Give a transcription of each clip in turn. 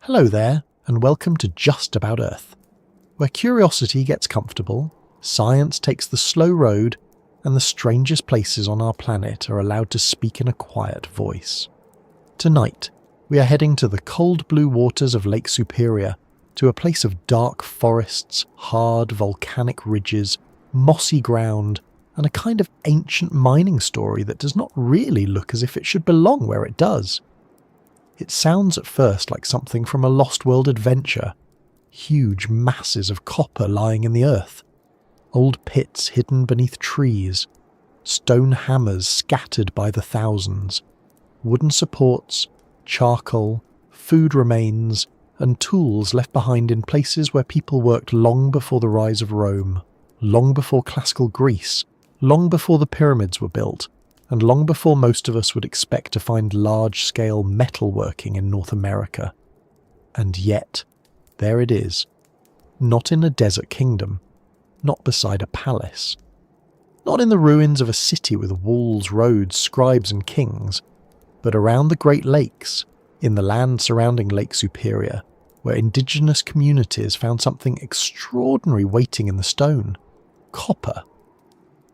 Hello there, and welcome to Just About Earth, where curiosity gets comfortable, science takes the slow road, and the strangest places on our planet are allowed to speak in a quiet voice. Tonight, we are heading to the cold blue waters of Lake Superior, to a place of dark forests, hard volcanic ridges, mossy ground, and a kind of ancient mining story that does not really look as if it should belong where it does. It sounds at first like something from a Lost World adventure. Huge masses of copper lying in the earth, old pits hidden beneath trees, stone hammers scattered by the thousands, wooden supports, charcoal, food remains, and tools left behind in places where people worked long before the rise of Rome, long before classical Greece, long before the pyramids were built, and long before most of us would expect to find large-scale metalworking in North America. And yet, there it is. Not in a desert kingdom, not beside a palace, not in the ruins of a city with walls, roads, scribes and kings, but around the Great Lakes, in the land surrounding Lake Superior, where indigenous communities found something extraordinary waiting in the stone: copper.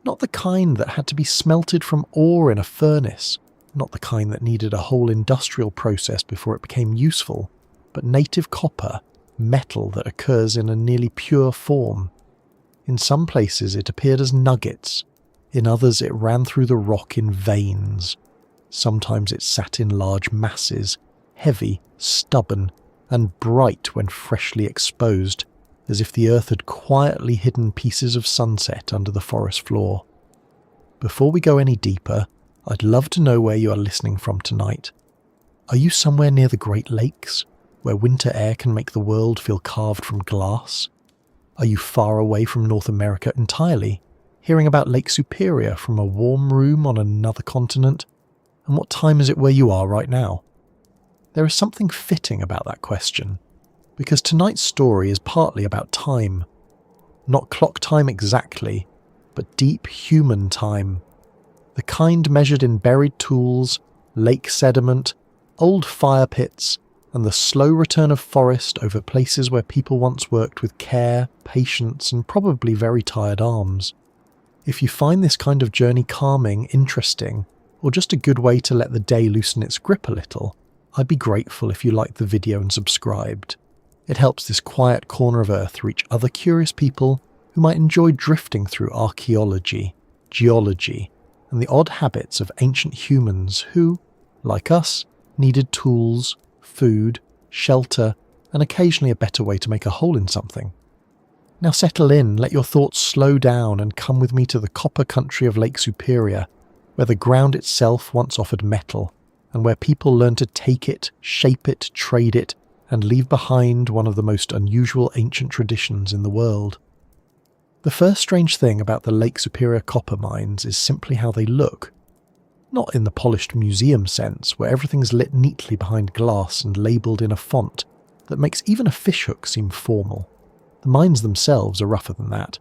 Not the kind that had to be smelted from ore in a furnace, not the kind that needed a whole industrial process before it became useful, but native copper, metal that occurs in a nearly pure form. In some places it appeared as nuggets, in others it ran through the rock in veins. Sometimes it sat in large masses, heavy, stubborn, and bright when freshly exposed, as if the earth had quietly hidden pieces of sunset under the forest floor. Before we go any deeper, I'd love to know where you are listening from tonight. Are you somewhere near the Great Lakes, where winter air can make the world feel carved from glass? Are you far away from North America entirely, hearing about Lake Superior from a warm room on another continent? And what time is it where you are right now? There is something fitting about that question, because tonight's story is partly about time. Not clock time exactly, but deep human time. The kind measured in buried tools, lake sediment, old fire pits, and the slow return of forest over places where people once worked with care, patience, and probably very tired arms. If you find this kind of journey calming, interesting, or just a good way to let the day loosen its grip a little, I'd be grateful if you liked the video and subscribed. It helps this quiet corner of Earth reach other curious people who might enjoy drifting through archaeology, geology, and the odd habits of ancient humans who, like us, needed tools, food, shelter, and occasionally a better way to make a hole in something. Now settle in, let your thoughts slow down, and come with me to the copper country of Lake Superior, where the ground itself once offered metal, and where people learned to take it, shape it, trade it, and leave behind one of the most unusual ancient traditions in the world. The first strange thing about the Lake Superior copper mines is simply how they look. Not in the polished museum sense, where everything's lit neatly behind glass and labelled in a font that makes even a fishhook seem formal. The mines themselves are rougher than that.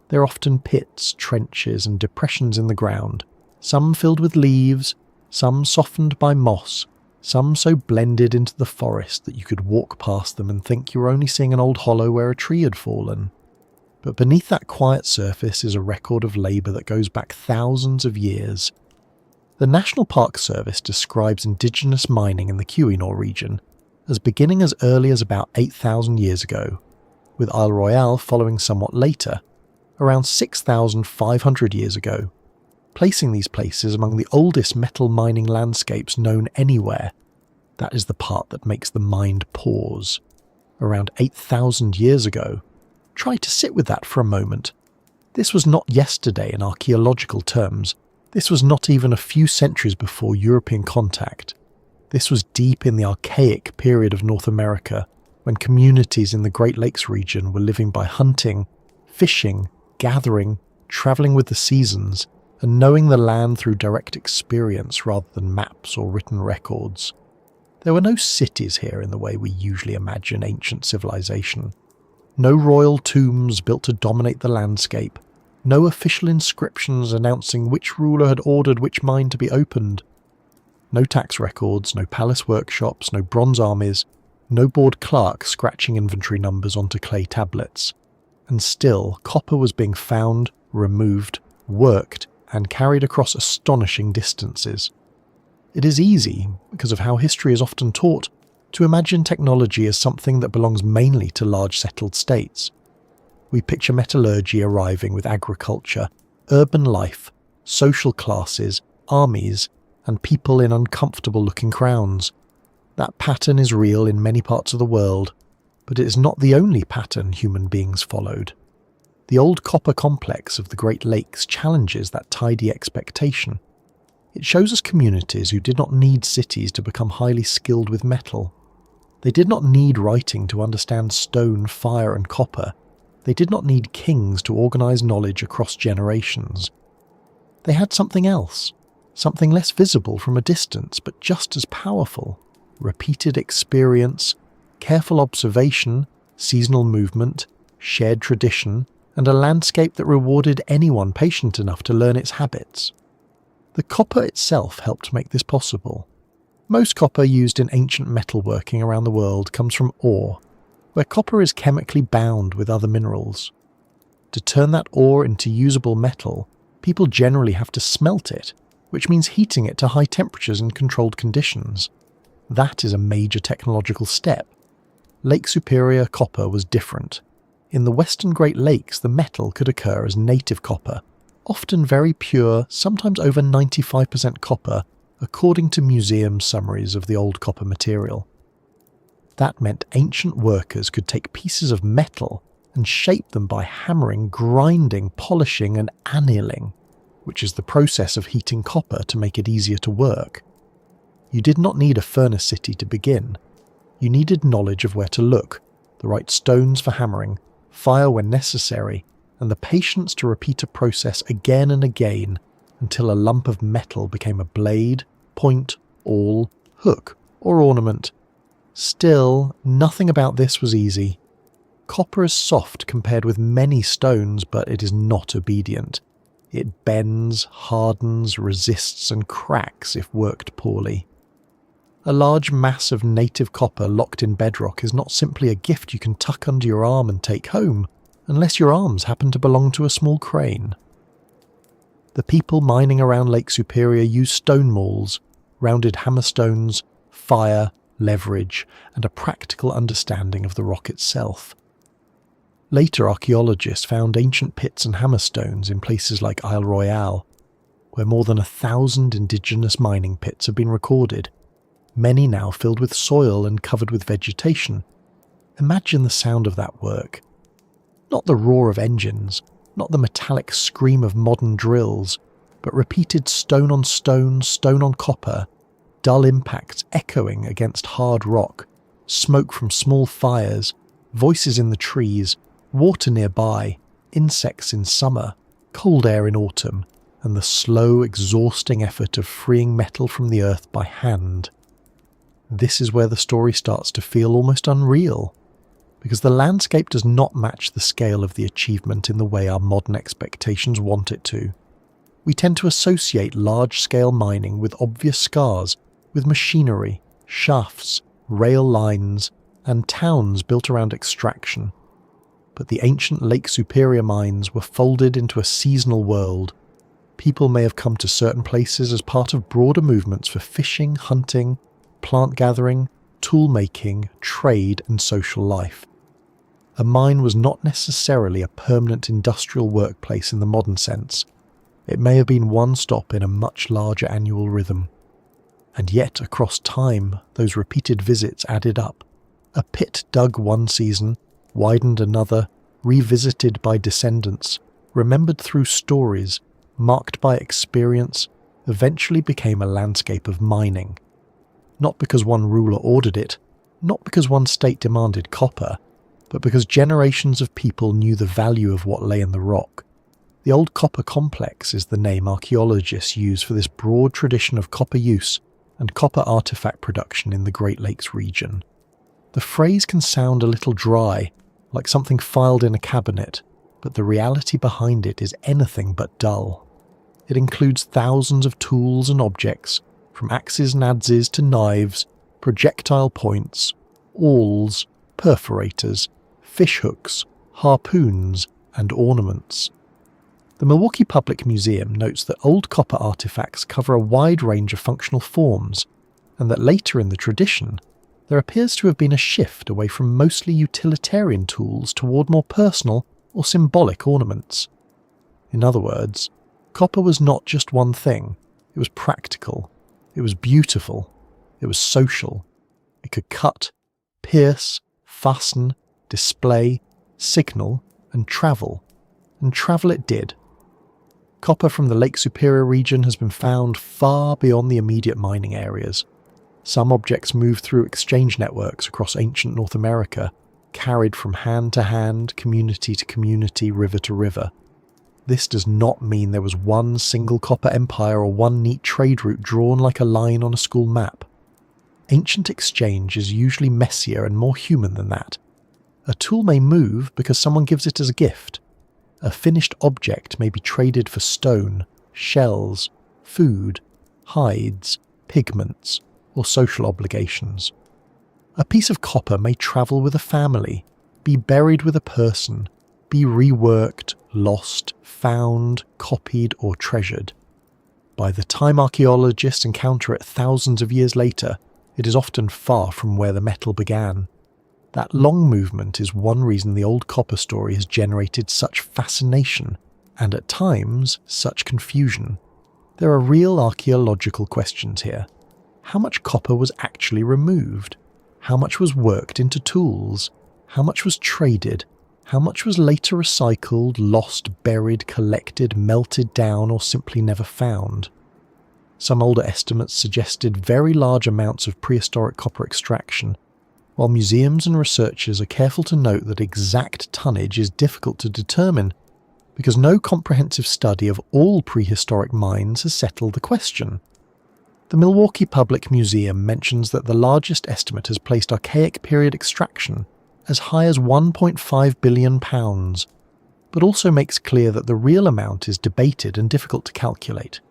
They're often pits, trenches, and depressions in the ground, some filled with leaves, some softened by moss, some so blended into the forest that you could walk past them and think you were only seeing an old hollow where a tree had fallen. But beneath that quiet surface is a record of labour that goes back thousands of years. The National Park Service describes indigenous mining in the Keweenaw region as beginning as early as about 8,000 years ago, with Isle Royale following somewhat later, around 6,500 years ago, placing these places among the oldest metal mining landscapes known anywhere. That is the part that makes the mind pause. Around 8,000 years ago. Try to sit with that for a moment. This was not yesterday in archaeological terms. This was not even a few centuries before European contact. This was deep in the archaic period of North America, when communities in the Great Lakes region were living by hunting, fishing, gathering, travelling with the seasons, and knowing the land through direct experience rather than maps or written records. There were no cities here in the way we usually imagine ancient civilization. No royal tombs built to dominate the landscape, no official inscriptions announcing which ruler had ordered which mine to be opened. No tax records, no palace workshops, no bronze armies, no bored clerk scratching inventory numbers onto clay tablets. And still, copper was being found, removed, worked, and carried across astonishing distances. It is easy, because of how history is often taught, to imagine technology as something that belongs mainly to large settled states. We picture metallurgy arriving with agriculture, urban life, social classes, armies, and people in uncomfortable-looking crowns. That pattern is real in many parts of the world, but it is not the only pattern human beings followed. The old copper complex of the Great Lakes challenges that tidy expectation. It shows us communities who did not need cities to become highly skilled with metal. They did not need writing to understand stone, fire, and copper. They did not need kings to organize knowledge across generations. They had something else, something less visible from a distance, but just as powerful. Repeated experience, careful observation, seasonal movement, shared tradition, and a landscape that rewarded anyone patient enough to learn its habits. The copper itself helped make this possible. Most copper used in ancient metalworking around the world comes from ore, where copper is chemically bound with other minerals. To turn that ore into usable metal, people generally have to smelt it, which means heating it to high temperatures in controlled conditions. That is a major technological step. Lake Superior copper was different. In the western Great Lakes, the metal could occur as native copper, often very pure, sometimes over 95% copper, according to museum summaries of the old copper material. That meant ancient workers could take pieces of metal and shape them by hammering, grinding, polishing, and annealing, which is the process of heating copper to make it easier to work. You did not need a furnace city to begin. You needed knowledge of where to look, the right stones for hammering, fire when necessary, and the patience to repeat a process again and again until a lump of metal became a blade, point, awl, hook, or ornament. Still, nothing about this was easy. Copper is soft compared with many stones, but it is not obedient. It bends, hardens, resists, and cracks if worked poorly. A large mass of native copper locked in bedrock is not simply a gift you can tuck under your arm and take home, unless your arms happen to belong to a small crane. The people mining around Lake Superior used stone mauls, rounded hammerstones, fire, leverage, and a practical understanding of the rock itself. Later archaeologists found ancient pits and hammerstones in places like Isle Royale, where more than 1,000 indigenous mining pits have been recorded, many now filled with soil and covered with vegetation. Imagine the sound of that work. Not the roar of engines, not the metallic scream of modern drills, but repeated stone on stone, stone on copper, dull impacts echoing against hard rock, smoke from small fires, voices in the trees, water nearby, insects in summer, cold air in autumn, and the slow, exhausting effort of freeing metal from the earth by hand. This is where the story starts to feel almost unreal, because the landscape does not match the scale of the achievement in the way our modern expectations want it to. We tend to associate large-scale mining with obvious scars, with machinery, shafts, rail lines, and towns built around extraction. But the ancient Lake Superior mines were folded into a seasonal world. People may have come to certain places as part of broader movements for fishing, hunting, plant gathering, tool making, trade, and social life. A mine was not necessarily a permanent industrial workplace in the modern sense. It may have been one stop in a much larger annual rhythm. And yet, across time, those repeated visits added up. A pit dug one season, widened another, revisited by descendants, remembered through stories, marked by experience, eventually became a landscape of mining. Not because one ruler ordered it, not because one state demanded copper, but because generations of people knew the value of what lay in the rock. The Old Copper Complex is the name archaeologists use for this broad tradition of copper use and copper artifact production in the Great Lakes region. The phrase can sound a little dry, like something filed in a cabinet, but the reality behind it is anything but dull. It includes thousands of tools and objects, from axes and adzes to knives, projectile points, awls, perforators, fish hooks, harpoons, and ornaments. The Milwaukee Public Museum notes that old copper artifacts cover a wide range of functional forms, and that later in the tradition, there appears to have been a shift away from mostly utilitarian tools toward more personal or symbolic ornaments. In other words, copper was not just one thing. It was practical. It was beautiful. It was social. It could cut, pierce, fasten, display, signal, and travel. And travel it did. Copper from the Lake Superior region has been found far beyond the immediate mining areas. Some objects moved through exchange networks across ancient North America, carried from hand to hand, community to community, river to river. This does not mean there was one single copper empire or one neat trade route drawn like a line on a school map. Ancient exchange is usually messier and more human than that. A tool may move because someone gives it as a gift. A finished object may be traded for stone, shells, food, hides, pigments, or social obligations. A piece of copper may travel with a family, be buried with a person, be reworked, lost, found, copied, or treasured. By the time archaeologists encounter it thousands of years later, it is often far from where the metal began. That long movement is one reason the old copper story has generated such fascination and at times such confusion. There are real archaeological questions here. How much copper was actually removed? How much was worked into tools? How much was traded? How much was later recycled, lost, buried, collected, melted down, or simply never found? Some older estimates suggested very large amounts of prehistoric copper extraction, while museums and researchers are careful to note that exact tonnage is difficult to determine because no comprehensive study of all prehistoric mines has settled the question. The Milwaukee Public Museum mentions that the largest estimate has placed Archaic period extraction as high as £1.5 billion, but also makes clear that the real amount is debated and difficult to calculate.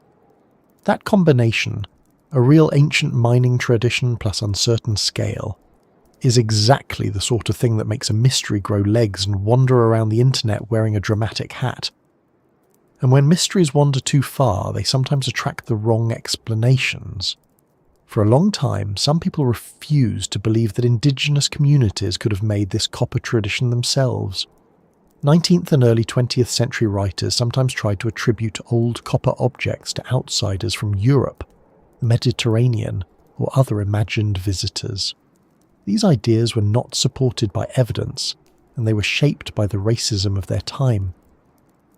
That combination, a real ancient mining tradition plus uncertain scale, is exactly the sort of thing that makes a mystery grow legs and wander around the internet wearing a dramatic hat. And when mysteries wander too far, they sometimes attract the wrong explanations. For a long time, some people refused to believe that indigenous communities could have made this copper tradition themselves. 19th and early 20th century writers sometimes tried to attribute old copper objects to outsiders from Europe, the Mediterranean, or other imagined visitors. These ideas were not supported by evidence, and they were shaped by the racism of their time.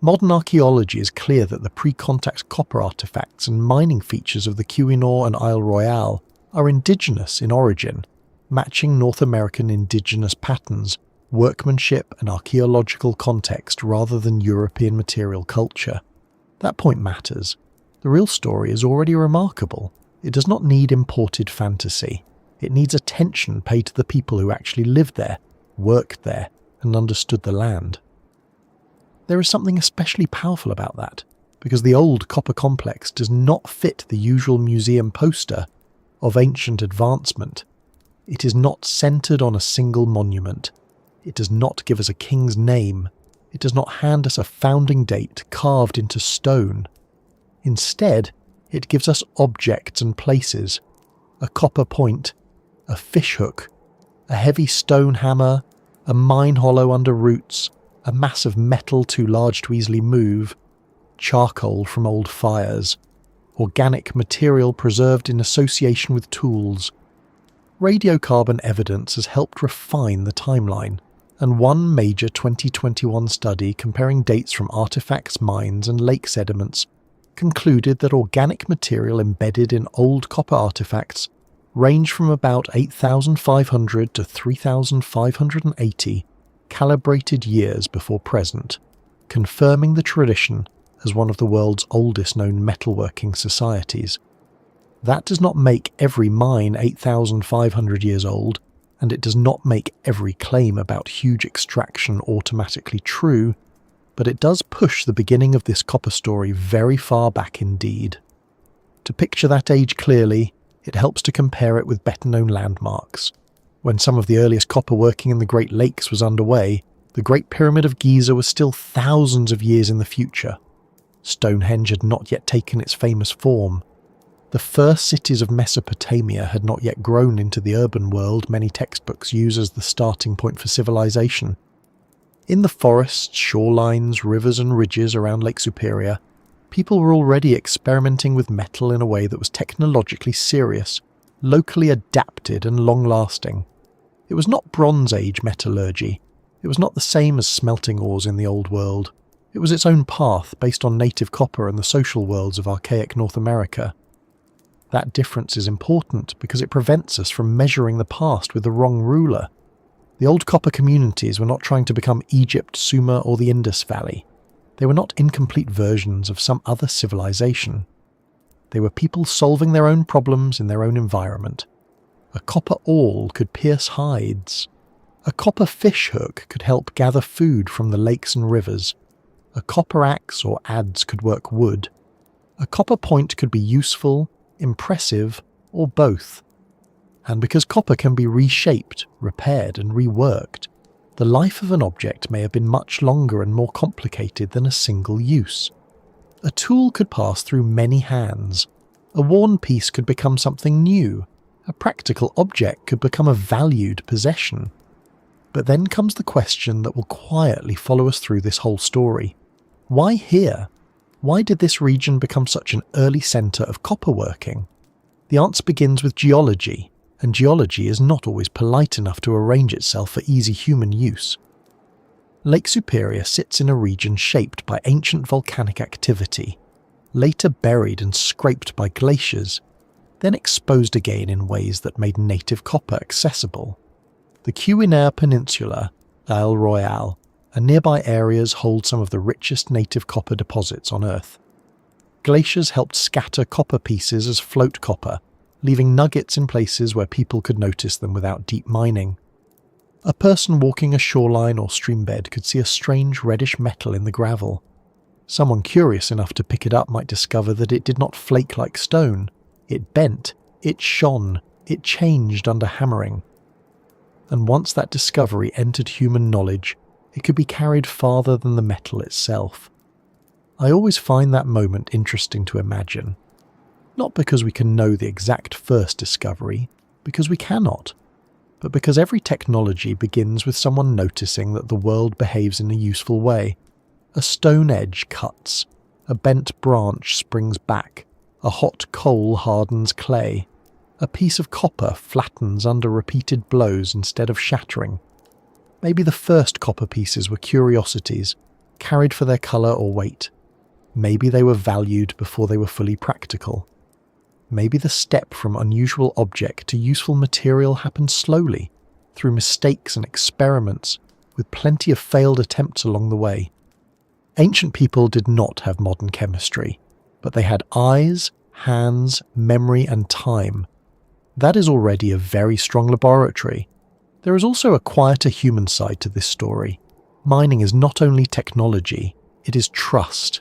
Modern archaeology is clear that the pre-contact copper artifacts and mining features of the Quinault and Isle Royale are indigenous in origin, matching North American indigenous patterns, workmanship and archaeological context rather than European material culture. That point matters. The real story is already remarkable. It does not need imported fantasy. It needs attention paid to the people who actually lived there, worked there, and understood the land. There is something especially powerful about that, because the old copper complex does not fit the usual museum poster of ancient advancement. It is not centred on a single monument. It does not give us a king's name. It does not hand us a founding date carved into stone. Instead, it gives us objects and places, a copper point, a fish hook, a heavy stone hammer, a mine hollow under roots, a mass of metal too large to easily move, charcoal from old fires, organic material preserved in association with tools. Radiocarbon evidence has helped refine the timeline, and one major 2021 study comparing dates from artifacts, mines and lake sediments concluded that organic material embedded in old copper artifacts range from about 8,500 to 3,580 calibrated years before present, confirming the tradition as one of the world's oldest known metalworking societies. That does not make every mine 8,500 years old, and it does not make every claim about huge extraction automatically true, but it does push the beginning of this copper story very far back indeed. To picture that age clearly, it helps to compare it with better-known landmarks. When some of the earliest copper working in the Great Lakes was underway, the Great Pyramid of Giza was still thousands of years in the future. Stonehenge had not yet taken its famous form. The first cities of Mesopotamia had not yet grown into the urban world many textbooks use as the starting point for civilization. In the forests, shorelines, rivers and ridges around Lake Superior, people were already experimenting with metal in a way that was technologically serious, locally adapted and long-lasting. It was not Bronze Age metallurgy. It was not the same as smelting ores in the Old World. It was its own path based on native copper and the social worlds of archaic North America. That difference is important because it prevents us from measuring the past with the wrong ruler. The old copper communities were not trying to become Egypt, Sumer or the Indus Valley. They were not incomplete versions of some other civilization. They were people solving their own problems in their own environment. A copper awl could pierce hides. A copper fish hook could help gather food from the lakes and rivers. A copper axe or adze could work wood. A copper point could be useful, impressive, or both. And because copper can be reshaped, repaired, and reworked, the life of an object may have been much longer and more complicated than a single use. A tool could pass through many hands. A worn piece could become something new. A practical object could become a valued possession. But then comes the question that will quietly follow us through this whole story. Why here? Why did this region become such an early centre of copper working? The answer begins with geology, and geology is not always polite enough to arrange itself for easy human use. Lake Superior sits in a region shaped by ancient volcanic activity, later buried and scraped by glaciers, then exposed again in ways that made native copper accessible. The Keweenaw Peninsula, Isle Royale, and nearby areas hold some of the richest native copper deposits on Earth. Glaciers helped scatter copper pieces as float copper, leaving nuggets in places where people could notice them without deep mining. A person walking a shoreline or streambed could see a strange reddish metal in the gravel. Someone curious enough to pick it up might discover that it did not flake like stone. It bent, it shone, it changed under hammering. And once that discovery entered human knowledge, it could be carried farther than the metal itself. I always find that moment interesting to imagine. Not because we can know the exact first discovery, because we cannot, but because every technology begins with someone noticing that the world behaves in a useful way. A stone edge cuts, a bent branch springs back, a hot coal hardens clay, a piece of copper flattens under repeated blows instead of shattering. Maybe the first copper pieces were curiosities, carried for their colour or weight. Maybe they were valued before they were fully practical. Maybe the step from unusual object to useful material happened slowly, through mistakes and experiments, with plenty of failed attempts along the way. Ancient people did not have modern chemistry, but they had eyes, hands, memory and time. That is already a very strong laboratory. There is also a quieter human side to this story. Mining is not only technology, it is trust.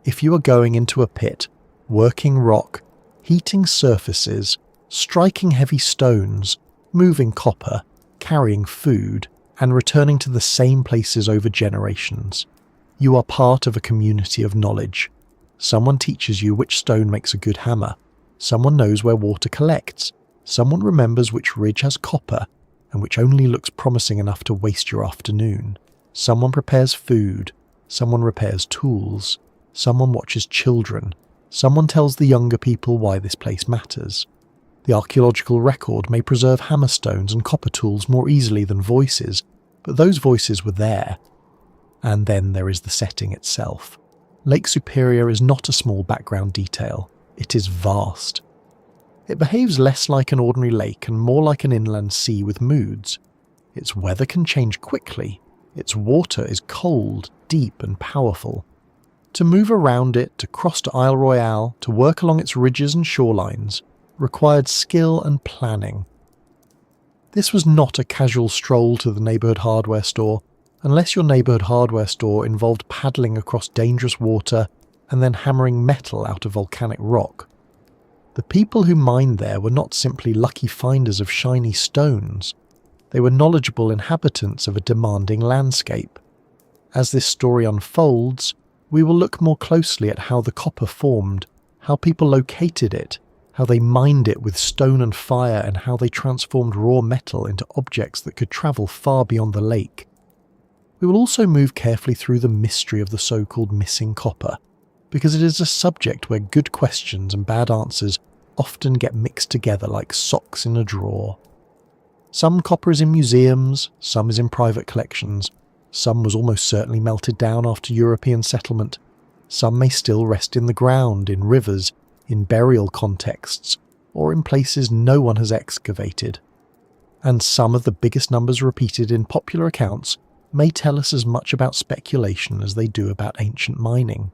If you are going into a pit, working rock, heating surfaces, striking heavy stones, moving copper, carrying food, and returning to the same places over generations, you are part of a community of knowledge. Someone teaches you which stone makes a good hammer. Someone knows where water collects. Someone remembers which ridge has copper and which only looks promising enough to waste your afternoon. Someone prepares food. Someone repairs tools. Someone watches children. Someone tells the younger people why this place matters. The archaeological record may preserve hammerstones and copper tools more easily than voices, but those voices were there. And then there is the setting itself. Lake Superior is not a small background detail. It is vast. It behaves less like an ordinary lake and more like an inland sea with moods. Its weather can change quickly. Its water is cold, deep and powerful. To move around it, to cross to Isle Royale, to work along its ridges and shorelines, required skill and planning. This was not a casual stroll to the neighbourhood hardware store, unless your neighbourhood hardware store involved paddling across dangerous water and then hammering metal out of volcanic rock. The people who mined there were not simply lucky finders of shiny stones. They were knowledgeable inhabitants of a demanding landscape. As this story unfolds, we will look more closely at how the copper formed, how people located it, how they mined it with stone and fire, and how they transformed raw metal into objects that could travel far beyond the lake. We will also move carefully through the mystery of the so-called missing copper, because it is a subject where good questions and bad answers often get mixed together like socks in a drawer. Some copper is in museums, some is in private collections, some was almost certainly melted down after European settlement, some may still rest in the ground, in rivers, in burial contexts, or in places no one has excavated. And some of the biggest numbers repeated in popular accounts may tell us as much about speculation as they do about ancient mining.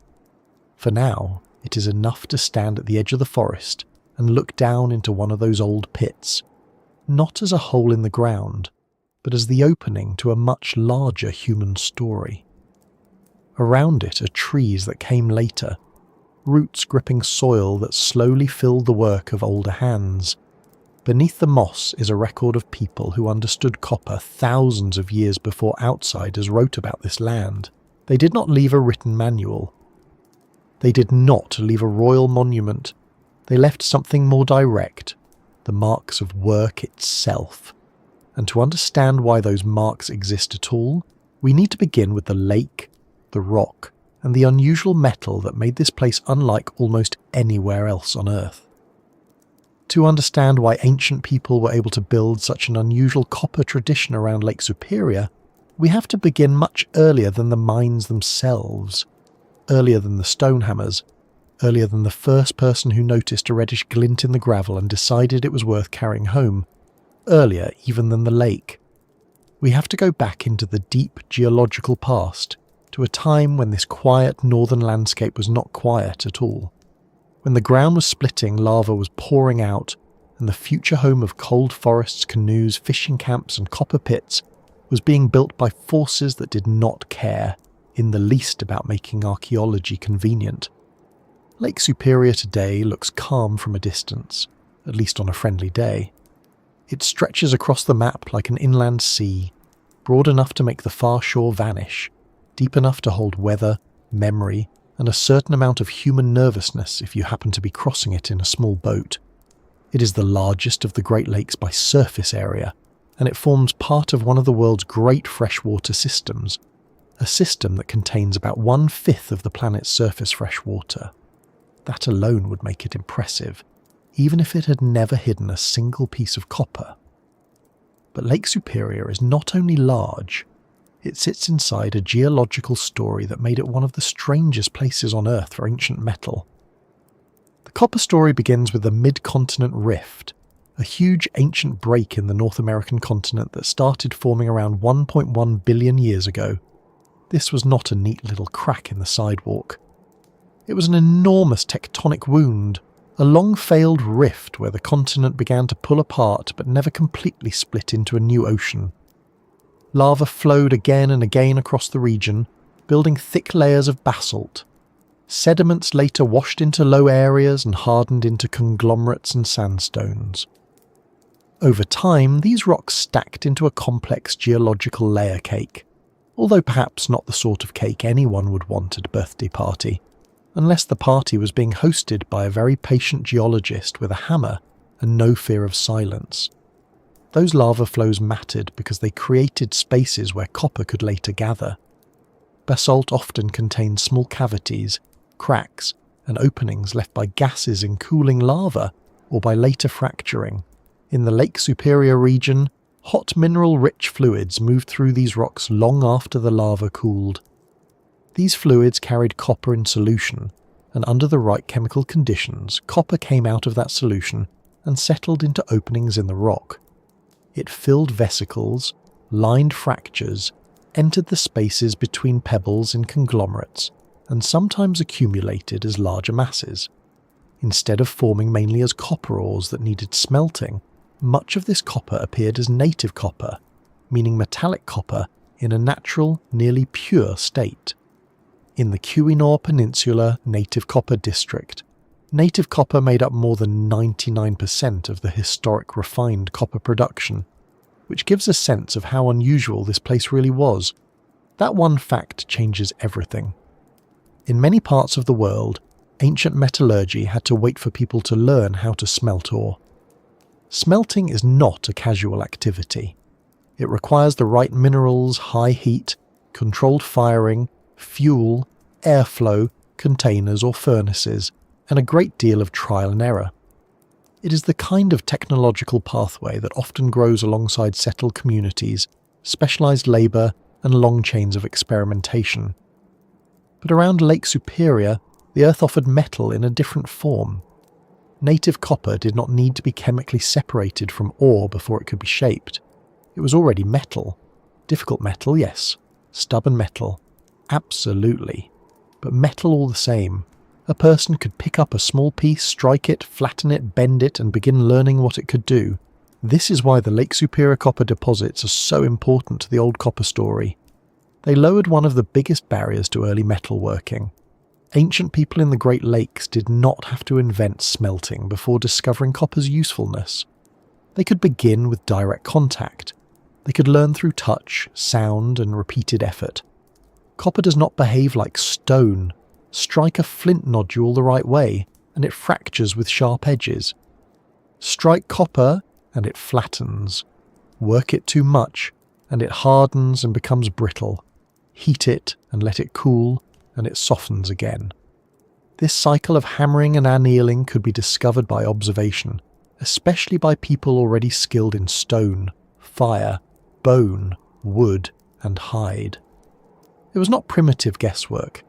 For now, it is enough to stand at the edge of the forest and look down into one of those old pits, not as a hole in the ground, but as the opening to a much larger human story. Around it are trees that came later, roots gripping soil that slowly filled the work of older hands. Beneath the moss is a record of people who understood copper thousands of years before outsiders wrote about this land. They did not leave a written manual. They did not leave a royal monument. They left something more direct, the marks of work itself. And to understand why those marks exist at all, we need to begin with the lake, the rock, and the unusual metal that made this place unlike almost anywhere else on Earth. To understand why ancient people were able to build such an unusual copper tradition around Lake Superior, we have to begin much earlier than the mines themselves, earlier than the stone hammers, earlier than the first person who noticed a reddish glint in the gravel and decided it was worth carrying home, earlier even than the lake. We have to go back into the deep geological past, to a time when this quiet northern landscape was not quiet at all. When the ground was splitting, lava was pouring out, and the future home of cold forests, canoes, fishing camps and copper pits was being built by forces that did not care in the least about making archaeology convenient. Lake Superior today looks calm from a distance, at least on a friendly day. It stretches across the map like an inland sea, broad enough to make the far shore vanish, deep enough to hold weather, memory, and a certain amount of human nervousness if you happen to be crossing it in a small boat. It is the largest of the Great Lakes by surface area, and it forms part of one of the world's great freshwater systems, a system that contains about 1/5 of the planet's surface freshwater. That alone would make it impressive, even if it had never hidden a single piece of copper. But Lake Superior is not only large, it sits inside a geological story that made it one of the strangest places on Earth for ancient metal. The copper story begins with the Mid-Continent Rift, a huge ancient break in the North American continent that started forming around 1.1 billion years ago. This was not a neat little crack in the sidewalk. It was an enormous tectonic wound, a long-failed rift where the continent began to pull apart but never completely split into a new ocean. Lava flowed again and again across the region, building thick layers of basalt. Sediments later washed into low areas and hardened into conglomerates and sandstones. Over time, these rocks stacked into a complex geological layer cake, although perhaps not the sort of cake anyone would want at a birthday party, unless the party was being hosted by a very patient geologist with a hammer and no fear of silence. Those lava flows mattered because they created spaces where copper could later gather. Basalt often contained small cavities, cracks, and openings left by gases in cooling lava or by later fracturing. In the Lake Superior region, hot mineral-rich fluids moved through these rocks long after the lava cooled. These fluids carried copper in solution, and under the right chemical conditions, copper came out of that solution and settled into openings in the rock. It filled vesicles, lined fractures, entered the spaces between pebbles in conglomerates, and sometimes accumulated as larger masses. Instead of forming mainly as copper ores that needed smelting, much of this copper appeared as native copper, meaning metallic copper in a natural, nearly pure state. In the Keweenaw Peninsula Native Copper District, native copper made up more than 99% of the historic refined copper production, which gives a sense of how unusual this place really was. That one fact changes everything. In many parts of the world, ancient metallurgy had to wait for people to learn how to smelt ore. Smelting is not a casual activity. It requires the right minerals, high heat, controlled firing, fuel, airflow, containers or furnaces, and a great deal of trial and error. It is the kind of technological pathway that often grows alongside settled communities, specialised labour, and long chains of experimentation. But around Lake Superior, the earth offered metal in a different form. Native copper did not need to be chemically separated from ore before it could be shaped. It was already metal. Difficult metal, yes. Stubborn metal. Absolutely. But metal all the same. A person could pick up a small piece, strike it, flatten it, bend it, and begin learning what it could do. This is why the Lake Superior copper deposits are so important to the old copper story. They lowered one of the biggest barriers to early metalworking. Ancient people in the Great Lakes did not have to invent smelting before discovering copper's usefulness. They could begin with direct contact. They could learn through touch, sound, and repeated effort. Copper does not behave like stone. Strike a flint nodule the right way, and it fractures with sharp edges. Strike copper, and it flattens. Work it too much, and it hardens and becomes brittle. Heat it and let it cool, and it softens again. This cycle of hammering and annealing could be discovered by observation, especially by people already skilled in stone, fire, bone, wood, and hide. It was not primitive guesswork.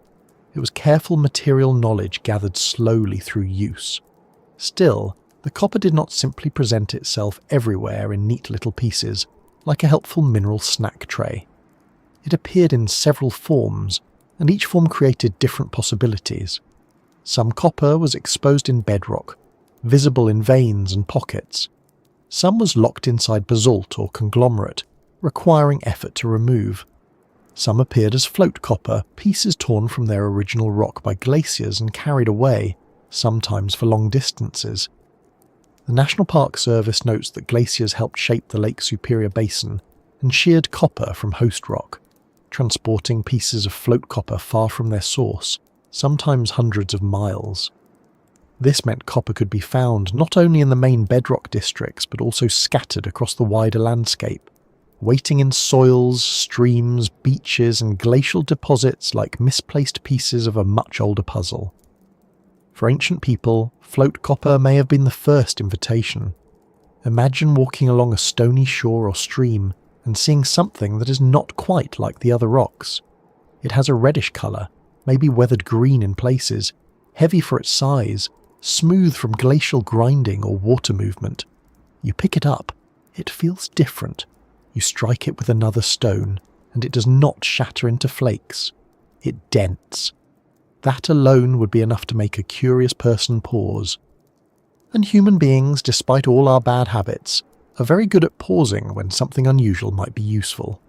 It was careful material knowledge gathered slowly through use. Still, the copper did not simply present itself everywhere in neat little pieces, like a helpful mineral snack tray. It appeared in several forms, and each form created different possibilities. Some copper was exposed in bedrock, visible in veins and pockets. Some was locked inside basalt or conglomerate, requiring effort to remove. Some appeared as float copper, pieces torn from their original rock by glaciers and carried away, sometimes for long distances. The National Park Service notes that glaciers helped shape the Lake Superior Basin and sheared copper from host rock, transporting pieces of float copper far from their source, sometimes hundreds of miles. This meant copper could be found not only in the main bedrock districts but also scattered across the wider landscape, waiting in soils, streams, beaches and glacial deposits like misplaced pieces of a much older puzzle. For ancient people, float copper may have been the first invitation. Imagine walking along a stony shore or stream and seeing something that is not quite like the other rocks. It has a reddish colour, maybe weathered green in places, heavy for its size, smooth from glacial grinding or water movement. You pick it up, it feels different. You strike it with another stone, and it does not shatter into flakes. It dents. That alone would be enough to make a curious person pause. And human beings, despite all our bad habits, are very good at pausing when something unusual might be useful.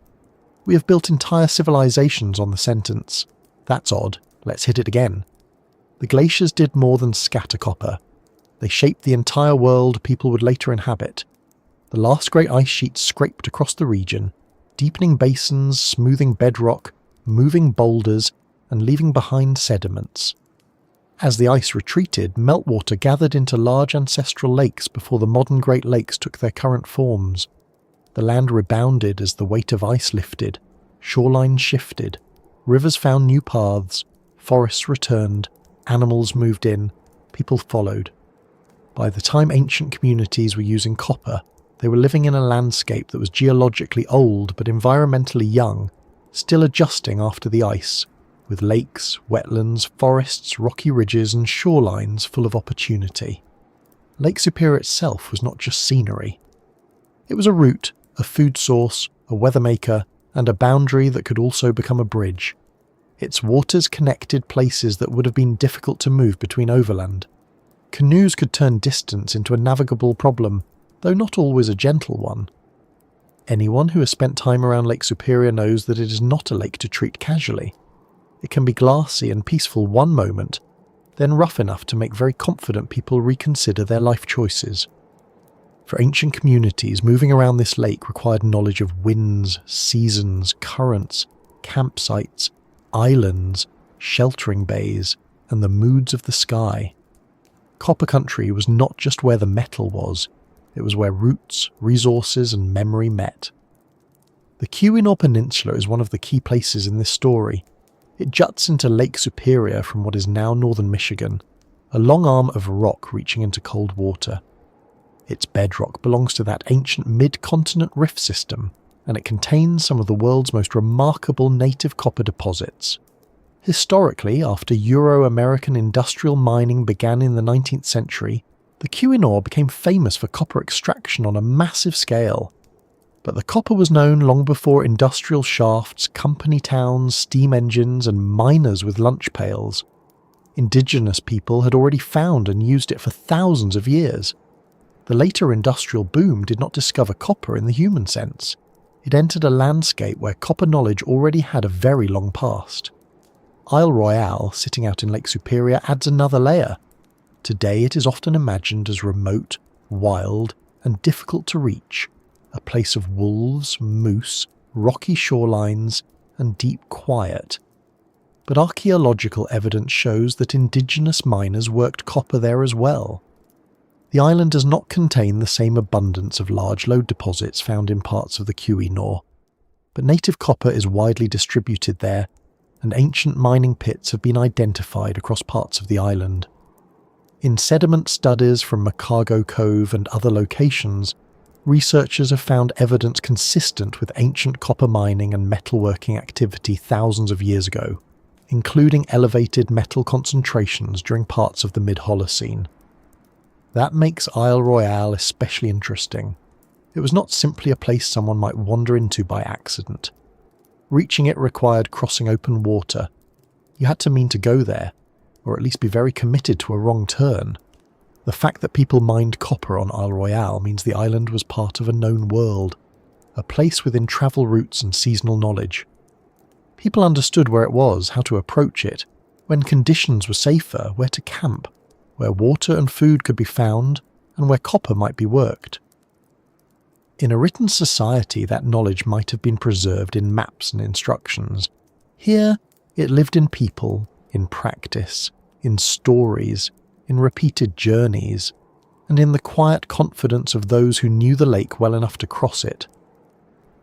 We have built entire civilizations on the sentence, "That's odd, let's hit it again." The glaciers did more than scatter copper. They shaped the entire world people would later inhabit. The last great ice sheet scraped across the region, deepening basins, smoothing bedrock, moving boulders, and leaving behind sediments. As the ice retreated, meltwater gathered into large ancestral lakes before the modern Great Lakes took their current forms. The land rebounded as the weight of ice lifted, shorelines shifted, rivers found new paths, forests returned, animals moved in, people followed. By the time ancient communities were using copper, they were living in a landscape that was geologically old but environmentally young, still adjusting after the ice, with lakes, wetlands, forests, rocky ridges and shorelines full of opportunity. Lake Superior itself was not just scenery. It was a route, a food source, a weather maker, and a boundary that could also become a bridge. Its waters connected places that would have been difficult to move between overland. Canoes could turn distance into a navigable problem, though not always a gentle one. Anyone who has spent time around Lake Superior knows that it is not a lake to treat casually. It can be glassy and peaceful one moment, then rough enough to make very confident people reconsider their life choices. For ancient communities, moving around this lake required knowledge of winds, seasons, currents, campsites, islands, sheltering bays, and the moods of the sky. Copper country was not just where the metal was, it was where roots, resources, and memory met. The Keweenaw Peninsula is one of the key places in this story. It juts into Lake Superior from what is now northern Michigan, a long arm of rock reaching into cold water. Its bedrock belongs to that ancient mid-continent rift system, and it contains some of the world's most remarkable native copper deposits. Historically, after Euro-American industrial mining began in the 19th century, the Keweenaw became famous for copper extraction on a massive scale. But the copper was known long before industrial shafts, company towns, steam engines, and miners with lunch pails. Indigenous people had already found and used it for thousands of years. The later industrial boom did not discover copper in the human sense. It entered a landscape where copper knowledge already had a very long past. Isle Royale, sitting out in Lake Superior, adds another layer. Today it is often imagined as remote, wild, and difficult to reach, a place of wolves, moose, rocky shorelines, and deep quiet. But archaeological evidence shows that indigenous miners worked copper there as well. The island does not contain the same abundance of large lode deposits found in parts of the Keweenaw, but native copper is widely distributed there, and ancient mining pits have been identified across parts of the island. In sediment studies from Macargo Cove and other locations, researchers have found evidence consistent with ancient copper mining and metalworking activity thousands of years ago, including elevated metal concentrations during parts of the mid-Holocene. That makes Isle Royale especially interesting. It was not simply a place someone might wander into by accident. Reaching it required crossing open water. You had to mean to go there, or at least be very committed to a wrong turn. The fact that people mined copper on Isle Royale means the island was part of a known world, a place within travel routes and seasonal knowledge. People understood where it was, how to approach it, when conditions were safer, where to camp, where water and food could be found, and where copper might be worked. In a written society, that knowledge might have been preserved in maps and instructions. Here, it lived in people, in practice, in stories, in repeated journeys, and in the quiet confidence of those who knew the lake well enough to cross it.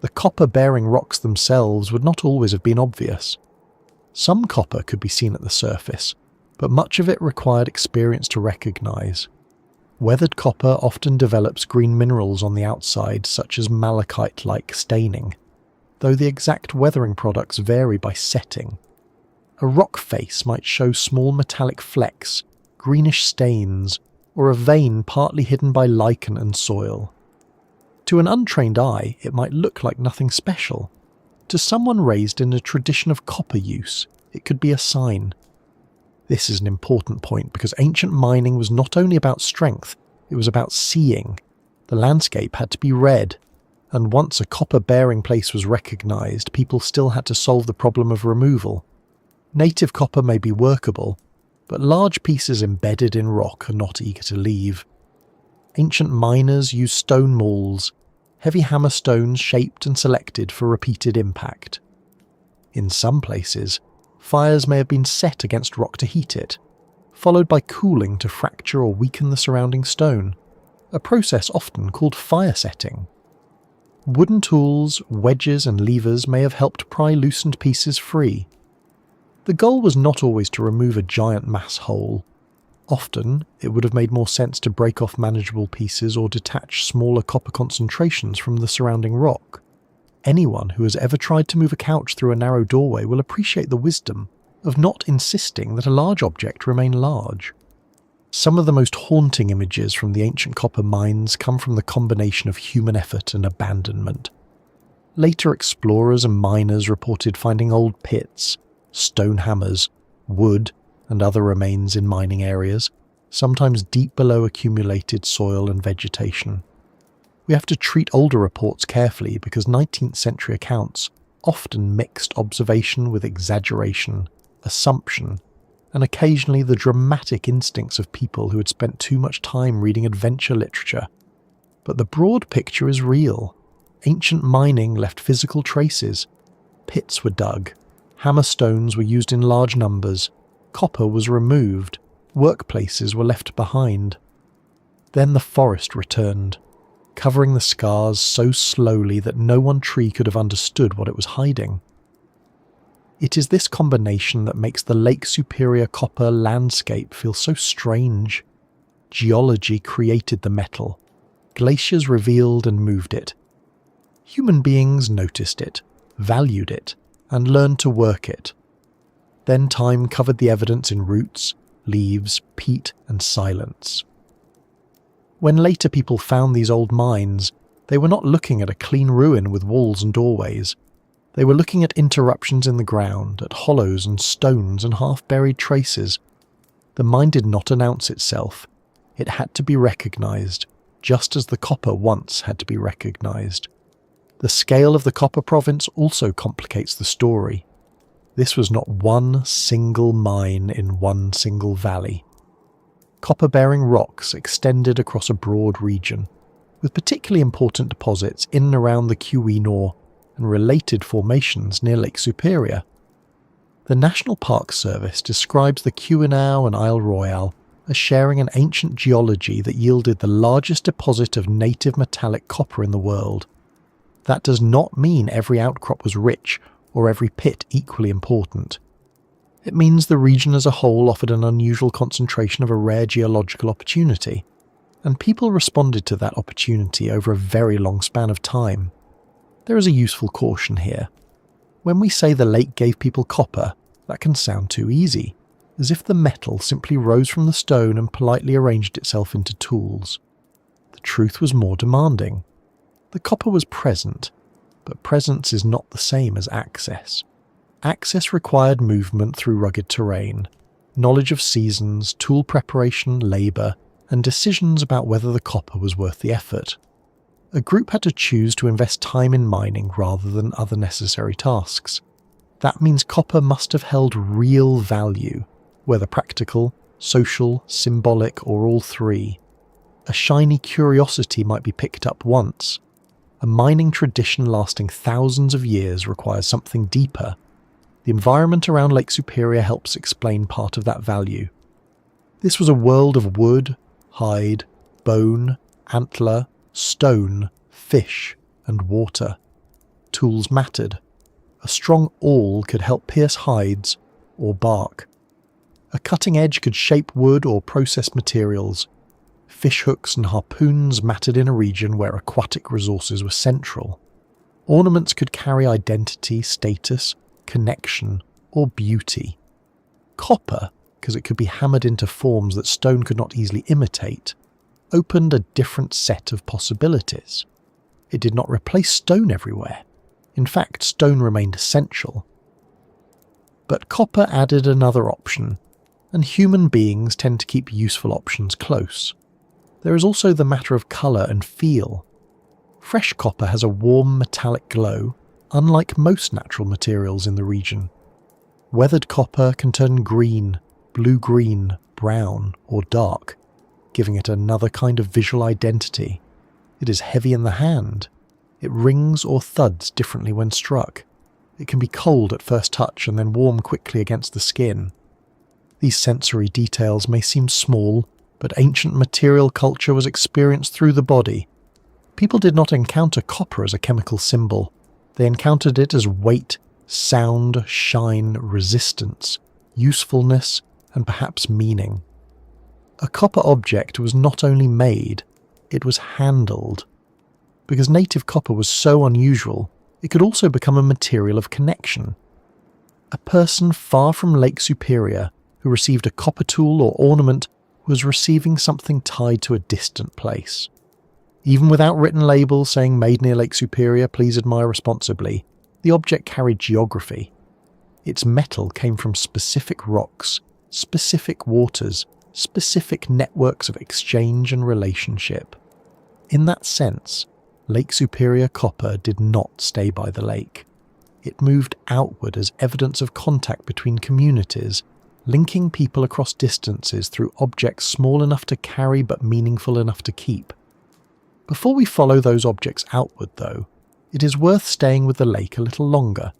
The copper-bearing rocks themselves would not always have been obvious. Some copper could be seen at the surface, but much of it required experience to recognize. Weathered copper often develops green minerals on the outside, such as malachite-like staining, though the exact weathering products vary by setting. A rock face might show small metallic flecks, greenish stains, or a vein partly hidden by lichen and soil. To an untrained eye, it might look like nothing special. To someone raised in a tradition of copper use, it could be a sign. This is an important point because ancient mining was not only about strength, it was about seeing. The landscape had to be read, and once a copper-bearing place was recognised, people still had to solve the problem of removal. Native copper may be workable, but large pieces embedded in rock are not eager to leave. Ancient miners used stone mauls, heavy hammer stones shaped and selected for repeated impact. In some places, fires may have been set against rock to heat it, followed by cooling to fracture or weaken the surrounding stone, a process often called fire setting. Wooden tools, wedges and levers may have helped pry loosened pieces free. The goal was not always to remove a giant mass whole. Often, it would have made more sense to break off manageable pieces or detach smaller copper concentrations from the surrounding rock. Anyone who has ever tried to move a couch through a narrow doorway will appreciate the wisdom of not insisting that a large object remain large. Some of the most haunting images from the ancient copper mines come from the combination of human effort and abandonment. Later explorers and miners reported finding old pits, stone hammers, wood, and other remains in mining areas, sometimes deep below accumulated soil and vegetation. We have to treat older reports carefully because 19th century accounts often mixed observation with exaggeration, assumption, and occasionally the dramatic instincts of people who had spent too much time reading adventure literature. But the broad picture is real. Ancient mining left physical traces. Pits were dug. Hammerstones were used in large numbers. Copper was removed. Workplaces were left behind. Then the forest returned, covering the scars so slowly that no one tree could have understood what it was hiding. It is this combination that makes the Lake Superior copper landscape feel so strange. Geology created the metal. Glaciers revealed and moved it. Human beings noticed it, valued it, and learned to work it. Then time covered the evidence in roots, leaves, peat, and silence. When later people found these old mines, they were not looking at a clean ruin with walls and doorways. They were looking at interruptions in the ground, at hollows and stones and half-buried traces. The mine did not announce itself. It had to be recognized, just as the copper once had to be recognized. The scale of the copper province also complicates the story. This was not one single mine in one single valley. Copper-bearing rocks extended across a broad region, with particularly important deposits in and around the Keweenaw and related formations near Lake Superior. The National Park Service describes the Keweenaw and Isle Royale as sharing an ancient geology that yielded the largest deposit of native metallic copper in the world. That does not mean every outcrop was rich or every pit equally important. It means the region as a whole offered an unusual concentration of a rare geological opportunity, and people responded to that opportunity over a very long span of time. There is a useful caution here. When we say the lake gave people copper, that can sound too easy, as if the metal simply rose from the stone and politely arranged itself into tools. The truth was more demanding. The copper was present, but presence is not the same as access. Access required movement through rugged terrain, knowledge of seasons, tool preparation, labour, and decisions about whether the copper was worth the effort. A group had to choose to invest time in mining rather than other necessary tasks. That means copper must have held real value, whether practical, social, symbolic, or all three. A shiny curiosity might be picked up once. A mining tradition lasting thousands of years requires something deeper. The environment around Lake Superior helps explain part of that value. This was a world of wood, hide, bone, antler, stone, fish, and water. Tools mattered. A strong awl could help pierce hides or bark. A cutting edge could shape wood or process materials. Fish hooks and harpoons mattered in a region where aquatic resources were central. Ornaments could carry identity, status, connection, or beauty. Copper, because it could be hammered into forms that stone could not easily imitate, opened a different set of possibilities. It did not replace stone everywhere. In fact, stone remained essential. But copper added another option, and human beings tend to keep useful options close. There is also the matter of colour and feel. Fresh copper has a warm metallic glow, unlike most natural materials in the region. Weathered copper can turn green, blue-green, brown, or dark, giving it another kind of visual identity. It is heavy in the hand. It rings or thuds differently when struck. It can be cold at first touch and then warm quickly against the skin. These sensory details may seem small, but ancient material culture was experienced through the body. People did not encounter copper as a chemical symbol. They encountered it as weight, sound, shine, resistance, usefulness, and perhaps meaning. A copper object was not only made, it was handled. Because native copper was so unusual, it could also become a material of connection. A person far from Lake Superior who received a copper tool or ornament was receiving something tied to a distant place. Even without written labels saying made near Lake Superior, please admire responsibly, the object carried geography. Its metal came from specific rocks, specific waters, specific networks of exchange and relationship. In that sense, Lake Superior copper did not stay by the lake. It moved outward as evidence of contact between communities, linking people across distances through objects small enough to carry but meaningful enough to keep. Before we follow those objects outward, though, it is worth staying with the lake a little longer.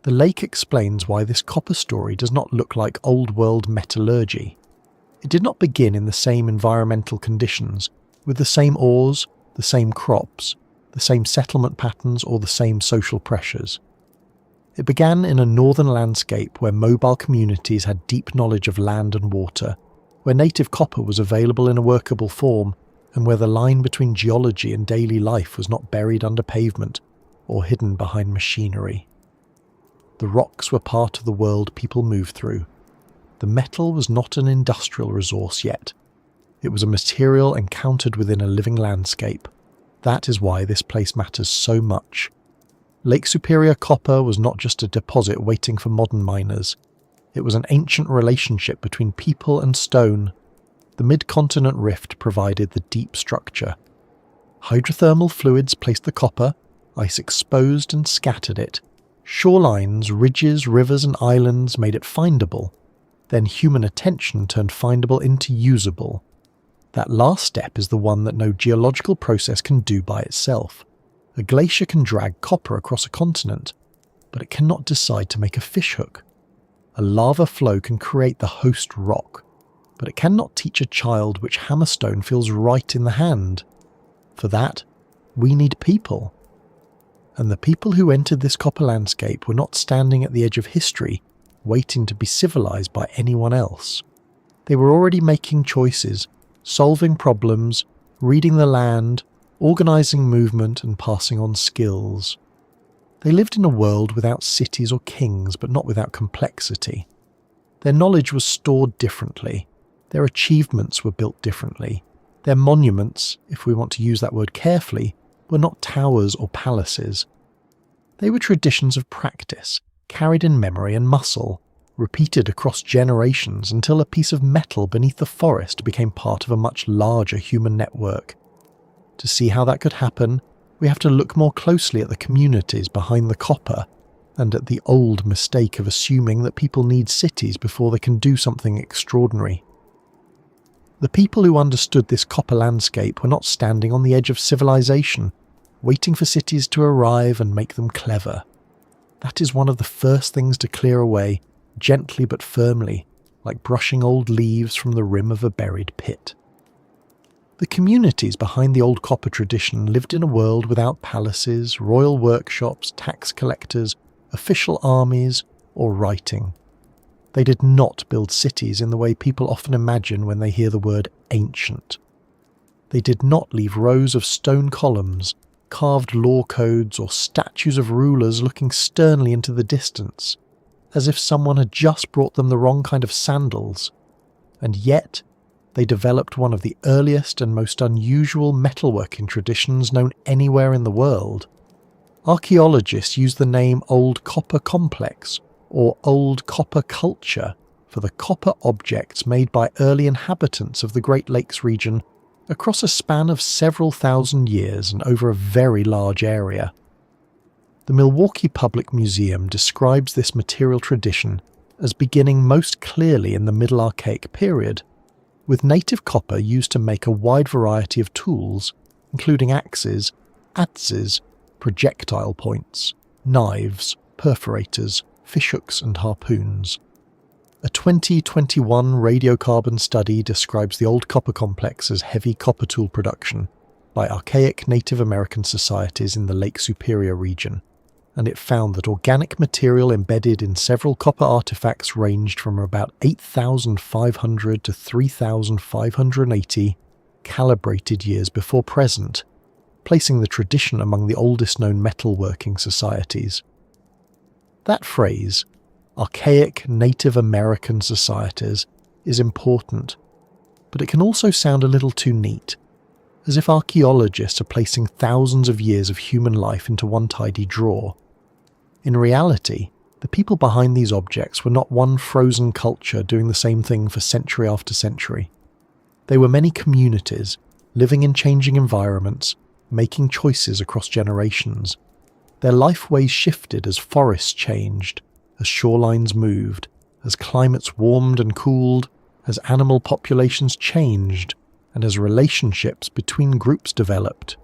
The lake explains why this copper story does not look like old-world metallurgy. It did not begin in the same environmental conditions, with the same ores, the same crops, the same settlement patterns, or the same social pressures. It began in a northern landscape where mobile communities had deep knowledge of land and water, where native copper was available in a workable form, and where the line between geology and daily life was not buried under pavement or hidden behind machinery. The rocks were part of the world people moved through. The metal was not an industrial resource yet. It was a material encountered within a living landscape. That is why this place matters so much. Lake Superior copper was not just a deposit waiting for modern miners. It was an ancient relationship between people and stone. The mid-continent rift provided the deep structure. Hydrothermal fluids placed the copper, ice exposed and scattered it. Shorelines, ridges, rivers and islands made it findable. Then human attention turned findable into usable. That last step is the one that no geological process can do by itself. A glacier can drag copper across a continent, but it cannot decide to make a fishhook. A lava flow can create the host rock, but it cannot teach a child which hammerstone feels right in the hand. For that, we need people. And the people who entered this copper landscape were not standing at the edge of history, waiting to be civilized by anyone else. They were already making choices, solving problems, reading the land, organizing movement and passing on skills. They lived in a world without cities or kings, but not without complexity. Their knowledge was stored differently. Their achievements were built differently. Their monuments, if we want to use that word carefully, were not towers or palaces. They were traditions of practice, carried in memory and muscle, repeated across generations until a piece of metal beneath the forest became part of a much larger human network. To see how that could happen, we have to look more closely at the communities behind the copper and at the old mistake of assuming that people need cities before they can do something extraordinary. The people who understood this copper landscape were not standing on the edge of civilization, waiting for cities to arrive and make them clever. That is one of the first things to clear away, gently but firmly, like brushing old leaves from the rim of a buried pit. The communities behind the old copper tradition lived in a world without palaces, royal workshops, tax collectors, official armies, or writing. They did not build cities in the way people often imagine when they hear the word ancient. They did not leave rows of stone columns, carved law codes, or statues of rulers looking sternly into the distance, as if someone had just brought them the wrong kind of sandals. And yet, they developed one of the earliest and most unusual metalworking traditions known anywhere in the world. Archaeologists use the name Old Copper Complex or Old Copper Culture for the copper objects made by early inhabitants of the Great Lakes region across a span of several thousand years and over a very large area. The Milwaukee Public Museum describes this material tradition as beginning most clearly in the Middle Archaic period, with native copper used to make a wide variety of tools, including axes, adzes, projectile points, knives, perforators, fishhooks and harpoons. A 2021 radiocarbon study describes the old copper complex as heavy copper tool production by archaic Native American societies in the Lake Superior region, and it found that organic material embedded in several copper artifacts ranged from about 8,500 to 3,580 calibrated years before present, placing the tradition among the oldest known metalworking societies. That phrase, archaic Native American societies, is important, but it can also sound a little too neat, as if archaeologists are placing thousands of years of human life into one tidy drawer. In reality, the people behind these objects were not one frozen culture doing the same thing for century after century. They were many communities, living in changing environments, making choices across generations. Their lifeways shifted as forests changed, as shorelines moved, as climates warmed and cooled, as animal populations changed, and as relationships between groups developed.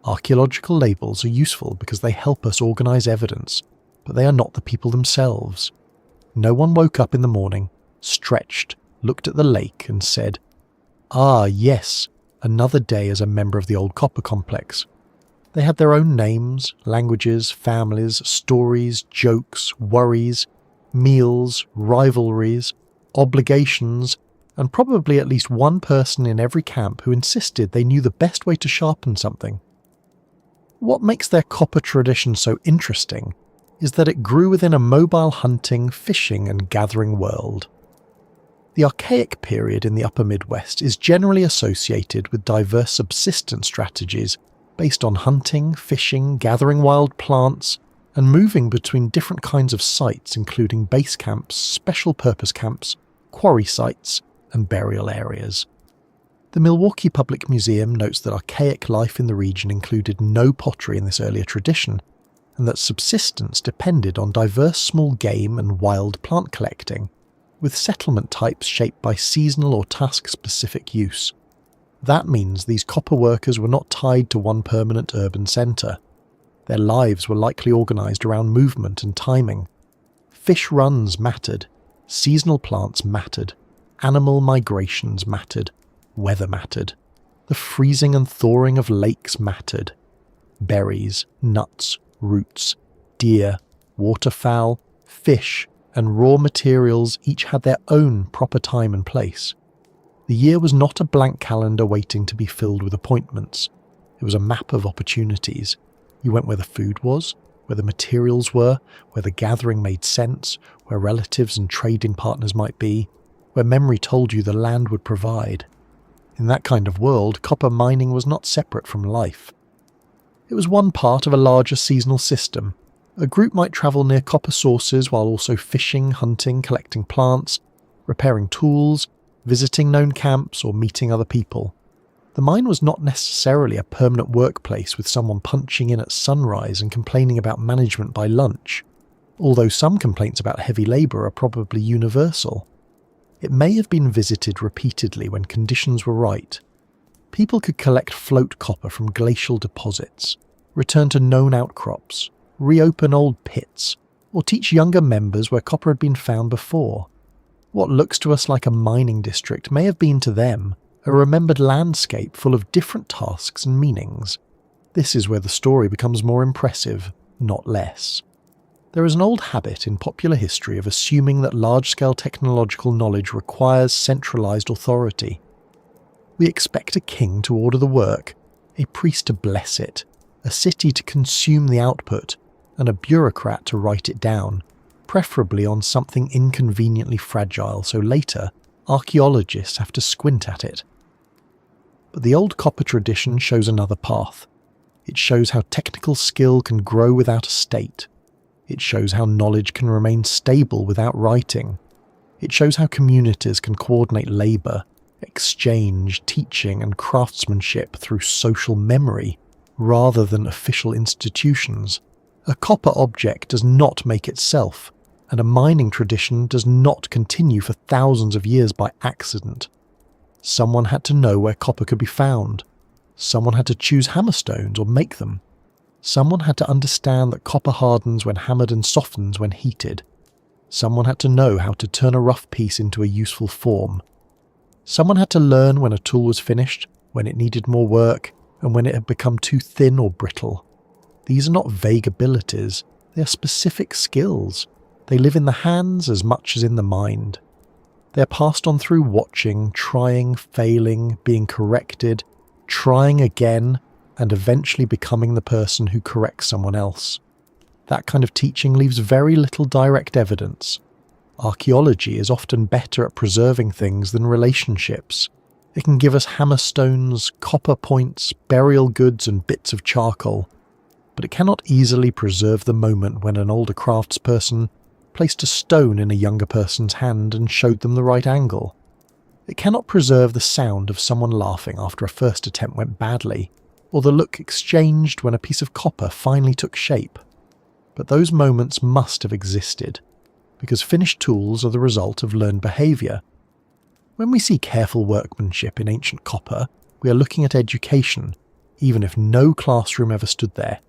Archaeological labels are useful because they help us organise evidence, but they are not the people themselves. No one woke up in the morning, stretched, looked at the lake and said, "Ah, yes, another day as a member of the old copper complex." They had their own names, languages, families, stories, jokes, worries, meals, rivalries, obligations, and probably at least one person in every camp who insisted they knew the best way to sharpen something. What makes their copper tradition so interesting is that it grew within a mobile hunting, fishing and gathering world. The Archaic period in the upper Midwest is generally associated with diverse subsistence strategies based on hunting, fishing, gathering wild plants, and moving between different kinds of sites including base camps, special purpose camps, quarry sites, and burial areas. The Milwaukee Public Museum notes that archaic life in the region included no pottery in this earlier tradition, and that subsistence depended on diverse small game and wild plant collecting, with settlement types shaped by seasonal or task-specific use. That means these copper workers were not tied to one permanent urban centre. Their lives were likely organised around movement and timing. Fish runs mattered, seasonal plants mattered, animal migrations mattered, weather mattered. The freezing and thawing of lakes mattered. Berries, nuts, roots, deer, waterfowl, fish, and raw materials each had their own proper time and place. The year was not a blank calendar waiting to be filled with appointments. It was a map of opportunities. You went where the food was, where the materials were, where the gathering made sense, where relatives and trading partners might be, where memory told you the land would provide. In that kind of world, copper mining was not separate from life. It was one part of a larger seasonal system. A group might travel near copper sources while also fishing, hunting, collecting plants, repairing tools, visiting known camps, or meeting other people. The mine was not necessarily a permanent workplace with someone punching in at sunrise and complaining about management by lunch, although some complaints about heavy labour are probably universal. It may have been visited repeatedly when conditions were right. People could collect float copper from glacial deposits, return to known outcrops, reopen old pits, or teach younger members where copper had been found before. What looks to us like a mining district may have been to them a remembered landscape full of different tasks and meanings. This is where the story becomes more impressive, not less. There is an old habit in popular history of assuming that large-scale technological knowledge requires centralised authority. We expect a king to order the work, a priest to bless it, a city to consume the output, and a bureaucrat to write it down, preferably on something inconveniently fragile so later archaeologists have to squint at it. But the old copper tradition shows another path. It shows how technical skill can grow without a state. It shows how knowledge can remain stable without writing. It shows how communities can coordinate labour, exchange, teaching and craftsmanship through social memory, rather than official institutions. A copper object does not make itself, and a mining tradition does not continue for thousands of years by accident. Someone had to know where copper could be found. Someone had to choose hammerstones or make them. Someone had to understand that copper hardens when hammered and softens when heated. Someone had to know how to turn a rough piece into a useful form. Someone had to learn when a tool was finished, when it needed more work, and when it had become too thin or brittle. These are not vague abilities, they are specific skills. They live in the hands as much as in the mind. They are passed on through watching, trying, failing, being corrected, trying again, and eventually becoming the person who corrects someone else. That kind of teaching leaves very little direct evidence. Archaeology is often better at preserving things than relationships. It can give us hammerstones, copper points, burial goods and bits of charcoal, but it cannot easily preserve the moment when an older craftsperson placed a stone in a younger person's hand and showed them the right angle. It cannot preserve the sound of someone laughing after a first attempt went badly, or the look exchanged when a piece of copper finally took shape. But those moments must have existed, because finished tools are the result of learned behaviour. When we see careful workmanship in ancient copper, we are looking at education, even if no classroom ever stood there.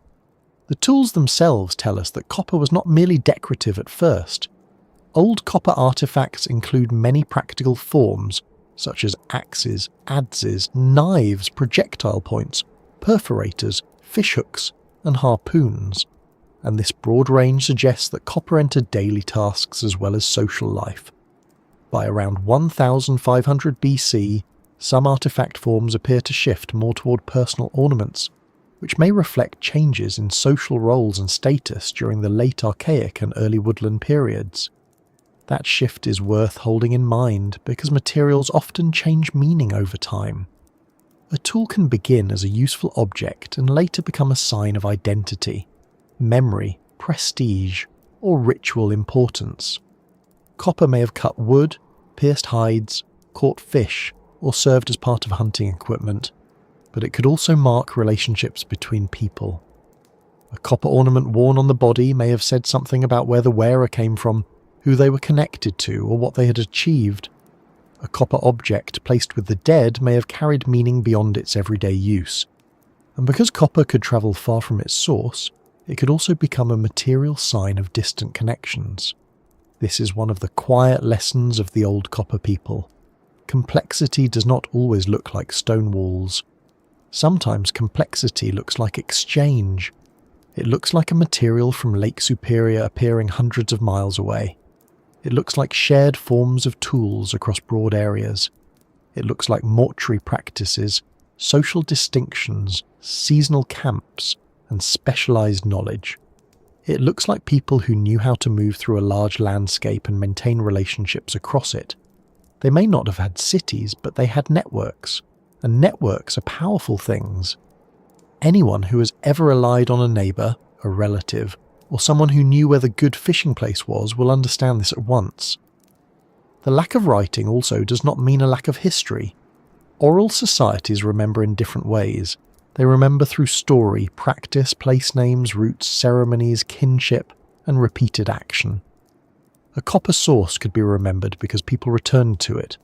The tools themselves tell us that copper was not merely decorative at first. Old copper artifacts include many practical forms, such as axes, adzes, knives, projectile points, perforators, fishhooks, and harpoons. And this broad range suggests that copper entered daily tasks as well as social life. By around 1500 BC, some artifact forms appear to shift more toward personal ornaments, which may reflect changes in social roles and status during the late Archaic and early woodland periods. That shift is worth holding in mind because materials often change meaning over time. A tool can begin as a useful object and later become a sign of identity, memory, prestige, or ritual importance. Copper may have cut wood, pierced hides, caught fish, or served as part of hunting equipment, but it could also mark relationships between people. A copper ornament worn on the body may have said something about where the wearer came from, who they were connected to, or what they had achieved. A copper object placed with the dead may have carried meaning beyond its everyday use. And because copper could travel far from its source, it could also become a material sign of distant connections. This is one of the quiet lessons of the old copper people. Complexity does not always look like stone walls. Sometimes complexity looks like exchange. It looks like a material from Lake Superior appearing hundreds of miles away. It looks like shared forms of tools across broad areas. It looks like mortuary practices, social distinctions, seasonal camps, and specialized knowledge. It looks like people who knew how to move through a large landscape and maintain relationships across it. They may not have had cities, but they had networks, and networks are powerful things. Anyone who has ever relied on a neighbour, a relative, or someone who knew where the good fishing place was will understand this at once. The lack of writing also does not mean a lack of history. Oral societies remember in different ways. They remember through story, practice, place names, routes, ceremonies, kinship, and repeated action. A copper source could be remembered because people returned to it.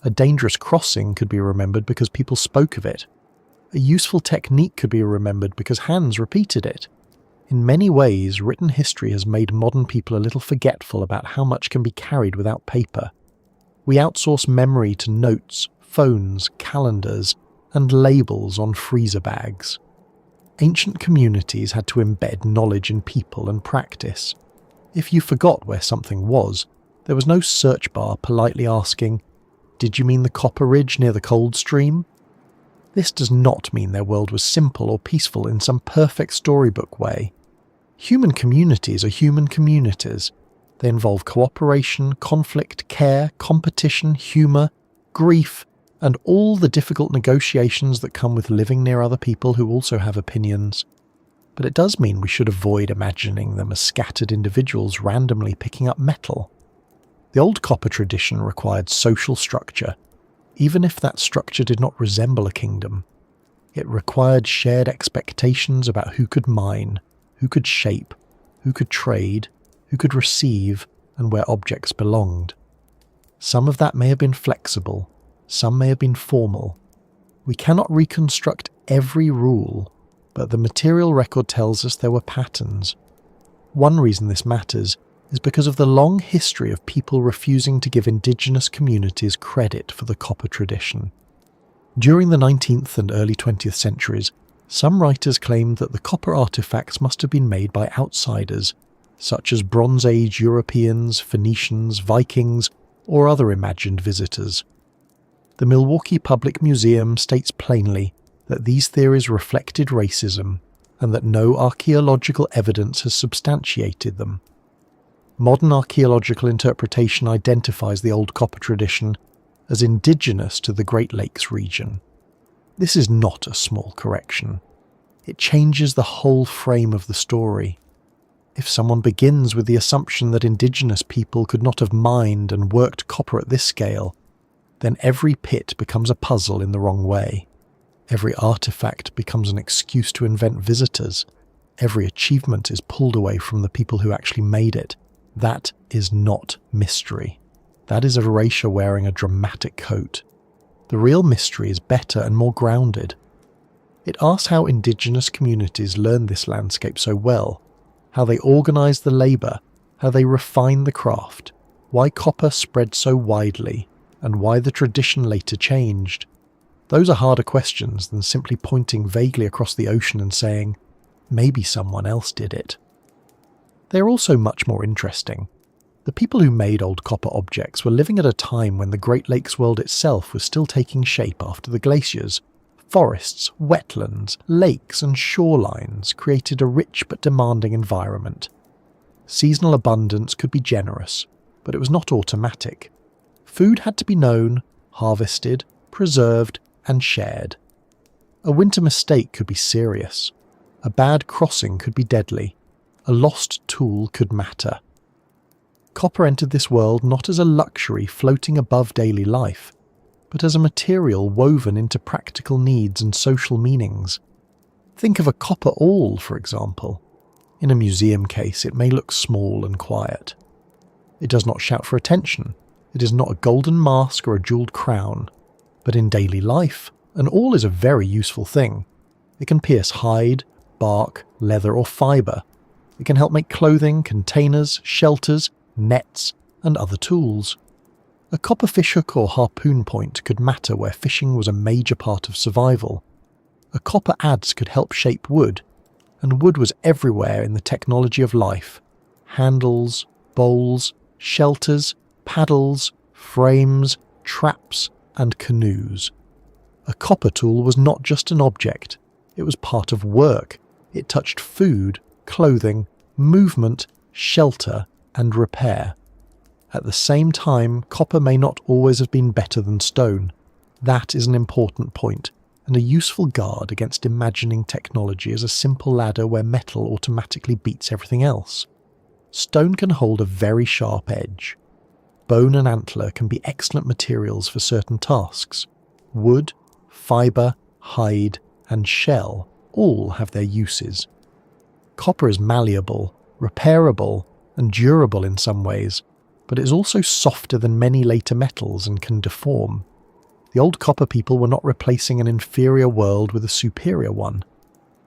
A dangerous crossing could be remembered because people spoke of it. A useful technique could be remembered because hands repeated it. In many ways, written history has made modern people a little forgetful about how much can be carried without paper. We outsource memory to notes, phones, calendars, and labels on freezer bags. Ancient communities had to embed knowledge in people and practice. If you forgot where something was, there was no search bar politely asking, "Did you mean the copper ridge near the cold stream?" This does not mean their world was simple or peaceful in some perfect storybook way. Human communities are human communities. They involve cooperation, conflict, care, competition, humour, grief, and all the difficult negotiations that come with living near other people who also have opinions. But it does mean we should avoid imagining them as scattered individuals randomly picking up metal. The old copper tradition required social structure, even if that structure did not resemble a kingdom. It required shared expectations about who could mine, who could shape, who could trade, who could receive, and where objects belonged. Some of that may have been flexible, some may have been formal. We cannot reconstruct every rule, but the material record tells us there were patterns. One reason this matters is because of the long history of people refusing to give Indigenous communities credit for the copper tradition. During the 19th and early 20th centuries, some writers claimed that the copper artifacts must have been made by outsiders, such as Bronze Age Europeans, Phoenicians, Vikings, or other imagined visitors. The Milwaukee Public Museum states plainly that these theories reflected racism and that no archaeological evidence has substantiated them. Modern archaeological interpretation identifies the old copper tradition as indigenous to the Great Lakes region. This is not a small correction. It changes the whole frame of the story. If someone begins with the assumption that indigenous people could not have mined and worked copper at this scale, then every pit becomes a puzzle in the wrong way. Every artifact becomes an excuse to invent visitors. Every achievement is pulled away from the people who actually made it. That is not mystery. That is erasure wearing a dramatic coat. The real mystery is better and more grounded. It asks how Indigenous communities learned this landscape so well, how they organised the labour, how they refined the craft, why copper spread so widely, and why the tradition later changed. Those are harder questions than simply pointing vaguely across the ocean and saying, maybe someone else did it. They are also much more interesting. The people who made old copper objects were living at a time when the Great Lakes world itself was still taking shape after the glaciers. Forests, wetlands, lakes and shorelines created a rich but demanding environment. Seasonal abundance could be generous, but it was not automatic. Food had to be known, harvested, preserved and shared. A winter mistake could be serious. A bad crossing could be deadly. A lost tool could matter. Copper entered this world not as a luxury floating above daily life, but as a material woven into practical needs and social meanings. Think of a copper awl, for example. In a museum case, it may look small and quiet. It does not shout for attention. It is not a golden mask or a jewelled crown. But in daily life, an awl is a very useful thing. It can pierce hide, bark, leather or fibre. It can help make clothing, containers, shelters, nets and other tools. A copper fishhook or harpoon point could matter where fishing was a major part of survival. A copper adze could help shape wood, and wood was everywhere in the technology of life. Handles, bowls, shelters, paddles, frames, traps and canoes. A copper tool was not just an object, it was part of work. It touched food, clothing, movement, shelter and repair. At the same time, copper may not always have been better than stone. That is an important point, and a useful guard against imagining technology as a simple ladder where metal automatically beats everything else. Stone can hold a very sharp edge. Bone and antler can be excellent materials for certain tasks. Wood, fibre, hide, and shell all have their uses. Copper is malleable, repairable, and durable in some ways, but it is also softer than many later metals and can deform. The old copper people were not replacing an inferior world with a superior one.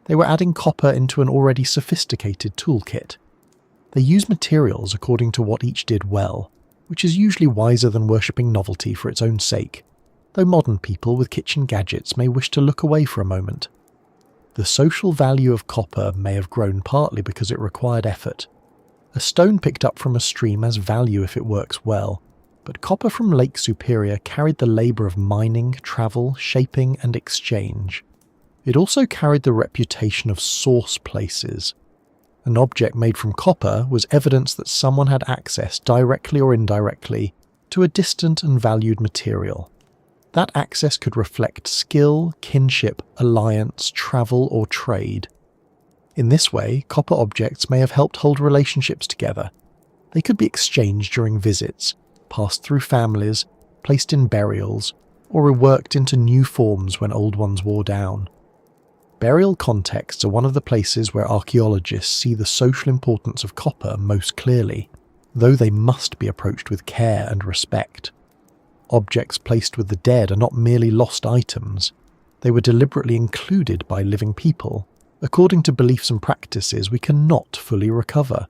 They were adding copper into an already sophisticated toolkit. They used materials according to what each did well, which is usually wiser than worshipping novelty for its own sake, though modern people with kitchen gadgets may wish to look away for a moment. The social value of copper may have grown partly because it required effort. A stone picked up from a stream has value if it works well, but copper from Lake Superior carried the labour of mining, travel, shaping and exchange. It also carried the reputation of source places. An object made from copper was evidence that someone had access, directly or indirectly, to a distant and valued material. That access could reflect skill, kinship, alliance, travel or trade. In this way, copper objects may have helped hold relationships together. They could be exchanged during visits, passed through families, placed in burials, or reworked into new forms when old ones wore down. Burial contexts are one of the places where archaeologists see the social importance of copper most clearly, though they must be approached with care and respect. Objects placed with the dead are not merely lost items. They were deliberately included by living people, according to beliefs and practices we cannot fully recover.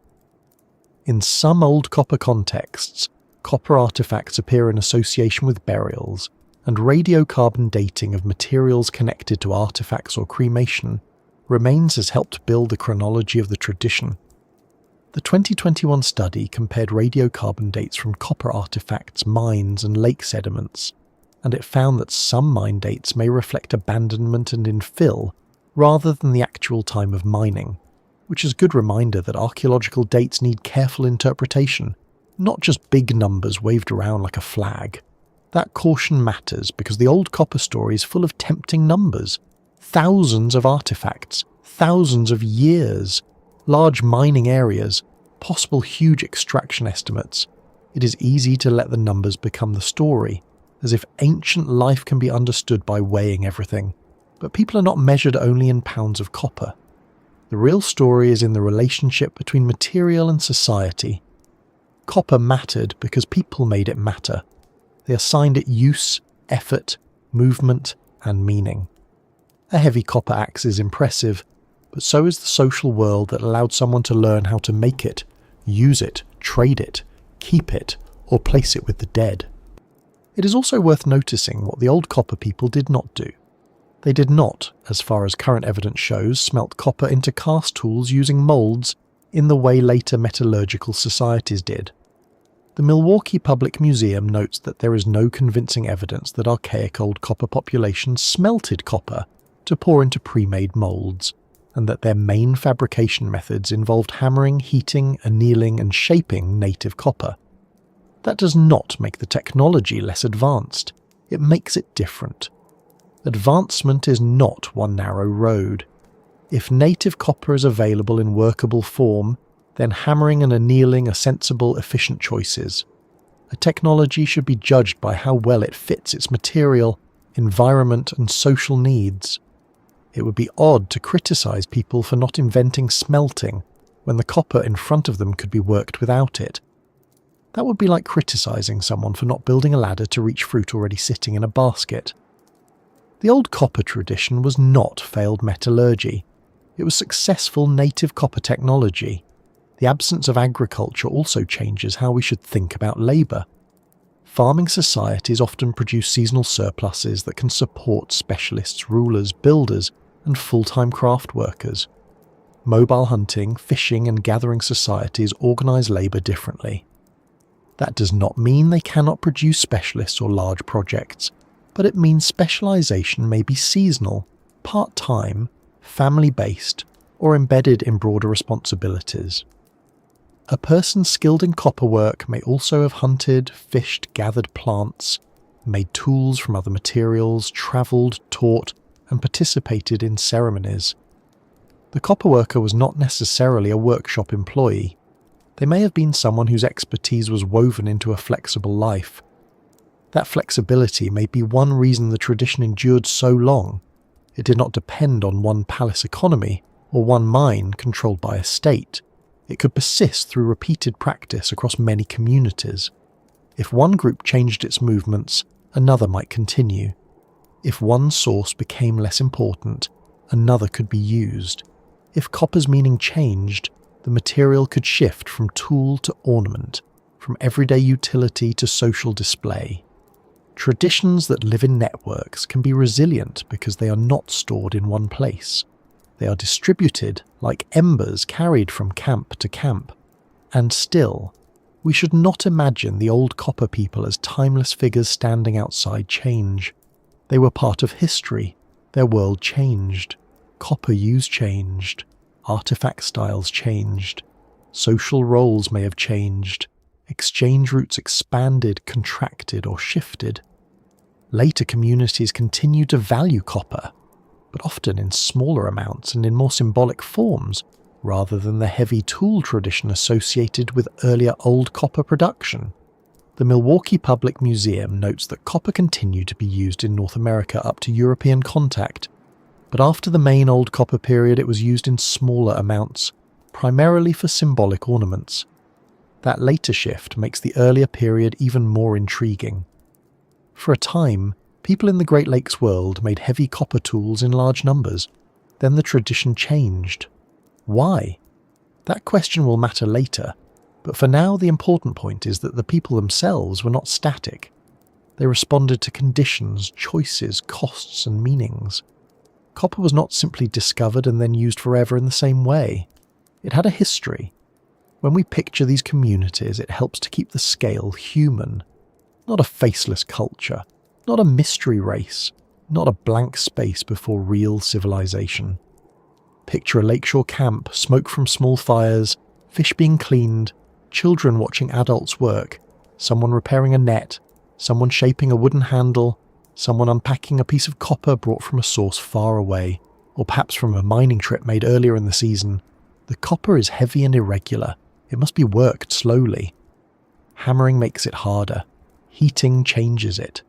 In some old copper contexts, copper artifacts appear in association with burials, and radiocarbon dating of materials connected to artifacts or cremation remains has helped build the chronology of the tradition. The 2021 study compared radiocarbon dates from copper artifacts, mines and lake sediments, and it found that some mine dates may reflect abandonment and infill rather than the actual time of mining, which is a good reminder that archaeological dates need careful interpretation, not just big numbers waved around like a flag. That caution matters because the old copper story is full of tempting numbers. Thousands of artifacts, thousands of years, large mining areas, possible huge extraction estimates. It is easy to let the numbers become the story, as if ancient life can be understood by weighing everything. But people are not measured only in pounds of copper. The real story is in the relationship between material and society. Copper mattered because people made it matter. They assigned it use, effort, movement, and meaning. A heavy copper axe is impressive, but so is the social world that allowed someone to learn how to make it, use it, trade it, keep it, or place it with the dead. It is also worth noticing what the old copper people did not do. They did not, as far as current evidence shows, smelt copper into cast tools using moulds in the way later metallurgical societies did. The Milwaukee Public Museum notes that there is no convincing evidence that archaic old copper populations smelted copper to pour into pre-made moulds, and that their main fabrication methods involved hammering, heating, annealing, and shaping native copper. That does not make the technology less advanced, it makes it different. Advancement is not one narrow road. If native copper is available in workable form, then hammering and annealing are sensible, efficient choices. A technology should be judged by how well it fits its material, environment, and social needs. It would be odd to criticize people for not inventing smelting when the copper in front of them could be worked without it. That would be like criticizing someone for not building a ladder to reach fruit already sitting in a basket. The old copper tradition was not failed metallurgy. It was successful native copper technology. The absence of agriculture also changes how we should think about labour. Farming societies often produce seasonal surpluses that can support specialists, rulers, builders, and full-time craft workers. Mobile hunting, fishing, and gathering societies organise labour differently. That does not mean they cannot produce specialists or large projects, but it means specialisation may be seasonal, part-time, family-based, or embedded in broader responsibilities. A person skilled in copper work may also have hunted, fished, gathered plants, made tools from other materials, travelled, taught, and participated in ceremonies. The copper worker was not necessarily a workshop employee. They may have been someone whose expertise was woven into a flexible life. That flexibility may be one reason the tradition endured so long. It did not depend on one palace economy or one mine controlled by a state. It could persist through repeated practice across many communities. If one group changed its movements, another might continue. If one source became less important, another could be used. If copper's meaning changed, the material could shift from tool to ornament, from everyday utility to social display. Traditions that live in networks can be resilient because they are not stored in one place. They are distributed like embers carried from camp to camp. And still, we should not imagine the old copper people as timeless figures standing outside change. They were part of history. Their world changed. Copper use changed. Artifact styles changed. Social roles may have changed. Exchange routes expanded, contracted, or shifted. Later communities continued to value copper, but often in smaller amounts and in more symbolic forms, rather than the heavy tool tradition associated with earlier old copper production. The Milwaukee Public Museum notes that copper continued to be used in North America up to European contact, but after the main old copper period it was used in smaller amounts, primarily for symbolic ornaments. That later shift makes the earlier period even more intriguing. For a time, people in the Great Lakes world made heavy copper tools in large numbers. Then the tradition changed. Why? That question will matter later, but for now the important point is that the people themselves were not static. They responded to conditions, choices, costs, and meanings. Copper was not simply discovered and then used forever in the same way. It had a history. When we picture these communities, it helps to keep the scale human. Not a faceless culture, not a mystery race, not a blank space before real civilization. Picture a lakeshore camp, smoke from small fires, fish being cleaned, children watching adults work, someone repairing a net, someone shaping a wooden handle, someone unpacking a piece of copper brought from a source far away, or perhaps from a mining trip made earlier in the season. The copper is heavy and irregular. It must be worked slowly. Hammering makes it harder. Heating changes it.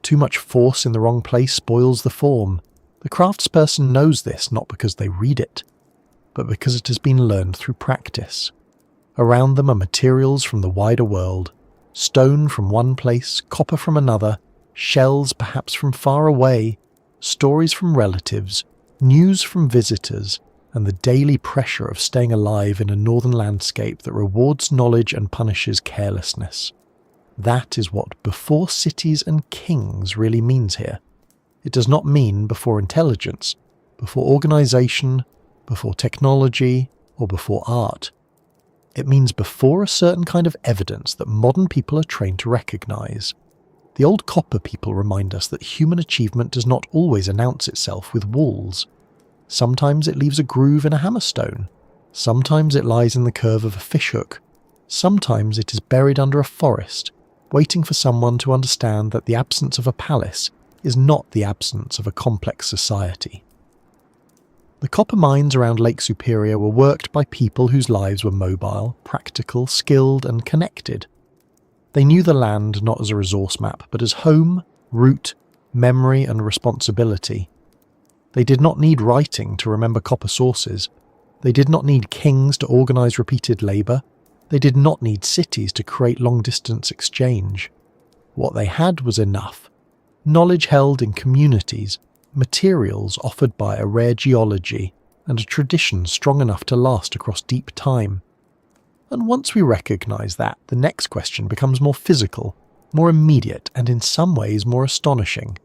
Too much force in the wrong place spoils the form. The craftsperson knows this not because they read it, but because it has been learned through practice. Around them are materials from the wider world, stone from one place, copper from another, shells perhaps from far away, stories from relatives, news from visitors, and the daily pressure of staying alive in a northern landscape that rewards knowledge and punishes carelessness. That is what before cities and kings really means here. It does not mean before intelligence, before organisation, before technology, or before art. It means before a certain kind of evidence that modern people are trained to recognise. The old copper people remind us that human achievement does not always announce itself with walls. Sometimes it leaves a groove in a hammerstone. Sometimes it lies in the curve of a fishhook. Sometimes it is buried under a forest, waiting for someone to understand that the absence of a palace is not the absence of a complex society. The copper mines around Lake Superior were worked by people whose lives were mobile, practical, skilled, and connected. They knew the land not as a resource map, but as home, root, memory, and responsibility. They did not need writing to remember copper sources. They did not need kings to organise repeated labour. They did not need cities to create long-distance exchange. What they had was enough. Knowledge held in communities, materials offered by a rare geology, and a tradition strong enough to last across deep time. And once we recognise that, the next question becomes more physical, more immediate, and in some ways more astonishing.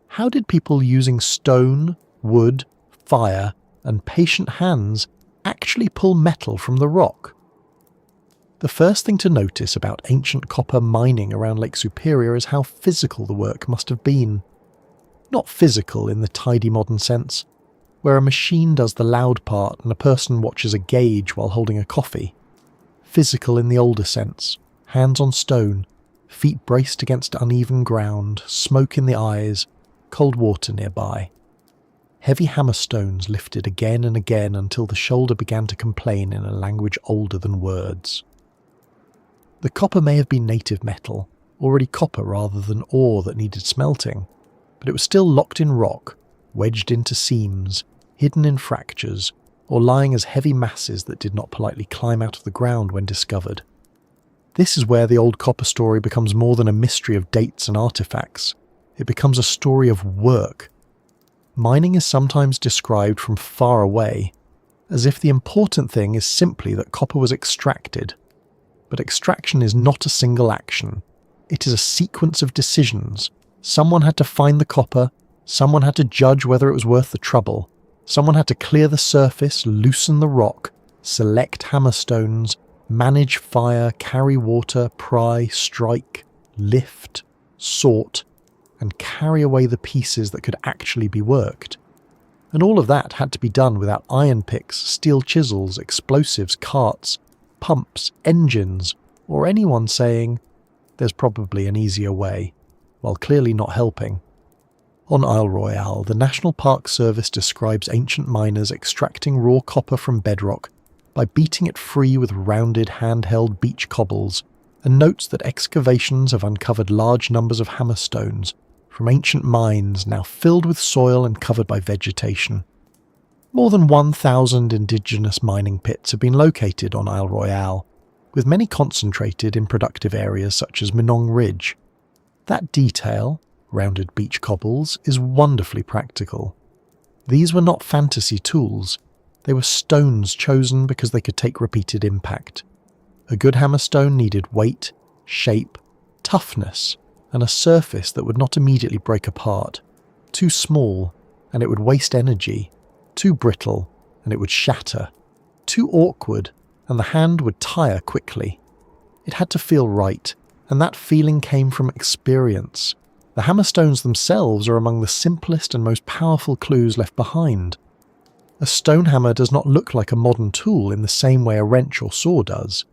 How did people using stone, wood, fire, and patient hands actually pull metal from the rock? The first thing to notice about ancient copper mining around Lake Superior is how physical the work must have been. Not physical in the tidy modern sense, where a machine does the loud part and a person watches a gauge while holding a coffee. Physical in the older sense, hands on stone, feet braced against uneven ground, smoke in the eyes, cold water nearby. Heavy hammerstones lifted again and again until the shoulder began to complain in a language older than words. The copper may have been native metal, already copper rather than ore that needed smelting, but it was still locked in rock, wedged into seams, hidden in fractures, or lying as heavy masses that did not politely climb out of the ground when discovered. This is where the old copper story becomes more than a mystery of dates and artifacts. It becomes a story of work. Mining is sometimes described from far away, as if the important thing is simply that copper was extracted. But extraction is not a single action. It is a sequence of decisions. Someone had to find the copper, someone had to judge whether it was worth the trouble, someone had to clear the surface, loosen the rock, select hammerstones, manage fire, carry water, pry, strike, lift, sort, and carry away the pieces that could actually be worked. And all of that had to be done without iron picks, steel chisels, explosives, carts, pumps, engines, or anyone saying, "There's probably an easier way," while clearly not helping. On Isle Royale, the National Park Service describes ancient miners extracting raw copper from bedrock by beating it free with rounded handheld beach cobbles, and notes that excavations have uncovered large numbers of hammerstones from ancient mines now filled with soil and covered by vegetation. More than 1,000 Indigenous mining pits have been located on Isle Royale, with many concentrated in productive areas such as Minong Ridge. That detail, rounded beach cobbles, is wonderfully practical. These were not fantasy tools. They were stones chosen because they could take repeated impact. A good hammerstone needed weight, shape, toughness, and a surface that would not immediately break apart. Too small, and it would waste energy. Too brittle, and it would shatter. Too awkward, and the hand would tire quickly. It had to feel right, and that feeling came from experience. The hammerstones themselves are among the simplest and most powerful clues left behind. A stone hammer does not look like a modern tool in the same way a wrench or saw does.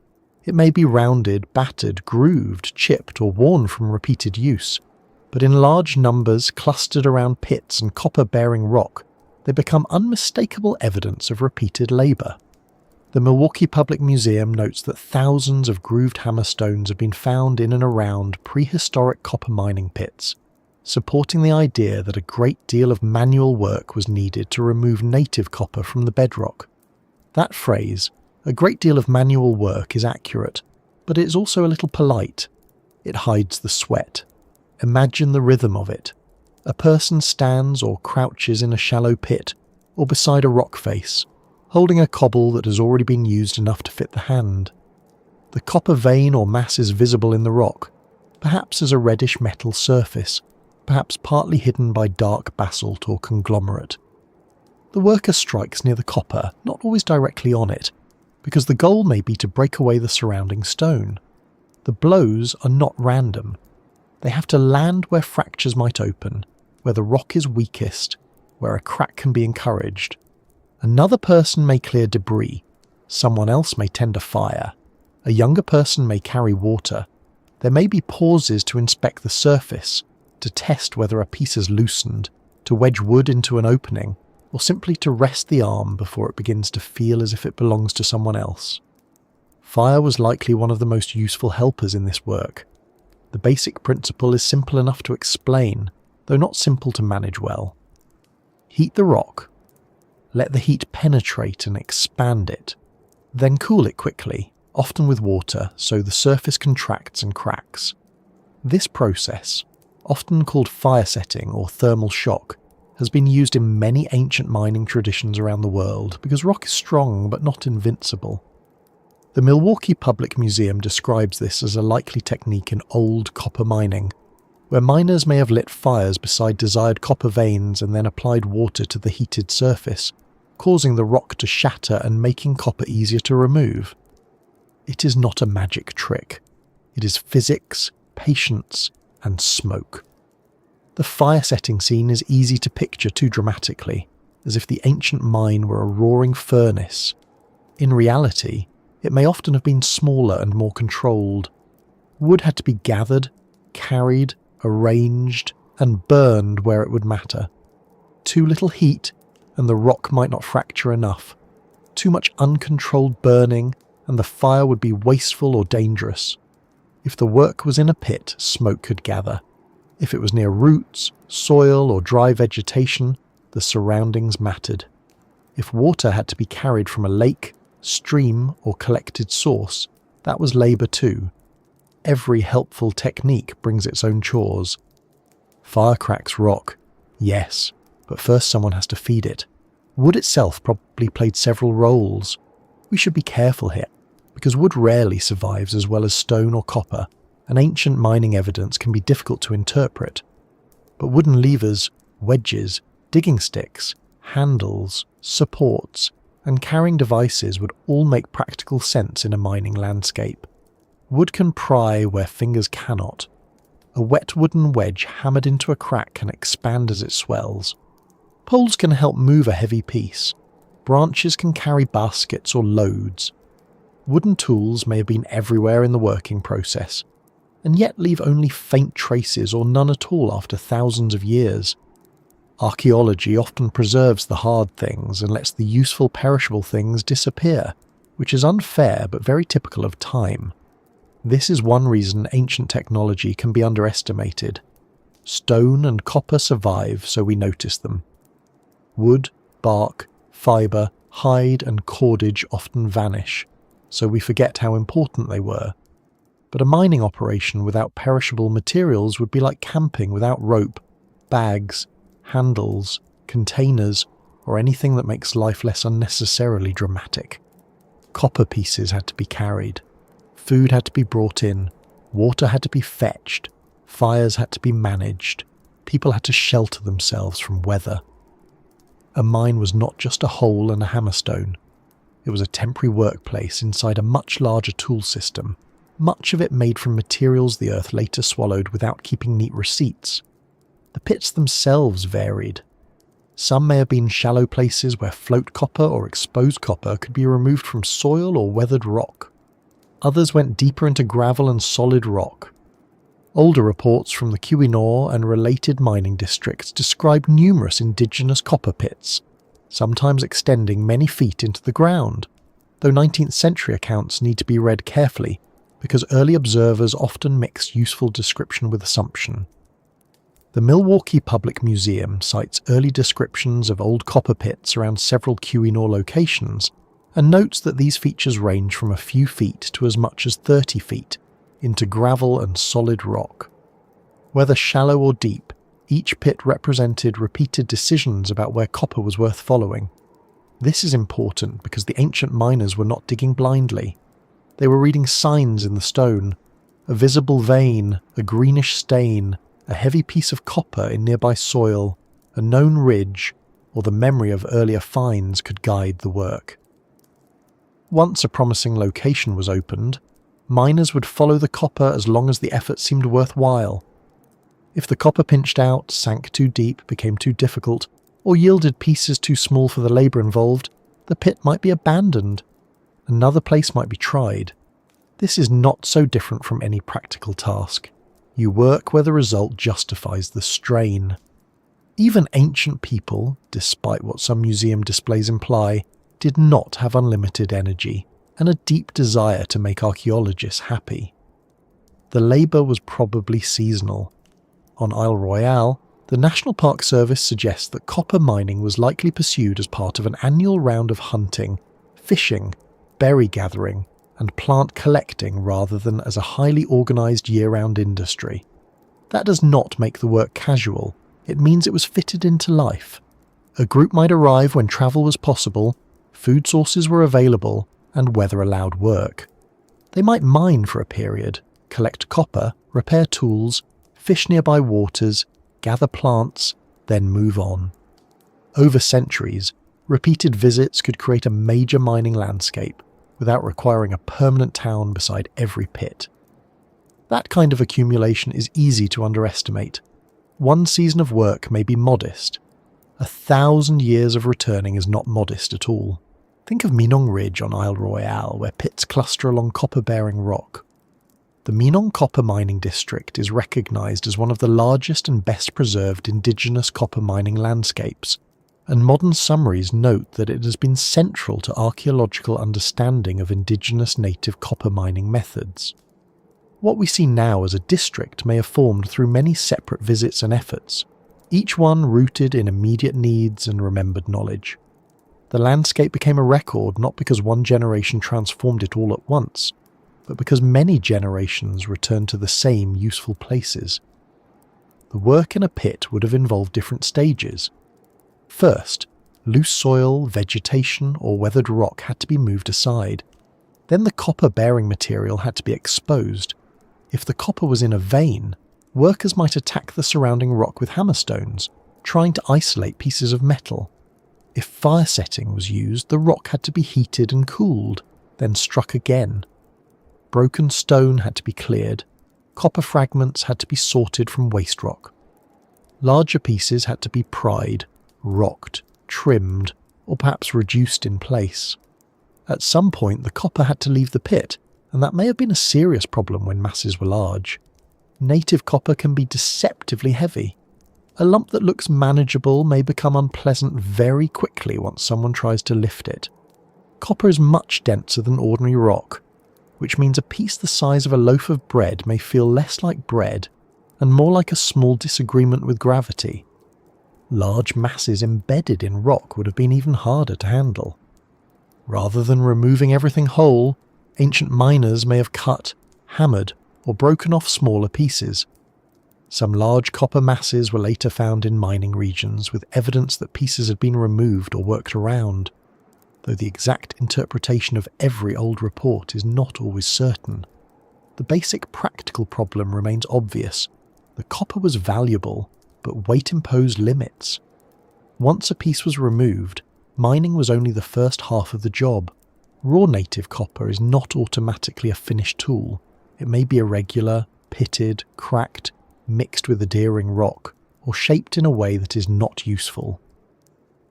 It may be rounded, battered, grooved, chipped, or worn from repeated use, but in large numbers clustered around pits and copper-bearing rock, they become unmistakable evidence of repeated labour. The Milwaukee Public Museum notes that thousands of grooved hammerstones have been found in and around prehistoric copper mining pits, supporting the idea that a great deal of manual work was needed to remove native copper from the bedrock. That phrase, A great deal of manual work is accurate, but it is also a little polite. It hides the sweat. Imagine the rhythm of it. A person stands or crouches in a shallow pit or beside a rock face, holding a cobble that has already been used enough to fit the hand. The copper vein or mass is visible in the rock, perhaps as a reddish metal surface, perhaps partly hidden by dark basalt or conglomerate. The worker strikes near the copper, not always directly on it, because the goal may be to break away the surrounding stone. The blows are not random. They have to land where fractures might open, where the rock is weakest, where a crack can be encouraged. Another person may clear debris, someone else may tend a fire, a younger person may carry water. There may be pauses to inspect the surface, to test whether a piece has loosened, to wedge wood into an opening, or simply to rest the arm before it begins to feel as if it belongs to someone else. Fire was likely one of the most useful helpers in this work. The basic principle is simple enough to explain, though not simple to manage well. Heat the rock. Let the heat penetrate and expand it. Then cool it quickly, often with water, so the surface contracts and cracks. This process, often called fire setting or thermal shock, has been used in many ancient mining traditions around the world because rock is strong but not invincible. The Milwaukee Public Museum describes this as a likely technique in old copper mining, where miners may have lit fires beside desired copper veins and then applied water to the heated surface, causing the rock to shatter and making copper easier to remove. It is not a magic trick. It is physics, patience, and smoke. The fire setting scene is easy to picture too dramatically, as if the ancient mine were a roaring furnace. In reality, it may often have been smaller and more controlled. Wood had to be gathered, carried, arranged, and burned where it would matter. Too little heat, and the rock might not fracture enough. Too much uncontrolled burning, and the fire would be wasteful or dangerous. If the work was in a pit, smoke could gather. If it was near roots, soil, or dry vegetation, the surroundings mattered. If water had to be carried from a lake, stream, or collected source, that was labour too. Every helpful technique brings its own chores. Fire cracks rock, yes, but first someone has to feed it. Wood itself probably played several roles. We should be careful here, because wood rarely survives as well as stone or copper, and ancient mining evidence can be difficult to interpret. But wooden levers, wedges, digging sticks, handles, supports, and carrying devices would all make practical sense in a mining landscape. Wood can pry where fingers cannot. A wet wooden wedge hammered into a crack can expand as it swells. Poles can help move a heavy piece. Branches can carry baskets or loads. Wooden tools may have been everywhere in the working process, and yet leave only faint traces or none at all after thousands of years. Archaeology often preserves the hard things and lets the useful perishable things disappear, which is unfair but very typical of time. This is one reason ancient technology can be underestimated. Stone and copper survive, so we notice them. Wood, bark, fibre, hide and cordage often vanish, so we forget how important they were. But a mining operation without perishable materials would be like camping without rope, bags, handles, containers, or anything that makes life less unnecessarily dramatic. Copper pieces had to be carried. Food had to be brought in. Water had to be fetched. Fires had to be managed. People had to shelter themselves from weather. A mine was not just a hole and a hammerstone. It was a temporary workplace inside a much larger tool system, much of it made from materials the earth later swallowed without keeping neat receipts. The pits themselves varied. Some may have been shallow places where float copper or exposed copper could be removed from soil or weathered rock. Others went deeper into gravel and solid rock. Older reports from the Keweenaw and related mining districts describe numerous indigenous copper pits, sometimes extending many feet into the ground, though 19th century accounts need to be read carefully because early observers often mix useful description with assumption. The Milwaukee Public Museum cites early descriptions of old copper pits around several Keweenaw locations and notes that these features range from a few feet to as much as 30 feet into gravel and solid rock. Whether shallow or deep, each pit represented repeated decisions about where copper was worth following. This is important because the ancient miners were not digging blindly. They were reading signs in the stone. A visible vein, a greenish stain, a heavy piece of copper in nearby soil, a known ridge, or the memory of earlier finds could guide the work. Once a promising location was opened, miners would follow the copper as long as the effort seemed worthwhile. If the copper pinched out, sank too deep, became too difficult, or yielded pieces too small for the labour involved, the pit might be abandoned. Another place might be tried. This is not so different from any practical task. You work where the result justifies the strain. Even ancient people, despite what some museum displays imply, did not have unlimited energy and a deep desire to make archaeologists happy. The labour was probably seasonal. On Isle Royale, the National Park Service suggests that copper mining was likely pursued as part of an annual round of hunting, fishing, berry gathering, and plant collecting rather than as a highly organised year-round industry. That does not make the work casual, it means it was fitted into life. A group might arrive when travel was possible, food sources were available, and weather allowed work. They might mine for a period, collect copper, repair tools, fish nearby waters, gather plants, then move on. Over centuries, repeated visits could create a major mining landscape without requiring a permanent town beside every pit. That kind of accumulation is easy to underestimate. One season of work may be modest. 1,000 years of returning is not modest at all. Think of Minong Ridge on Isle Royale, where pits cluster along copper-bearing rock. The Minong Copper Mining District is recognised as one of the largest and best preserved Indigenous copper mining landscapes, and modern summaries note that it has been central to archaeological understanding of Indigenous native copper mining methods. What we see now as a district may have formed through many separate visits and efforts, each one rooted in immediate needs and remembered knowledge. The landscape became a record not because one generation transformed it all at once, but because many generations returned to the same useful places. The work in a pit would have involved different stages. First, loose soil, vegetation, or weathered rock had to be moved aside. Then the copper-bearing material had to be exposed. If the copper was in a vein, workers might attack the surrounding rock with hammerstones, trying to isolate pieces of metal. If fire setting was used, the rock had to be heated and cooled, then struck again. Broken stone had to be cleared. Copper fragments had to be sorted from waste rock. Larger pieces had to be pried, rocked, trimmed, or perhaps reduced in place. At some point, the copper had to leave the pit, and that may have been a serious problem when masses were large. Native copper can be deceptively heavy. A lump that looks manageable may become unpleasant very quickly once someone tries to lift it. Copper is much denser than ordinary rock, which means a piece the size of a loaf of bread may feel less like bread and more like a small disagreement with gravity. Large masses embedded in rock would have been even harder to handle. Rather than removing everything whole, ancient miners may have cut, hammered, or broken off smaller pieces. Some large copper masses were later found in mining regions with evidence that pieces had been removed or worked around, though the exact interpretation of every old report is not always certain. The basic practical problem remains obvious. The copper was valuable, but weight imposed limits. Once a piece was removed, mining was only the first half of the job. Raw native copper is not automatically a finished tool. It may be irregular, pitted, cracked, mixed with adhering rock, or shaped in a way that is not useful.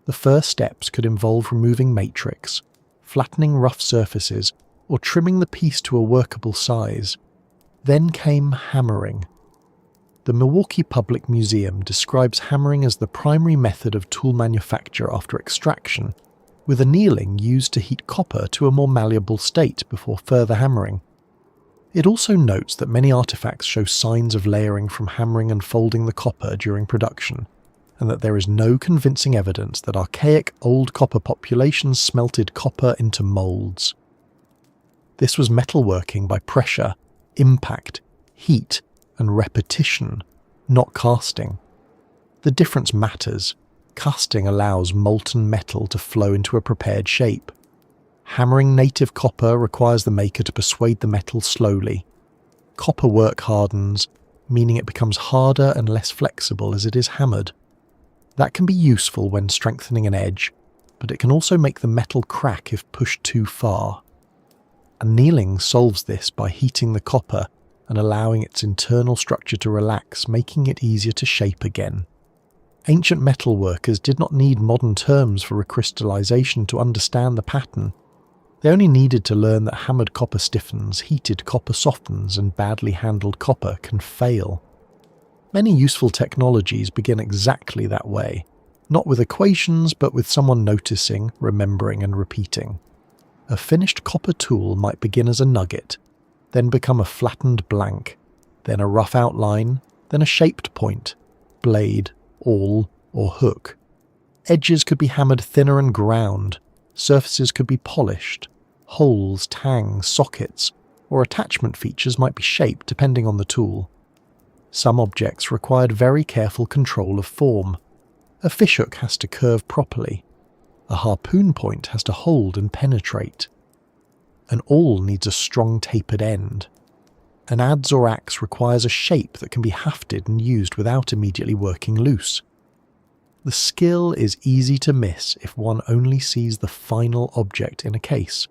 The first steps could involve removing matrix, flattening rough surfaces, or trimming the piece to a workable size. Then came hammering. The Milwaukee Public Museum describes hammering as the primary method of tool manufacture after extraction, with annealing used to heat copper to a more malleable state before further hammering. It also notes that many artifacts show signs of layering from hammering and folding the copper during production, and that there is no convincing evidence that archaic old copper populations smelted copper into moulds. This was metalworking by pressure, impact, heat, and repetition, not casting. The difference matters. Casting allows molten metal to flow into a prepared shape. Hammering native copper requires the maker to persuade the metal slowly. Copper work hardens, meaning it becomes harder and less flexible as it is hammered. That can be useful when strengthening an edge, but it can also make the metal crack if pushed too far. Annealing solves this by heating the copper and allowing its internal structure to relax, making it easier to shape again. Ancient metal workers did not need modern terms for recrystallization to understand the pattern. They only needed to learn that hammered copper stiffens, heated copper softens, and badly handled copper can fail. Many useful technologies begin exactly that way, not with equations but with someone noticing, remembering, and repeating. A finished copper tool might begin as a nugget, then become a flattened blank, then a rough outline, then a shaped point, blade, awl, or hook. Edges could be hammered thinner and ground, surfaces could be polished, holes, tangs, sockets, or attachment features might be shaped depending on the tool. Some objects required very careful control of form. A fishhook has to curve properly. A harpoon point has to hold and penetrate. An awl needs a strong tapered end. An adze or axe requires a shape that can be hafted and used without immediately working loose. The skill is easy to miss if one only sees the final object in a case,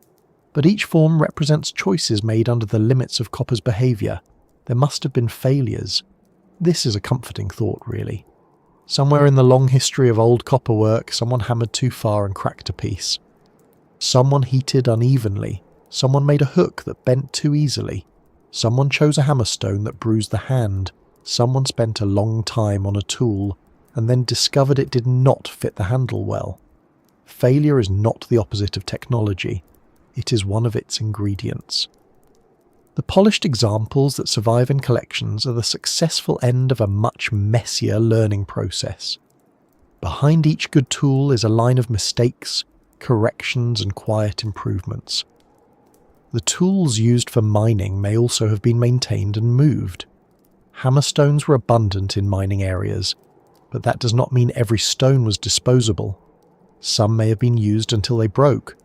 but each form represents choices made under the limits of copper's behaviour. There must have been failures. This is a comforting thought, really. Somewhere in the long history of old copper work, someone hammered too far and cracked a piece. Someone heated unevenly. Someone made a hook that bent too easily. Someone chose a hammerstone that bruised the hand. Someone spent a long time on a tool and then discovered it did not fit the handle well. Failure is not the opposite of technology. It is one of its ingredients. The polished examples that survive in collections are the successful end of a much messier learning process. Behind each good tool is a line of mistakes, corrections, and quiet improvements. The tools used for mining may also have been maintained and moved. Hammerstones were abundant in mining areas, but that does not mean every stone was disposable. Some may have been used until they broke.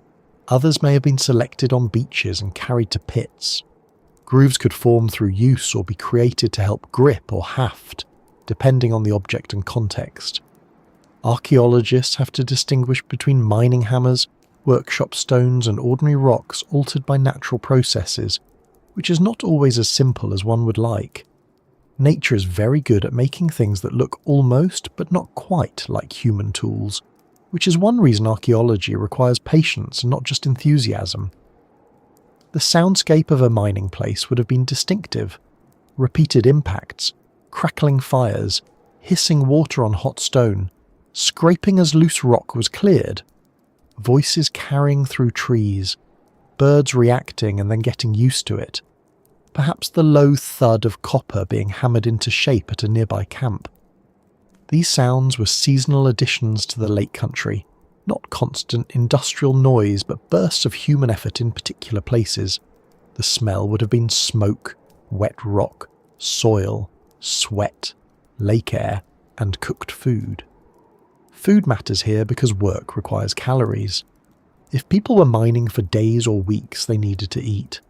Others may have been selected on beaches and carried to pits. Grooves could form through use or be created to help grip or haft, depending on the object and context. Archaeologists have to distinguish between mining hammers, workshop stones, and ordinary rocks altered by natural processes, which is not always as simple as one would like. Nature is very good at making things that look almost but not quite like human tools, which is one reason archaeology requires patience and not just enthusiasm. The soundscape of a mining place would have been distinctive. Repeated impacts, crackling fires, hissing water on hot stone, scraping as loose rock was cleared, voices carrying through trees, birds reacting and then getting used to it, perhaps the low thud of copper being hammered into shape at a nearby camp. These sounds were seasonal additions to the lake country, not constant industrial noise but bursts of human effort in particular places. The smell would have been smoke, wet rock, soil, sweat, lake air, and cooked food. Food matters here because work requires calories. If people were mining for days or weeks, they needed to eat.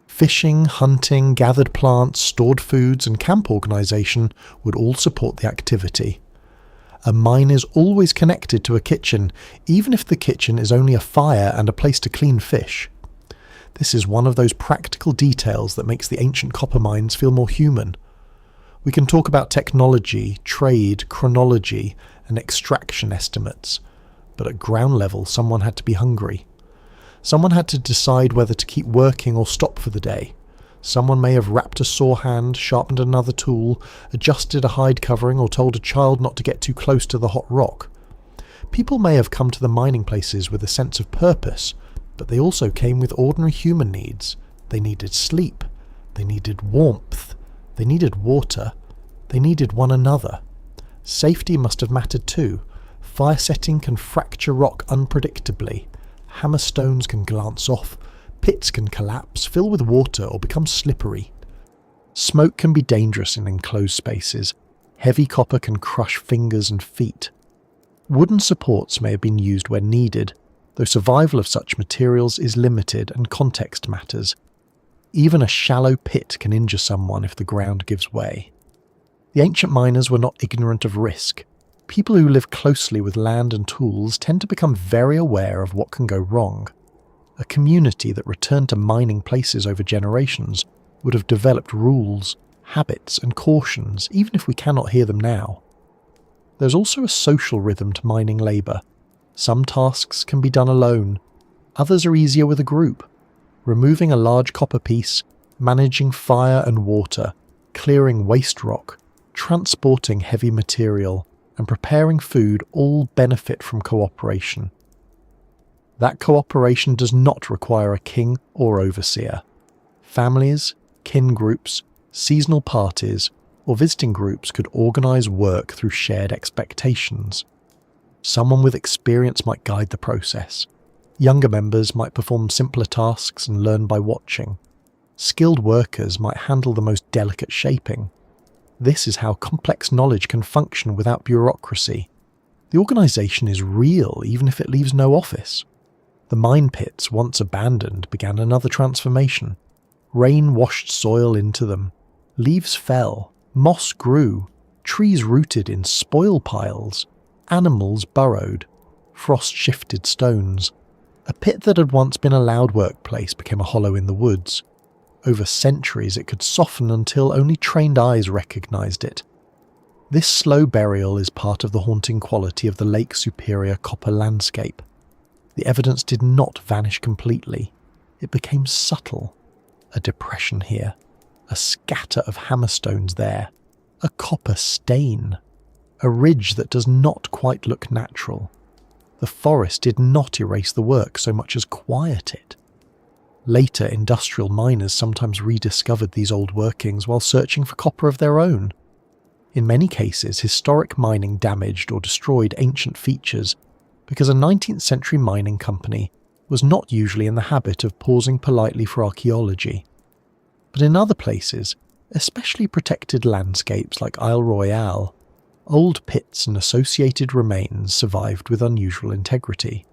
Fishing, hunting, gathered plants, stored foods, and camp organisation would all support the activity. A mine is always connected to a kitchen, even if the kitchen is only a fire and a place to clean fish. This is one of those practical details that makes the ancient copper mines feel more human. We can talk about technology, trade, chronology, and extraction estimates, but at ground level someone had to be hungry. Someone had to decide whether to keep working or stop for the day. Someone may have wrapped a sore hand, sharpened another tool, adjusted a hide covering, or told a child not to get too close to the hot rock. People may have come to the mining places with a sense of purpose, but they also came with ordinary human needs. They needed sleep. They needed warmth. They needed water. They needed one another. Safety must have mattered too. Fire setting can fracture rock unpredictably. Hammerstones can glance off. Pits can collapse, fill with water, or become slippery. Smoke can be dangerous in enclosed spaces. Heavy copper can crush fingers and feet. Wooden supports may have been used where needed, though survival of such materials is limited and context matters. Even a shallow pit can injure someone if the ground gives way. The ancient miners were not ignorant of risk. People who live closely with land and tools tend to become very aware of what can go wrong. A community that returned to mining places over generations would have developed rules, habits, and cautions, even if we cannot hear them now. There's also a social rhythm to mining labour. Some tasks can be done alone, others are easier with a group. Removing a large copper piece, managing fire and water, clearing waste rock, transporting heavy material, and preparing food all benefit from cooperation. That cooperation does not require a king or overseer. Families, kin groups, seasonal parties, or visiting groups could organise work through shared expectations. Someone with experience might guide the process. Younger members might perform simpler tasks and learn by watching. Skilled workers might handle the most delicate shaping. This is how complex knowledge can function without bureaucracy. The organisation is real even if it leaves no office. The mine pits, once abandoned, began another transformation. Rain washed soil into them. Leaves fell. Moss grew. Trees rooted in spoil piles. Animals burrowed. Frost shifted stones. A pit that had once been a loud workplace became a hollow in the woods. Over centuries it could soften until only trained eyes recognised it. This slow burial is part of the haunting quality of the Lake Superior copper landscape. The evidence did not vanish completely. It became subtle. A depression here. A scatter of hammerstones there. A copper stain. A ridge that does not quite look natural. The forest did not erase the work so much as quiet it. Later, industrial miners sometimes rediscovered these old workings while searching for copper of their own. In many cases, historic mining damaged or destroyed ancient features because a 19th century mining company was not usually in the habit of pausing politely for archaeology. But in other places, especially protected landscapes like Isle Royale, old pits and associated remains survived with unusual integrity.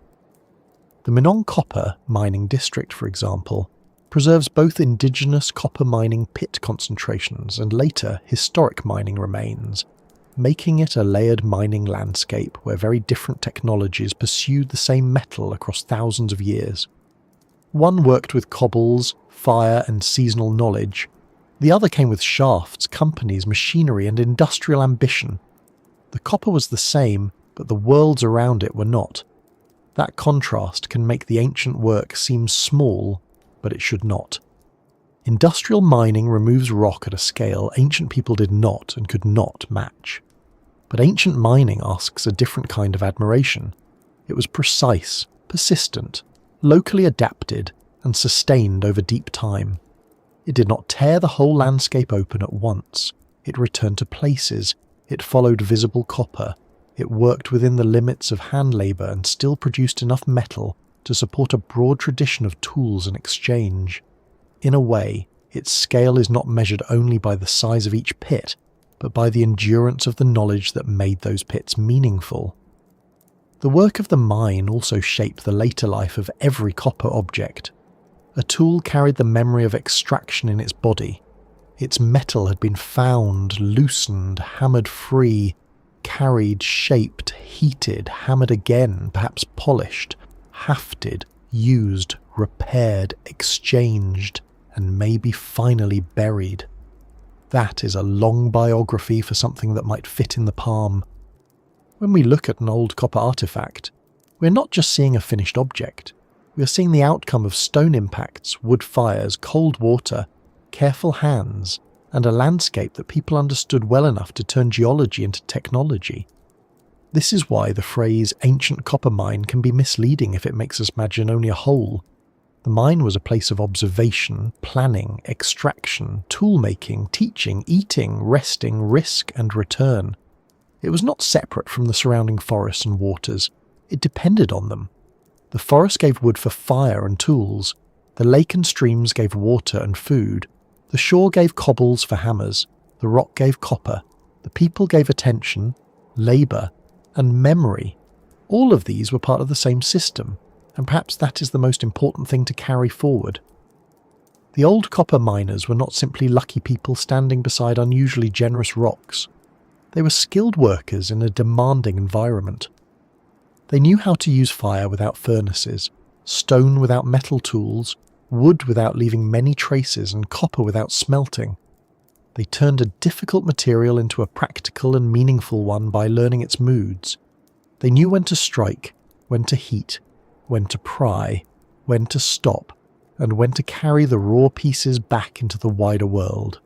The Minong Copper mining district, for example, preserves both indigenous copper mining pit concentrations and later historic mining remains, making it a layered mining landscape where very different technologies pursued the same metal across thousands of years. One worked with cobbles, fire and seasonal knowledge. The other came with shafts, companies, machinery and industrial ambition. The copper was the same, but the worlds around it were not. That contrast can make the ancient work seem small, but it should not. Industrial mining removes rock at a scale ancient people did not and could not match. But ancient mining asks a different kind of admiration. It was precise, persistent, locally adapted, and sustained over deep time. It did not tear the whole landscape open at once. It returned to places. It followed visible copper. It worked within the limits of hand labour and still produced enough metal to support a broad tradition of tools and exchange. In a way, its scale is not measured only by the size of each pit, but by the endurance of the knowledge that made those pits meaningful. The work of the mine also shaped the later life of every copper object. A tool carried the memory of extraction in its body. Its metal had been found, loosened, hammered free, carried, shaped, heated, hammered again, perhaps polished, hafted, used, repaired, exchanged, and maybe finally buried. That is a long biography for something that might fit in the palm. When we look at an old copper artifact, we're not just seeing a finished object. We are seeing the outcome of stone impacts, wood fires, cold water, careful hands, and a landscape that people understood well enough to turn geology into technology. This is why the phrase ancient copper mine can be misleading if it makes us imagine only a hole. The mine was a place of observation, planning, extraction, tool-making, teaching, eating, resting, risk, and return. It was not separate from the surrounding forests and waters. It depended on them. The forest gave wood for fire and tools. The lake and streams gave water and food. The shore gave cobbles for hammers. The rock gave copper. The people gave attention, labour, and memory. All of these were part of the same system, and perhaps that is the most important thing to carry forward. The old copper miners were not simply lucky people standing beside unusually generous rocks. They were skilled workers in a demanding environment. They knew how to use fire without furnaces, stone without metal tools, wood without leaving many traces, and copper without smelting. They turned a difficult material into a practical and meaningful one by learning its moods. They knew when to strike, when to heat, when to pry, when to stop, and when to carry the raw pieces back into the wider world.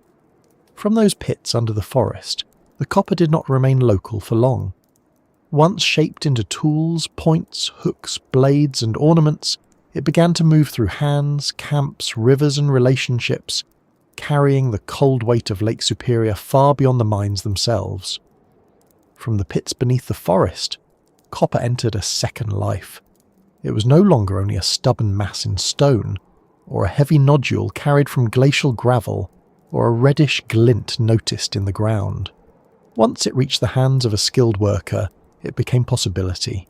From those pits under the forest, the copper did not remain local for long. Once shaped into tools, points, hooks, blades, and ornaments, it began to move through hands, camps, rivers, and relationships, carrying the cold weight of Lake Superior far beyond the mines themselves. From the pits beneath the forest, copper entered a second life. It was no longer only a stubborn mass in stone, or a heavy nodule carried from glacial gravel, or a reddish glint noticed in the ground. Once it reached the hands of a skilled worker, it became possibility.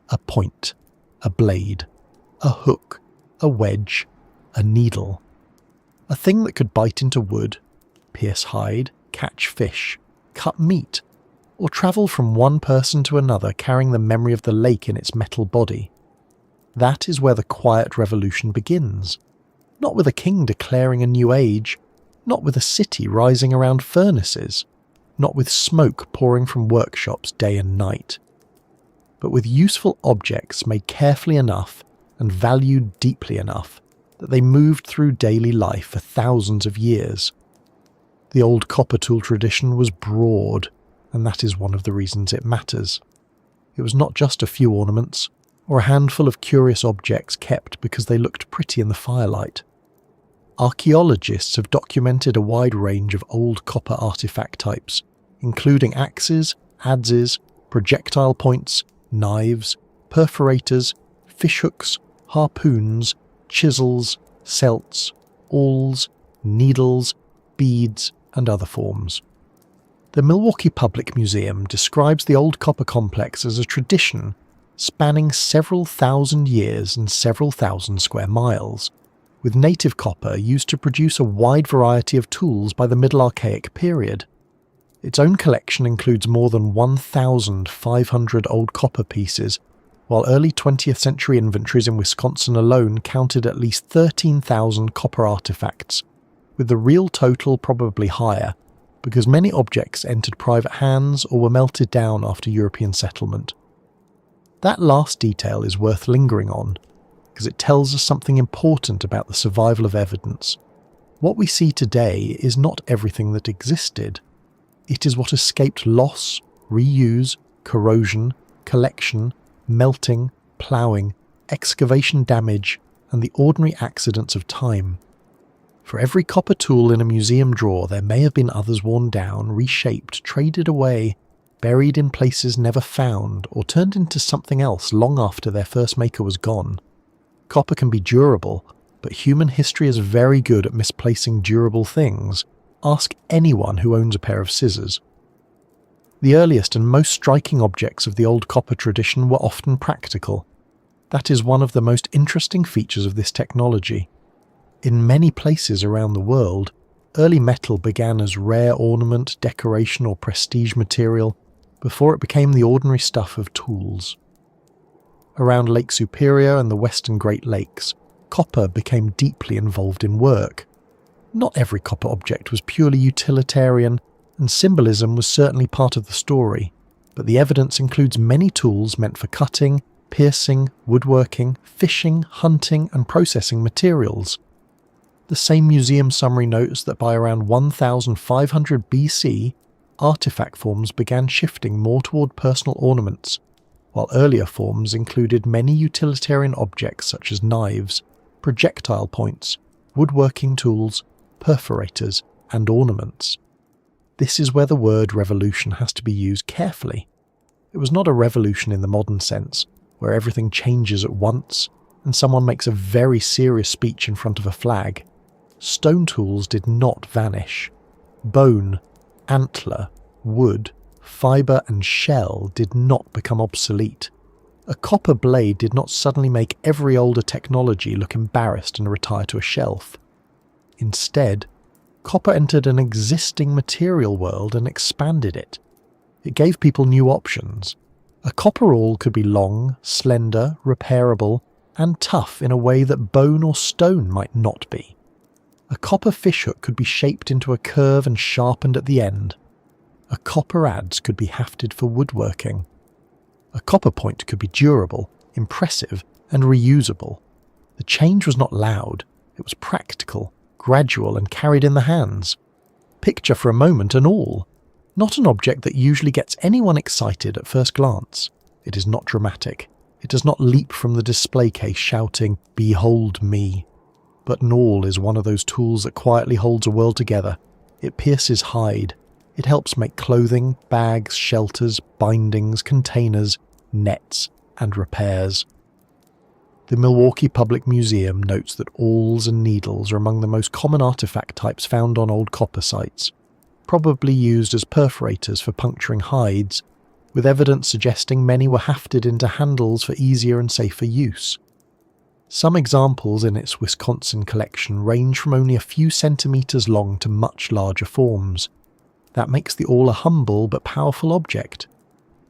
A point, a blade, a hook, a wedge, a needle. A thing that could bite into wood, pierce hide, catch fish, cut meat, or travel from one person to another carrying the memory of the lake in its metal body. That is where the quiet revolution begins. Not with a king declaring a new age, not with a city rising around furnaces, not with smoke pouring from workshops day and night, but with useful objects made carefully enough and valued deeply enough that they moved through daily life for thousands of years. The old copper tool tradition was broad, and that is one of the reasons it matters. It was not just a few ornaments, or a handful of curious objects kept because they looked pretty in the firelight. Archaeologists have documented a wide range of old copper artifact types, including axes, adzes, projectile points, knives, perforators, fishhooks, harpoons, chisels, celts, awls, needles, beads, and other forms. The Milwaukee Public Museum describes the old copper complex as a tradition spanning several thousand years and several thousand square miles, with native copper used to produce a wide variety of tools by the Middle Archaic period. Its own collection includes more than 1,500 old copper pieces, while early 20th century inventories in Wisconsin alone counted at least 13,000 copper artifacts, with the real total probably higher, because many objects entered private hands or were melted down after European settlement. That last detail is worth lingering on, because it tells us something important about the survival of evidence. What we see today is not everything that existed. It is what escaped loss, reuse, corrosion, collection, melting, ploughing, excavation damage, and the ordinary accidents of time. For every copper tool in a museum drawer, there may have been others worn down, reshaped, traded away, buried in places never found, or turned into something else long after their first maker was gone. Copper can be durable, but human history is very good at misplacing durable things. Ask anyone who owns a pair of scissors. The earliest and most striking objects of the old copper tradition were often practical. That is one of the most interesting features of this technology. In many places around the world, early metal began as rare ornament, decoration, or prestige material before it became the ordinary stuff of tools. Around Lake Superior and the western Great Lakes, copper became deeply involved in work. Not every copper object was purely utilitarian, and symbolism was certainly part of the story, but the evidence includes many tools meant for cutting, piercing, woodworking, fishing, hunting, and processing materials. The same museum summary notes that by around 1500 BC, artifact forms began shifting more toward personal ornaments, while earlier forms included many utilitarian objects such as knives, projectile points, woodworking tools, perforators, and ornaments. This is where the word revolution has to be used carefully. It was not a revolution in the modern sense, where everything changes at once and someone makes a very serious speech in front of a flag. Stone tools did not vanish. Bone, antler, wood, fibre and shell did not become obsolete. A copper blade did not suddenly make every older technology look embarrassed and retire to a shelf. Instead, copper entered an existing material world and expanded it. It gave people new options. A copper awl could be long, slender, repairable, and tough in a way that bone or stone might not be. A copper fishhook could be shaped into a curve and sharpened at the end. A copper adze could be hafted for woodworking. A copper point could be durable, impressive, and reusable. The change was not loud, it was practical, gradual, and carried in the hands. Picture for a moment an awl. Not an object that usually gets anyone excited at first glance. It is not dramatic. It does not leap from the display case shouting, "Behold me." But an awl is one of those tools that quietly holds a world together. It pierces hide. It helps make clothing, bags, shelters, bindings, containers, nets, and repairs. The Milwaukee Public Museum notes that awls and needles are among the most common artifact types found on old copper sites, probably used as perforators for puncturing hides, with evidence suggesting many were hafted into handles for easier and safer use. Some examples in its Wisconsin collection range from only a few centimetres long to much larger forms. That makes the awl a humble but powerful object.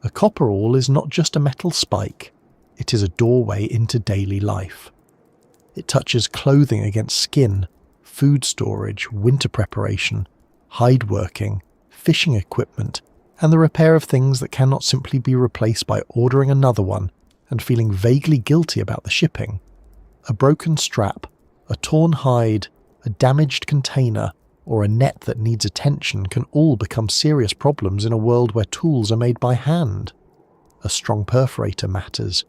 A copper awl is not just a metal spike, it is a doorway into daily life. It touches clothing against skin, food storage, winter preparation, hide working, fishing equipment, and the repair of things that cannot simply be replaced by ordering another one and feeling vaguely guilty about the shipping. A broken strap, a torn hide, a damaged container, or a net that needs attention can all become serious problems in a world where tools are made by hand. A strong perforator matters.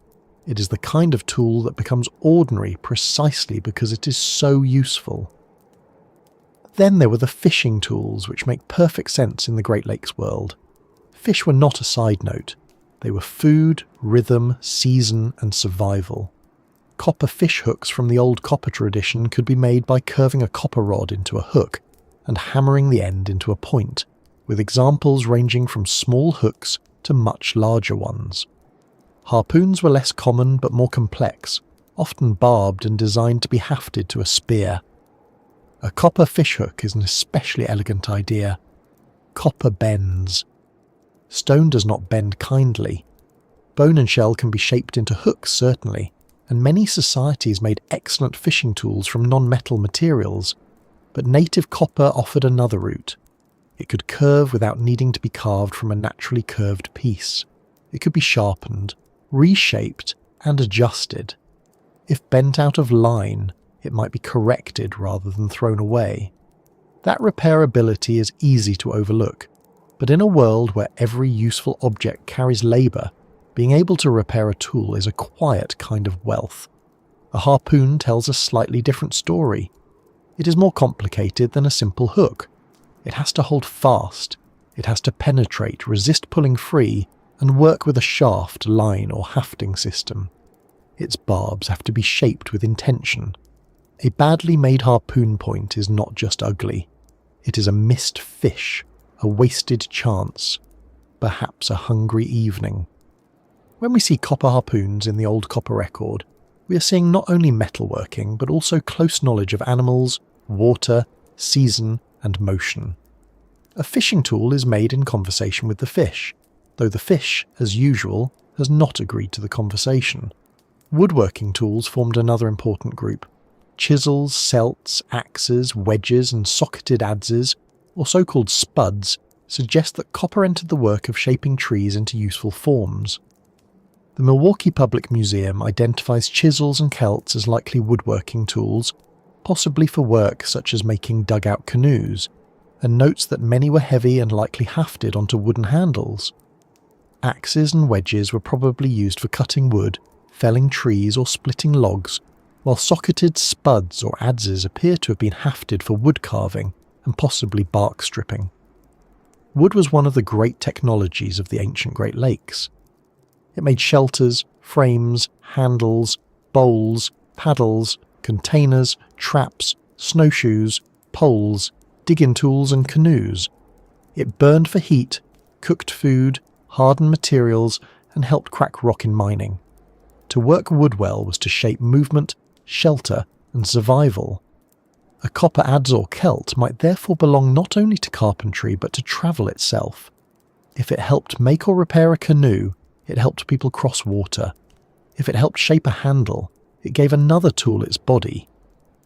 It is the kind of tool that becomes ordinary precisely because it is so useful. Then there were the fishing tools, which make perfect sense in the Great Lakes world. Fish were not a side note. They were food, rhythm, season, and survival. Copper fish hooks from the old copper tradition could be made by curving a copper rod into a hook and hammering the end into a point, with examples ranging from small hooks to much larger ones. Harpoons were less common but more complex, often barbed and designed to be hafted to a spear. A copper fishhook is an especially elegant idea. Copper bends. Stone does not bend kindly. Bone and shell can be shaped into hooks, certainly, and many societies made excellent fishing tools from non-metal materials, but native copper offered another route. It could curve without needing to be carved from a naturally curved piece. It could be sharpened, reshaped, and adjusted. If bent out of line, it might be corrected rather than thrown away. That repairability is easy to overlook, but in a world where every useful object carries labour, being able to repair a tool is a quiet kind of wealth. A harpoon tells a slightly different story. It is more complicated than a simple hook. It has to hold fast, it has to penetrate, resist pulling free, and work with a shaft, line, or hafting system. Its barbs have to be shaped with intention. A badly made harpoon point is not just ugly. It is a missed fish, a wasted chance, perhaps a hungry evening. When we see copper harpoons in the old copper record, we are seeing not only metalworking, but also close knowledge of animals, water, season, and motion. A fishing tool is made in conversation with the fish, though the fish, as usual, has not agreed to the conversation. Woodworking tools formed another important group. Chisels, celts, axes, wedges, and socketed adzes, or so-called spuds, suggest that copper entered the work of shaping trees into useful forms. The Milwaukee Public Museum identifies chisels and celts as likely woodworking tools, possibly for work such as making dugout canoes, and notes that many were heavy and likely hafted onto wooden handles. Axes and wedges were probably used for cutting wood, felling trees, or splitting logs, while socketed spuds or adzes appear to have been hafted for wood carving and possibly bark stripping. wood was one of the great technologies of the ancient Great Lakes. It made shelters, frames, handles, bowls, paddles, containers, traps, snowshoes, poles, digging tools and canoes. It burned for heat, cooked food, hardened materials, and helped crack rock in mining. To work wood well was to shape movement, shelter, and survival. A copper adze or celt might therefore belong not only to carpentry but to travel itself. If it helped make or repair a canoe, it helped people cross water. If it helped shape a handle, it gave another tool its body.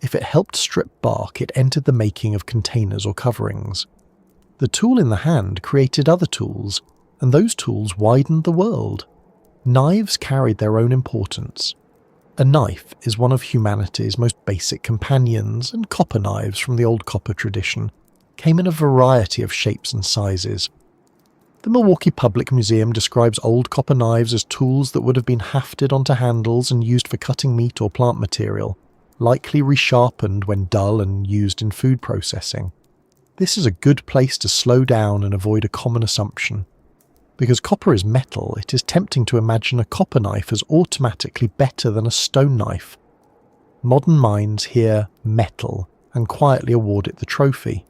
If it helped strip bark, it entered the making of containers or coverings. The tool in the hand created other tools, and those tools widened the world. Knives carried their own importance. A knife is one of humanity's most basic companions, and copper knives from the old copper tradition came in a variety of shapes and sizes. The Milwaukee Public Museum describes old copper knives as tools that would have been hafted onto handles and used for cutting meat or plant material, likely resharpened when dull and used in food processing. This is a good place to slow down and avoid a common assumption. Because copper is metal, it is tempting to imagine a copper knife as automatically better than a stone knife. Modern minds hear metal and quietly award it the trophy.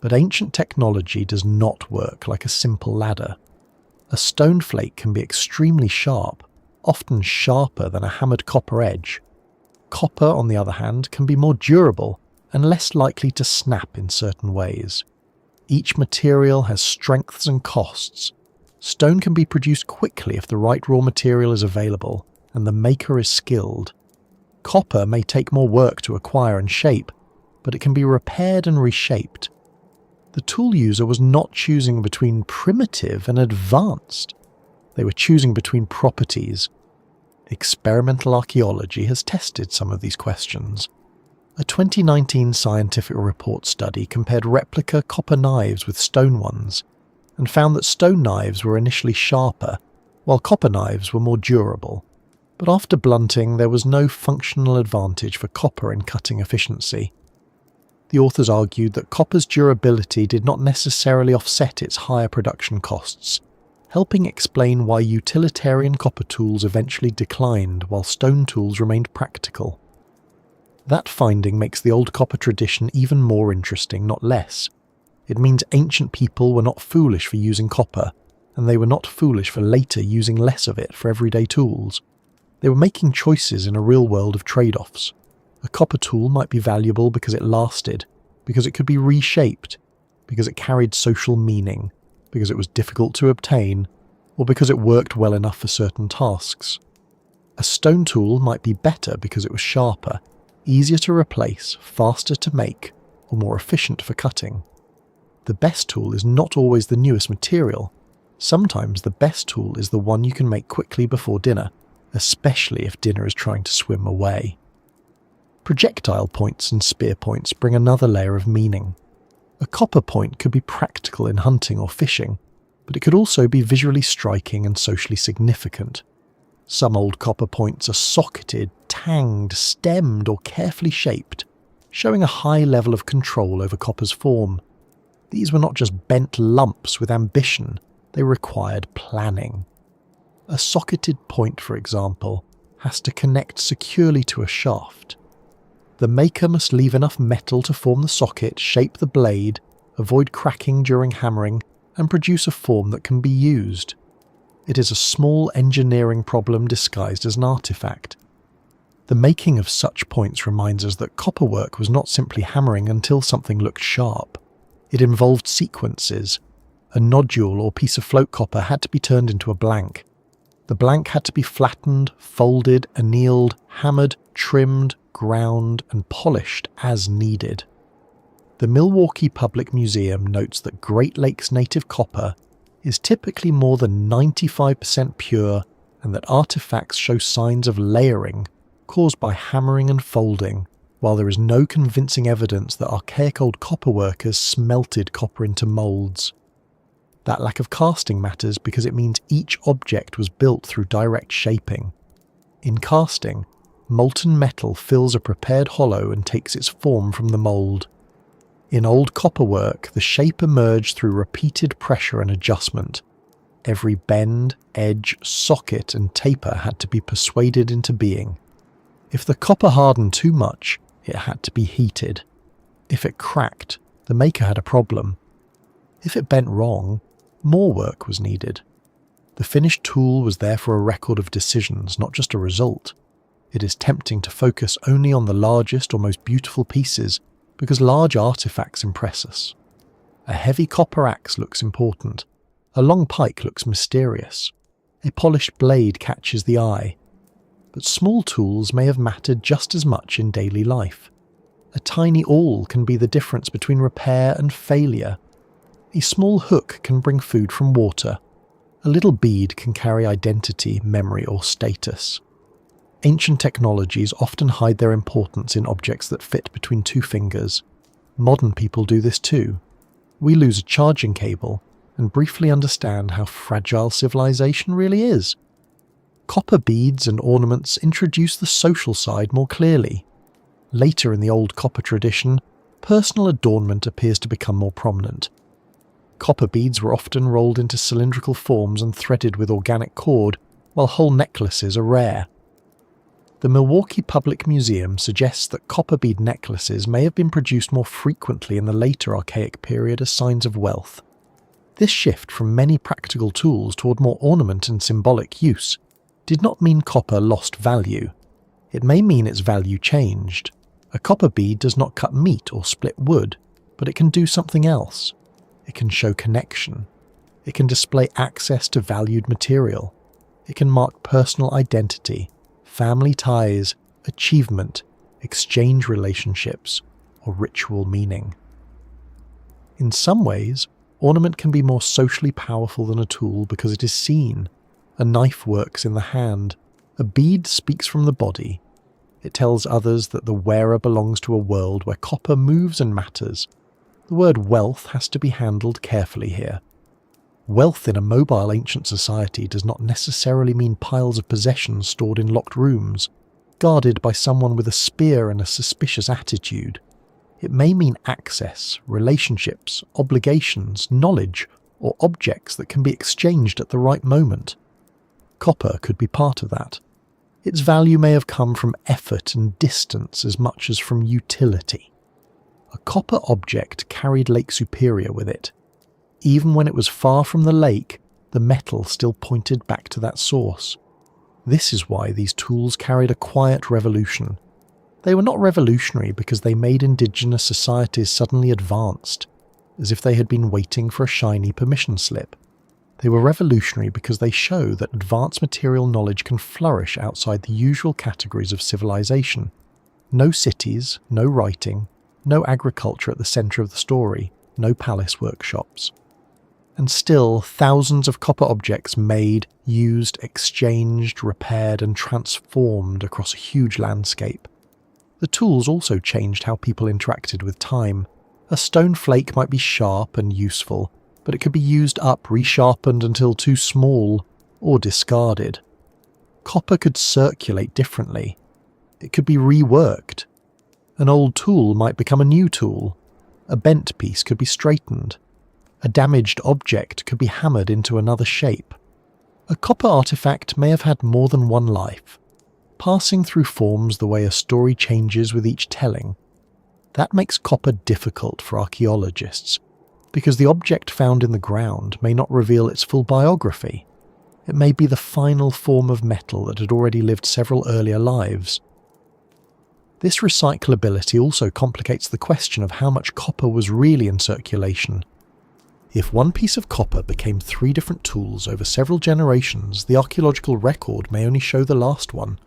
But ancient technology does not work like a simple ladder. A stone flake can be extremely sharp, often sharper than a hammered copper edge. Copper, on the other hand, can be more durable and less likely to snap in certain ways. Each material has strengths and costs. Stone can be produced quickly if the right raw material is available and the maker is skilled. Copper may take more work to acquire and shape, but it can be repaired and reshaped. The tool user was not choosing between primitive and advanced. They were choosing between properties. Experimental archaeology has tested some of these questions. A 2019 scientific report study compared replica copper knives with stone ones, and found that stone knives were initially sharper, while copper knives were more durable. But after blunting, there was no functional advantage for copper in cutting efficiency. The authors argued that copper's durability did not necessarily offset its higher production costs, helping explain why utilitarian copper tools eventually declined while stone tools remained practical. That finding makes the old copper tradition even more interesting, not less. It means ancient people were not foolish for using copper, and they were not foolish for later using less of it for everyday tools. They were making choices in a real world of trade-offs. A copper tool might be valuable because it lasted, because it could be reshaped, because it carried social meaning, because it was difficult to obtain, or because it worked well enough for certain tasks. A stone tool might be better because it was sharper, easier to replace, faster to make, or more efficient for cutting. The best tool is not always the newest material. Sometimes the best tool is the one you can make quickly before dinner, especially if dinner is trying to swim away. Projectile points and spear points bring another layer of meaning. A copper point could be practical in hunting or fishing, but it could also be visually striking and socially significant. Some old copper points are socketed, tanged, stemmed, or carefully shaped, showing a high level of control over copper's form. These were not just bent lumps with ambition, they required planning. A socketed point, for example, has to connect securely to a shaft. The maker must leave enough metal to form the socket, shape the blade, avoid cracking during hammering, and produce a form that can be used. It is a small engineering problem disguised as an artifact. The making of such points reminds us that copper work was not simply hammering until something looked sharp. It involved sequences. A nodule or piece of float copper had to be turned into a blank. The blank had to be flattened, folded, annealed, hammered, trimmed, ground, and polished as needed. The Milwaukee Public Museum notes that Great Lakes native copper is typically more than 95% pure, and that artifacts show signs of layering caused by hammering and folding, while there is no convincing evidence that archaic old copper workers smelted copper into moulds. That lack of casting matters because it means each object was built through direct shaping. In casting, molten metal fills a prepared hollow and takes its form from the mould. In old copper work, the shape emerged through repeated pressure and adjustment. Every bend, edge, socket and taper had to be persuaded into being. If the copper hardened too much, it had to be heated. If it cracked, the maker had a problem. If it bent wrong, more work was needed. The finished tool was therefore a record of decisions, not just a result. It is tempting to focus only on the largest or most beautiful pieces because large artifacts impress us. A heavy copper axe looks important. A long pike looks mysterious. A polished blade catches the eye. But small tools may have mattered just as much in daily life. A tiny awl can be the difference between repair and failure. A small hook can bring food from water. A little bead can carry identity, memory, or status. Ancient technologies often hide their importance in objects that fit between two fingers. Modern people do this too. We lose a charging cable and briefly understand how fragile civilization really is. Copper beads and ornaments introduce the social side more clearly. Later in the old copper tradition, personal adornment appears to become more prominent. Copper beads were often rolled into cylindrical forms and threaded with organic cord, while whole necklaces are rare. The Milwaukee Public Museum suggests that copper bead necklaces may have been produced more frequently in the later Archaic period as signs of wealth. This shift from many practical tools toward more ornament and symbolic use did not mean copper lost value. It may mean its value changed. A copper bead does not cut meat or split wood, but it can do something else. It can show connection. It can display access to valued material. It can mark personal identity, family ties, achievement, exchange relationships, or ritual meaning. In some ways, ornament can be more socially powerful than a tool because it is seen. A knife works in the hand. A bead speaks from the body. It tells others that the wearer belongs to a world where copper moves and matters. The word wealth has to be handled carefully here. Wealth in a mobile ancient society does not necessarily mean piles of possessions stored in locked rooms, guarded by someone with a spear and a suspicious attitude. It may mean access, relationships, obligations, knowledge, or objects that can be exchanged at the right moment. Copper could be part of that. Its value may have come from effort and distance as much as from utility. A copper object carried Lake Superior with it. Even when it was far from the lake, the metal still pointed back to that source. This is why these tools carried a quiet revolution. They were not revolutionary because they made indigenous societies suddenly advanced, as if they had been waiting for a shiny permission slip. They were revolutionary because they show that advanced material knowledge can flourish outside the usual categories of civilization. No cities, no writing, no agriculture at the centre of the story, no palace workshops. And still, thousands of copper objects made, used, exchanged, repaired and transformed across a huge landscape. The tools also changed how people interacted with time. A stone flake might be sharp and useful, but it could be used up, resharpened until too small, or discarded. Copper could circulate differently. It could be reworked. An old tool might become a new tool. A bent piece could be straightened. A damaged object could be hammered into another shape. A copper artifact may have had more than one life, passing through forms the way a story changes with each telling. That makes copper difficult for archaeologists, because the object found in the ground may not reveal its full biography. It may be the final form of metal that had already lived several earlier lives. This recyclability also complicates the question of how much copper was really in circulation. If one piece of copper became 3 different tools over several generations, the archaeological record may only show the last one.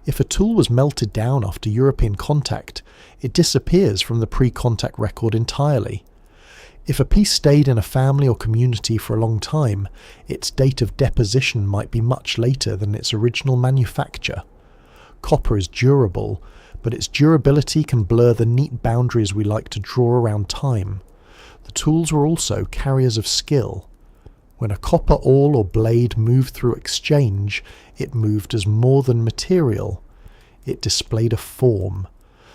If a tool was melted down after European contact, it disappears from the pre-contact record entirely. If a piece stayed in a family or community for a long time, its date of deposition might be much later than its original manufacture. Copper is durable, but its durability can blur the neat boundaries we like to draw around time. The tools were also carriers of skill. When a copper awl or blade moved through exchange, it moved as more than material. It displayed a form.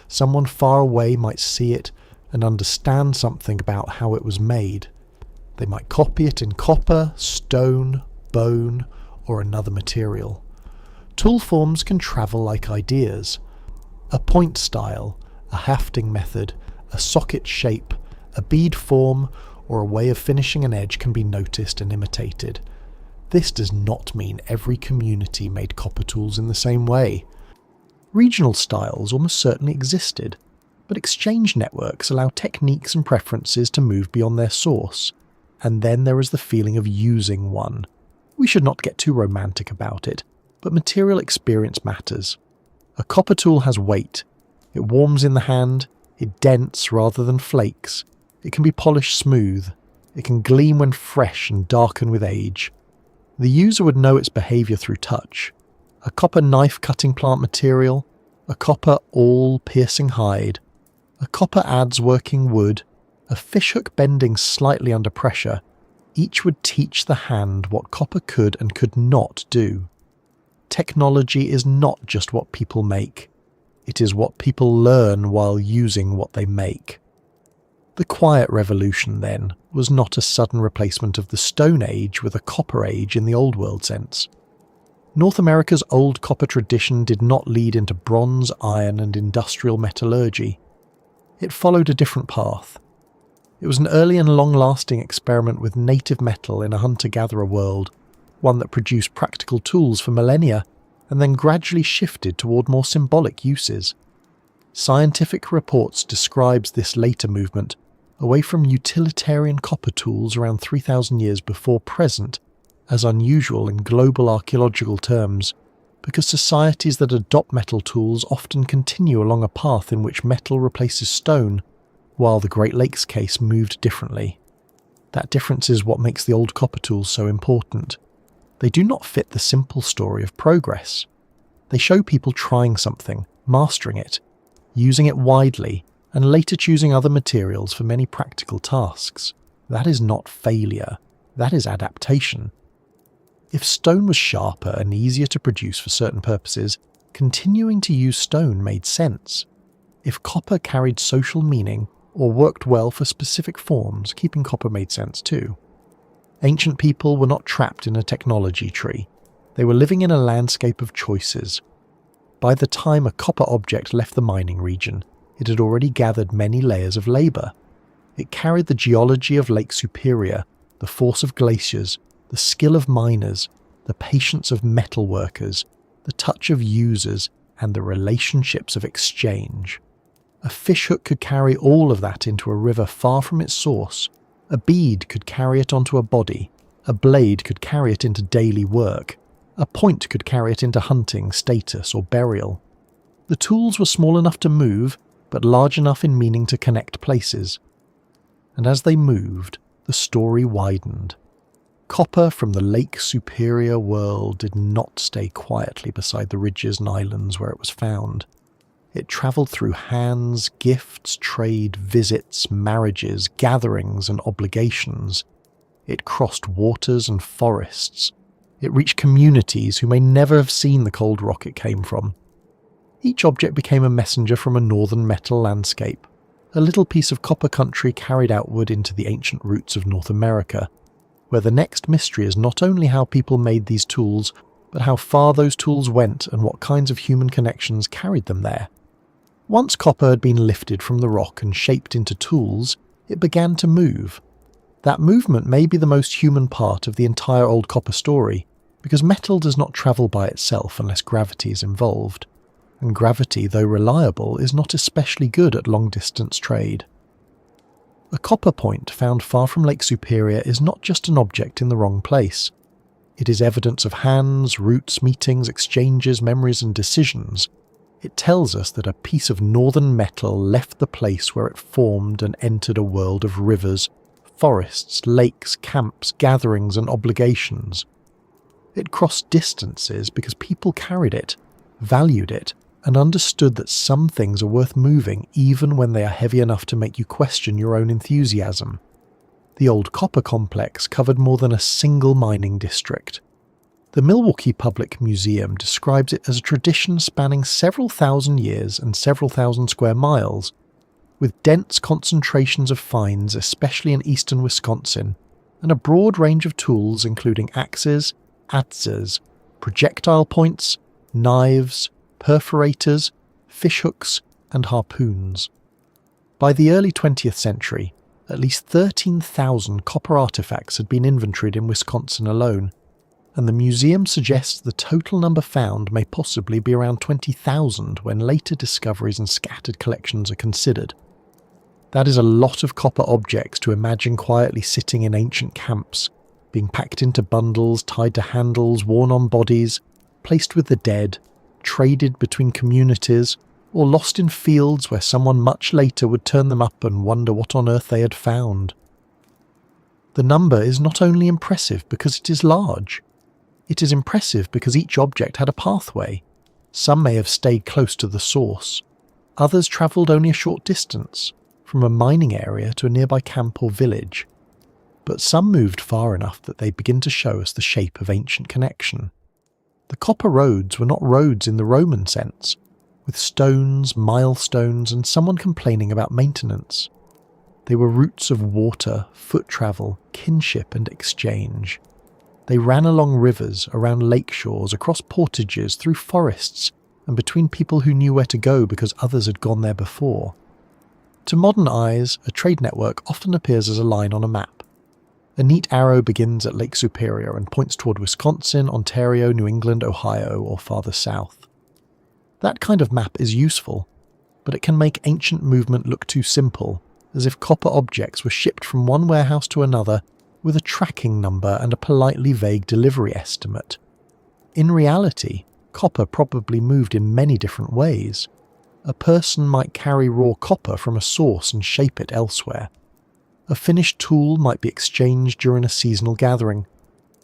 Someone far away might see it and understand something about how it was made. They might copy it in copper, stone, bone, or another material. Tool forms can travel like ideas. A point style, a hafting method, a socket shape, a bead form, or a way of finishing an edge can be noticed and imitated. This does not mean every community made copper tools in the same way. Regional styles almost certainly existed, but exchange networks allow techniques and preferences to move beyond their source, and then there is the feeling of using one. We should not get too romantic about it, but material experience matters. A copper tool has weight. It warms in the hand, it dents rather than flakes, it can be polished smooth, it can gleam when fresh and darken with age. The user would know its behaviour through touch. A copper knife cutting plant material, a copper awl piercing hide, a copper adze working wood, a fishhook bending slightly under pressure, each would teach the hand what copper could and could not do. Technology is not just what people make, it is what people learn while using what they make. The Quiet Revolution, then, was not a sudden replacement of the Stone Age with a Copper Age in the Old World sense. North America's old copper tradition did not lead into bronze, iron, and industrial metallurgy. It followed a different path. It was an early and long-lasting experiment with native metal in a hunter-gatherer world, one that produced practical tools for millennia, and then gradually shifted toward more symbolic uses. Scientific Reports describes this later movement away from utilitarian copper tools around 3,000 years before present as unusual in global archaeological terms, because societies that adopt metal tools often continue along a path in which metal replaces stone, while the Great Lakes case moved differently. That difference is what makes the old copper tools so important. They do not fit the simple story of progress. They show people trying something, mastering it, using it widely, and later choosing other materials for many practical tasks. That is not failure, that is adaptation. If stone was sharper and easier to produce for certain purposes, continuing to use stone made sense. If copper carried social meaning or worked well for specific forms, keeping copper made sense too. Ancient people were not trapped in a technology tree. They were living in a landscape of choices. By the time a copper object left the mining region, it had already gathered many layers of labour. It carried the geology of Lake Superior, the force of glaciers, the skill of miners, the patience of metal workers, the touch of users, and the relationships of exchange. A fishhook could carry all of that into a river far from its source. A bead could carry it onto a body. A blade could carry it into daily work. A point could carry it into hunting, status, or burial. The tools were small enough to move, but large enough in meaning to connect places. And as they moved, the story widened. Copper from the Lake Superior world did not stay quietly beside the ridges and islands where it was found. It travelled through hands, gifts, trade, visits, marriages, gatherings, and obligations. It crossed waters and forests. It reached communities who may never have seen the cold rock it came from. Each object became a messenger from a northern metal landscape, a little piece of copper country carried outward into the ancient roots of North America, where the next mystery is not only how people made these tools, but how far those tools went and what kinds of human connections carried them there. Once copper had been lifted from the rock and shaped into tools, it began to move. That movement may be the most human part of the entire old copper story, because metal does not travel by itself unless gravity is involved, and gravity, though reliable, is not especially good at long-distance trade. A copper point found far from Lake Superior is not just an object in the wrong place. It is evidence of hands, roots, meetings, exchanges, memories, and decisions. It tells us that a piece of northern metal left the place where it formed and entered a world of rivers, forests, lakes, camps, gatherings, and obligations. It crossed distances because people carried it, valued it, and understood that some things are worth moving even when they are heavy enough to make you question your own enthusiasm. The old copper complex covered more than a single mining district. The Milwaukee Public Museum describes it as a tradition spanning several thousand years and several thousand square miles. with dense concentrations of finds, especially in eastern Wisconsin, and a broad range of tools including axes, adzes, projectile points, knives, perforators, fishhooks, and harpoons. By the early 20th century, at least 13,000 copper artifacts had been inventoried in Wisconsin alone, and the museum suggests the total number found may possibly be around 20,000 when later discoveries and scattered collections are considered. That is a lot of copper objects to imagine quietly sitting in ancient camps, being packed into bundles, tied to handles, worn on bodies, placed with the dead, traded between communities, or lost in fields where someone much later would turn them up and wonder what on earth they had found. The number is not only impressive because it is large, it is impressive because each object had a pathway. Some may have stayed close to the source, others travelled only a short distance, from a mining area to a nearby camp or village, but some moved far enough that they begin to show us the shape of ancient connection. The copper roads were not roads in the Roman sense, with stones, milestones, and someone complaining about maintenance. They were routes of water, foot travel, kinship, and exchange. They ran along rivers, around lake shores, across portages, through forests, and between people who knew where to go because others had gone there before. To modern eyes, a trade network often appears as a line on a map. A neat arrow begins at Lake Superior and points toward Wisconsin, Ontario, New England, Ohio, or farther south. That kind of map is useful, but it can make ancient movement look too simple, as if copper objects were shipped from one warehouse to another with a tracking number and a politely vague delivery estimate. In reality, copper probably moved in many different ways. A person might carry raw copper from a source and shape it elsewhere. A finished tool might be exchanged during a seasonal gathering.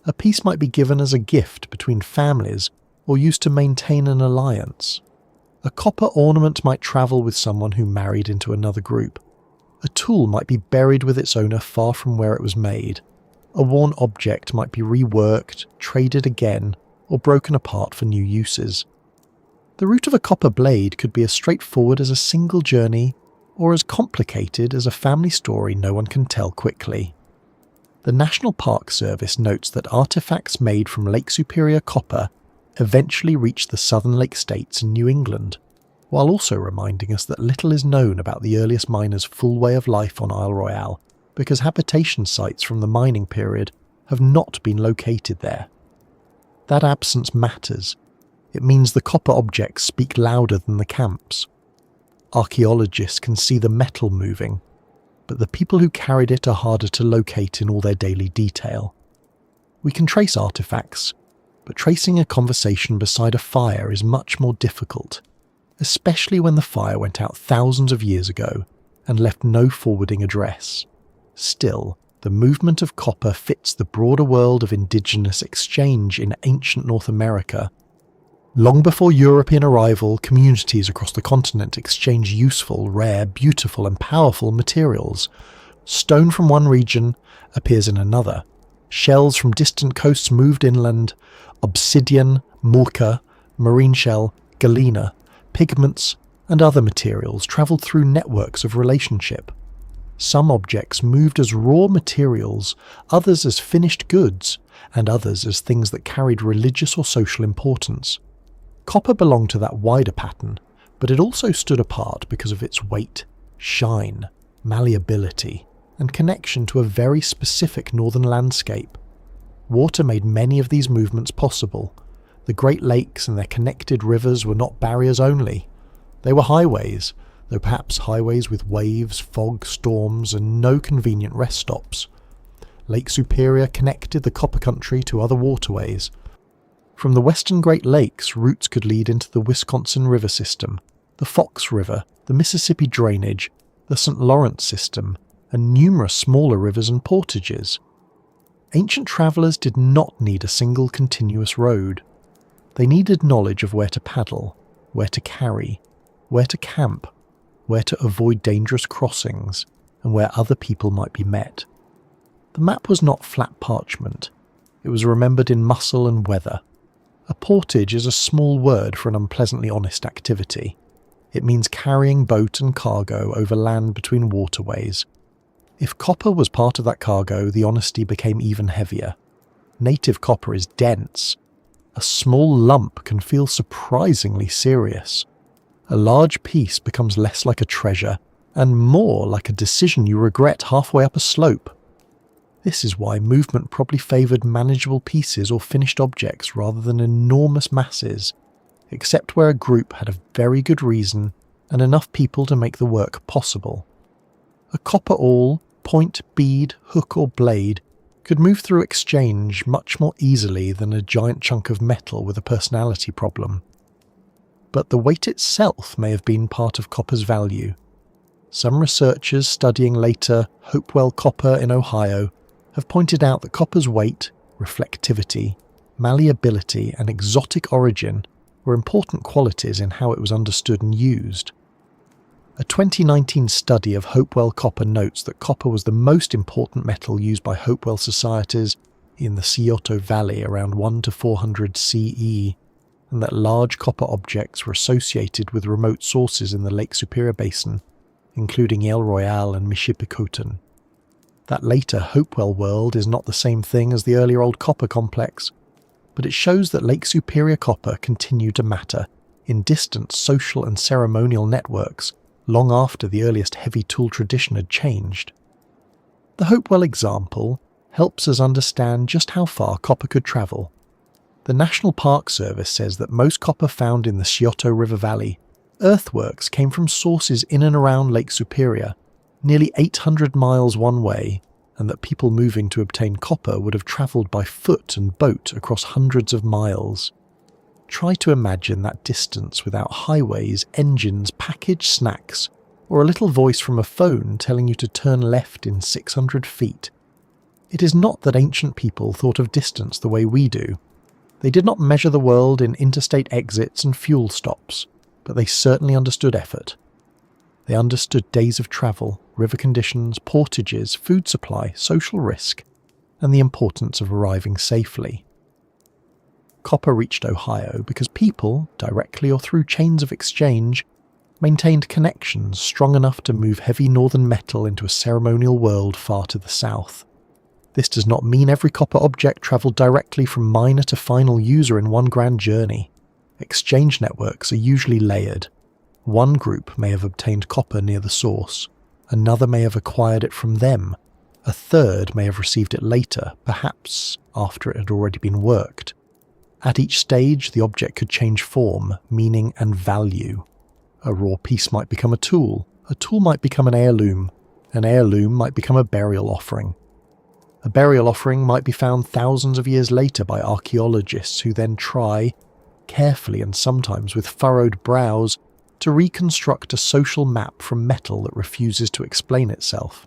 A piece might be given as a gift between families or used to maintain an alliance. A copper ornament might travel with someone who married into another group. A tool might be buried with its owner far from where it was made. A worn object might be reworked, traded again, or broken apart for new uses. The route of a copper blade could be as straightforward as a single journey, or as complicated as a family story no one can tell quickly. The National Park Service notes that artifacts made from Lake Superior copper eventually reached the southern Lake States and New England, while also reminding us that little is known about the earliest miners' full way of life on Isle Royale, because habitation sites from the mining period have not been located there. That absence matters. It means the copper objects speak louder than the camps. Archaeologists can see the metal moving, but the people who carried it are harder to locate in all their daily detail. We can trace artifacts, but tracing a conversation beside a fire is much more difficult, especially when the fire went out thousands of years ago and left no forwarding address. Still, the movement of copper fits the broader world of indigenous exchange in ancient North America. Long before European arrival, communities across the continent exchanged useful, rare, beautiful, and powerful materials. Stone from one region appears in another. Shells from distant coasts moved inland. Obsidian, mica, marine shell, galena, pigments, and other materials travelled through networks of relationship. Some objects moved as raw materials, others as finished goods, and others as things that carried religious or social importance. Copper belonged to that wider pattern, but it also stood apart because of its weight, shine, malleability, and connection to a very specific northern landscape. Water made many of these movements possible. The Great Lakes and their connected rivers were not barriers only. They were highways, though perhaps highways with waves, fog, storms, and no convenient rest stops. Lake Superior connected the copper country to other waterways. From the western Great Lakes, routes could lead into the Wisconsin River system, the Fox River, the Mississippi drainage, the St. Lawrence system, and numerous smaller rivers and portages. Ancient travellers did not need a single continuous road. They needed knowledge of where to paddle, where to carry, where to camp, where to avoid dangerous crossings, and where other people might be met. The map was not flat parchment. It was remembered in muscle and weather. A portage is a small word for an unpleasantly honest activity. It means carrying boat and cargo over land between waterways. If copper was part of that cargo, the honesty became even heavier. Native copper is dense. A small lump can feel surprisingly serious. A large piece becomes less like a treasure and more like a decision you regret halfway up a slope. This is why movement probably favoured manageable pieces or finished objects rather than enormous masses, except where a group had a very good reason and enough people to make the work possible. A copper awl, point, bead, hook or blade could move through exchange much more easily than a giant chunk of metal with a personality problem. But the weight itself may have been part of copper's value. Some researchers studying later Hopewell copper in Ohio have pointed out that copper's weight, reflectivity, malleability and exotic origin were important qualities in how it was understood and used. A 2019 study of Hopewell copper notes that copper was the most important metal used by Hopewell societies in the Scioto Valley around 1 to 400 CE, and that large copper objects were associated with remote sources in the Lake Superior Basin, including El Royale and Michipicoten. That later Hopewell world is not the same thing as the earlier Old Copper complex, but it shows that Lake Superior copper continued to matter in distant social and ceremonial networks long after the earliest heavy tool tradition had changed. The Hopewell example helps us understand just how far copper could travel. The National Park Service says that most copper found in the Scioto River Valley earthworks came from sources in and around Lake Superior, nearly 800 miles one way, and that people moving to obtain copper would have travelled by foot and boat across hundreds of miles. Try to imagine that distance without highways, engines, packaged snacks, or a little voice from a phone telling you to turn left in 600 feet. It is not that ancient people thought of distance the way we do. They did not measure the world in interstate exits and fuel stops, but they certainly understood effort. They understood days of travel, river conditions, portages, food supply, social risk, and the importance of arriving safely. Copper reached Ohio because people, directly or through chains of exchange, maintained connections strong enough to move heavy northern metal into a ceremonial world far to the south. This does not mean every copper object travelled directly from miner to final user in one grand journey. Exchange networks are usually layered. One group may have obtained copper near the source, another may have acquired it from them, a third may have received it later, perhaps after it had already been worked. At each stage, the object could change form, meaning and value. A raw piece might become a tool might become an heirloom might become a burial offering. A burial offering might be found thousands of years later by archaeologists who then try, carefully and sometimes with furrowed brows, to reconstruct a social map from metal that refuses to explain itself.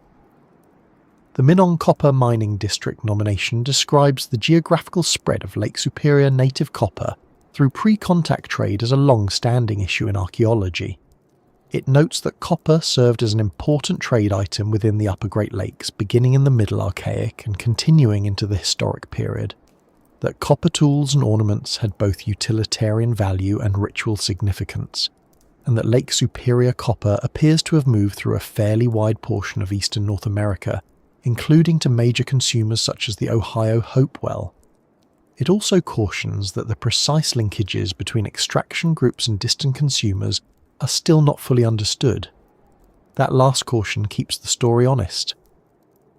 The Minong Copper Mining District nomination describes the geographical spread of Lake Superior native copper through pre-contact trade as a long-standing issue in archaeology. It notes that copper served as an important trade item within the Upper Great Lakes, beginning in the Middle Archaic and continuing into the Historic period, that copper tools and ornaments had both utilitarian value and ritual significance, and that Lake Superior copper appears to have moved through a fairly wide portion of eastern North America, including to major consumers such as the Ohio Hopewell. It also cautions that the precise linkages between extraction groups and distant consumers are still not fully understood. That last caution keeps the story honest.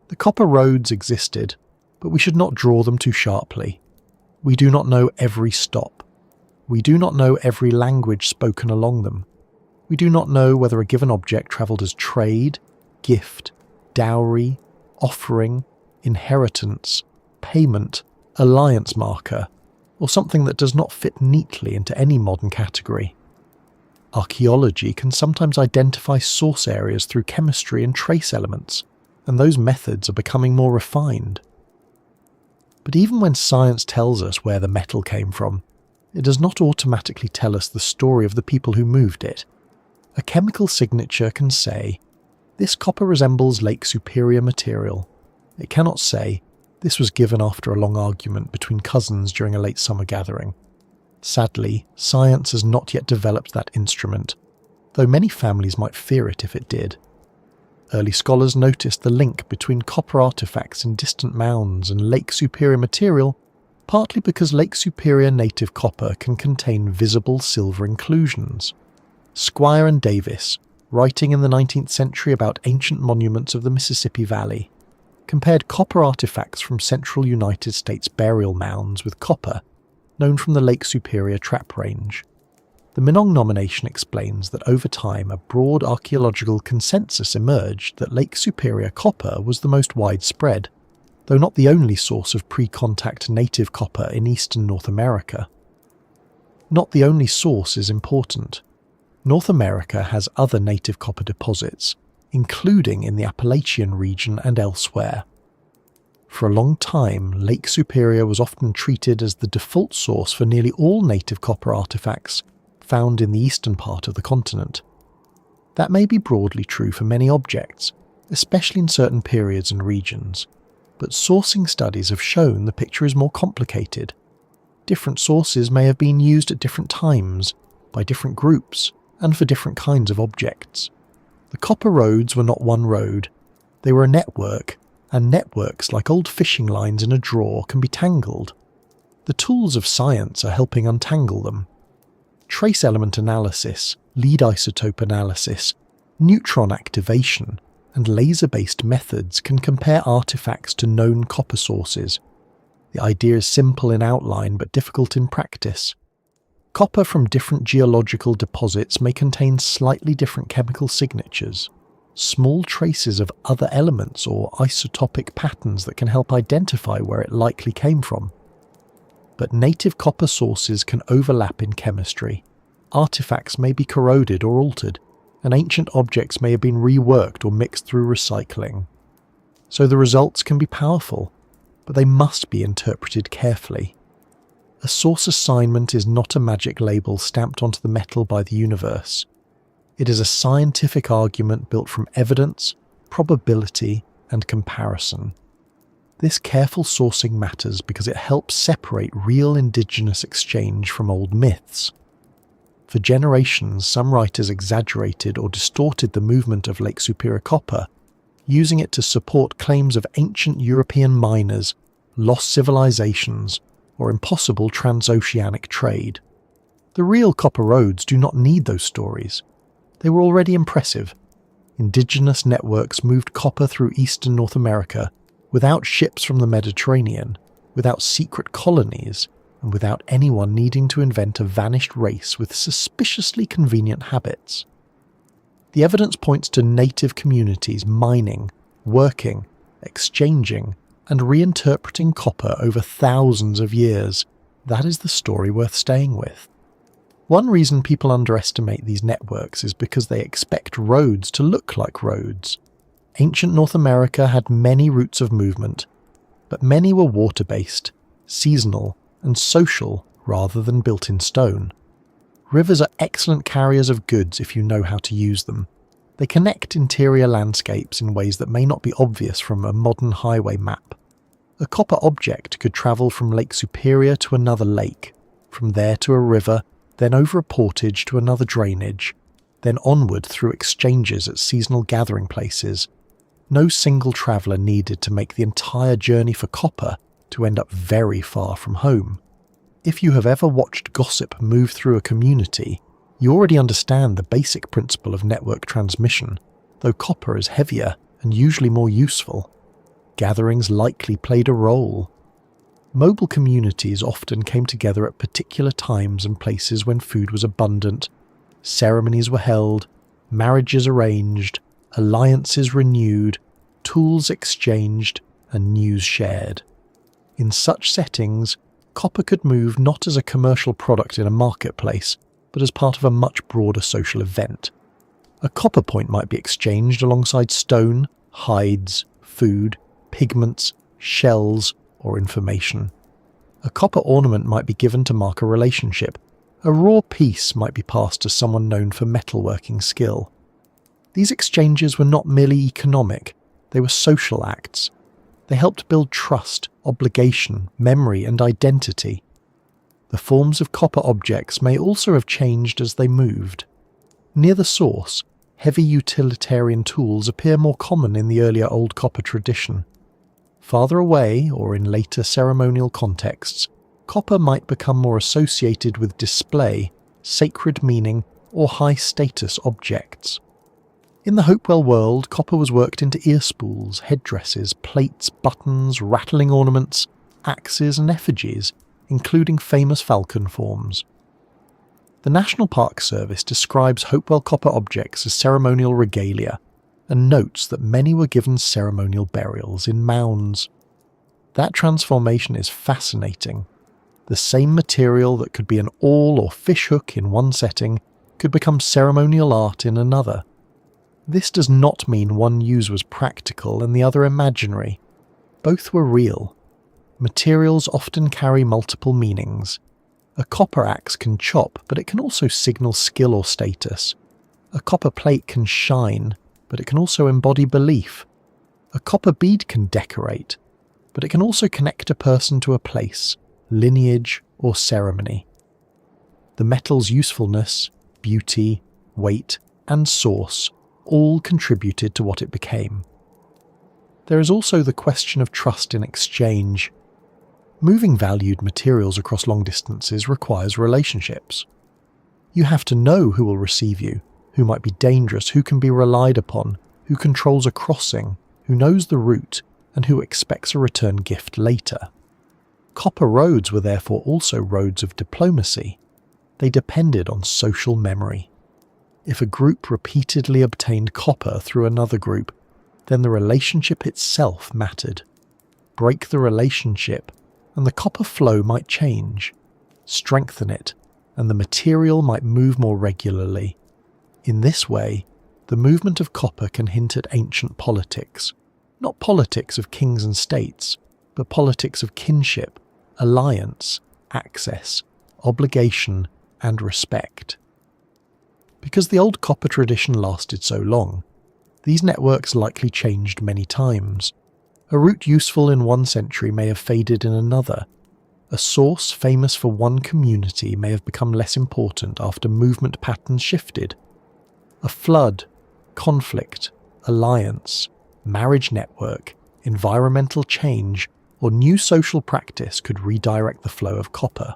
The copper roads existed, but we should not draw them too sharply. We do not know every stop. We do not know every language spoken along them. We do not know whether a given object travelled as trade, gift, dowry, offering, inheritance, payment, alliance marker, or something that does not fit neatly into any modern category. Archaeology can sometimes identify source areas through chemistry and trace elements, and those methods are becoming more refined. But even when science tells us where the metal came from, it does not automatically tell us the story of the people who moved it. A chemical signature can say, "This copper resembles Lake Superior material." It cannot say, "This was given after a long argument between cousins during a late summer gathering." Sadly, science has not yet developed that instrument. though many families might fear it if it did. Early scholars noticed the link between copper artifacts in distant mounds and Lake Superior material, partly because Lake Superior native copper can contain visible silver inclusions. Squire and Davis, writing in the 19th century about ancient monuments of the Mississippi Valley, compared copper artifacts from central United States burial mounds with copper, known from the Lake Superior trap range. The Minong nomination explains that over time a broad archaeological consensus emerged that Lake Superior copper was the most widespread, though not the only source of pre-contact native copper in eastern North America. Not the only source is important. North America has other native copper deposits, including in the Appalachian region and elsewhere. For a long time, Lake Superior was often treated as the default source for nearly all native copper artifacts found in the eastern part of the continent. That may be broadly true for many objects, especially in certain periods and regions, but sourcing studies have shown the picture is more complicated. Different sources may have been used at different times, by different groups, and for different kinds of objects. The copper roads were not one road, they were a network, and networks, like old fishing lines in a drawer, can be tangled. The tools of science are helping untangle them. Trace element analysis, lead isotope analysis, neutron activation, and laser-based methods can compare artifacts to known copper sources. The idea is simple in outline but difficult in practice. Copper from different geological deposits may contain slightly different chemical signatures, small traces of other elements or isotopic patterns that can help identify where it likely came from. But native copper sources can overlap in chemistry. Artifacts may be corroded or altered, and ancient objects may have been reworked or mixed through recycling. So the results can be powerful, but they must be interpreted carefully. A source assignment is not a magic label stamped onto the metal by the universe. It is a scientific argument built from evidence, probability, and comparison. This careful sourcing matters because it helps separate real Indigenous exchange from old myths. For generations, some writers exaggerated or distorted the movement of Lake Superior copper, using it to support claims of ancient European miners, lost civilizations, or impossible transoceanic trade. The real copper roads do not need those stories. They were already impressive. Indigenous networks moved copper through eastern North America without ships from the Mediterranean, without secret colonies, and without anyone needing to invent a vanished race with suspiciously convenient habits. The evidence points to native communities mining, working, exchanging, and reinterpreting copper over thousands of years. That is the story worth staying with. One reason people underestimate these networks is because they expect roads to look like roads. Ancient North America had many routes of movement, but many were water-based, seasonal, and social rather than built in stone. Rivers are excellent carriers of goods if you know how to use them. They connect interior landscapes in ways that may not be obvious from a modern highway map. A copper object could travel from Lake Superior to another lake, from there to a river, then over a portage to another drainage, then onward through exchanges at seasonal gathering places. No single traveller needed to make the entire journey for copper to end up very far from home. If you have ever watched gossip move through a community, you already understand the basic principle of network transmission, though copper is heavier and usually more useful. Gatherings likely played a role. Mobile communities often came together at particular times and places when food was abundant, ceremonies were held, marriages arranged, alliances renewed, tools exchanged, and news shared. In such settings, copper could move not as a commercial product in a marketplace, but as part of a much broader social event. A copper point might be exchanged alongside stone, hides, food, pigments, shells, or information. A copper ornament might be given to mark a relationship. A raw piece might be passed to someone known for metalworking skill. These exchanges were not merely economic, they were social acts. They helped build trust, obligation, memory, and identity. The forms of copper objects may also have changed as they moved. Near the source, heavy utilitarian tools appear more common in the earlier Old Copper tradition. Farther away, or in later ceremonial contexts, copper might become more associated with display, sacred meaning, or high-status objects. In the Hopewell world, copper was worked into ear spools, headdresses, plates, buttons, rattling ornaments, axes and effigies, including famous falcon forms. The National Park Service describes Hopewell copper objects as ceremonial regalia, and notes that many were given ceremonial burials in mounds. That transformation is fascinating. The same material that could be an awl or fishhook in one setting could become ceremonial art in another. This does not mean one use was practical and the other imaginary. Both were real. Materials often carry multiple meanings. A copper axe can chop, but it can also signal skill or status. A copper plate can shine, but it can also embody belief. A copper bead can decorate, but it can also connect a person to a place, lineage, or ceremony. The metal's usefulness, beauty, weight, and source all contributed to what it became. There is also the question of trust in exchange. Moving valued materials across long distances requires relationships. You have to know who will receive you, who might be dangerous, who can be relied upon, who controls a crossing, who knows the route, and who expects a return gift later. Copper roads were therefore also roads of diplomacy. They depended on social memory. If a group repeatedly obtained copper through another group, then the relationship itself mattered. Break the relationship, and the copper flow might change. Strengthen it, and the material might move more regularly. In this way, the movement of copper can hint at ancient politics, not politics of kings and states, but politics of kinship, alliance, access, obligation, and respect. Because the old copper tradition lasted so long, these networks likely changed many times. A route useful in one century may have faded in another. A source famous for one community may have become less important after movement patterns shifted. A flood, conflict, alliance, marriage network, environmental change, or new social practice could redirect the flow of copper.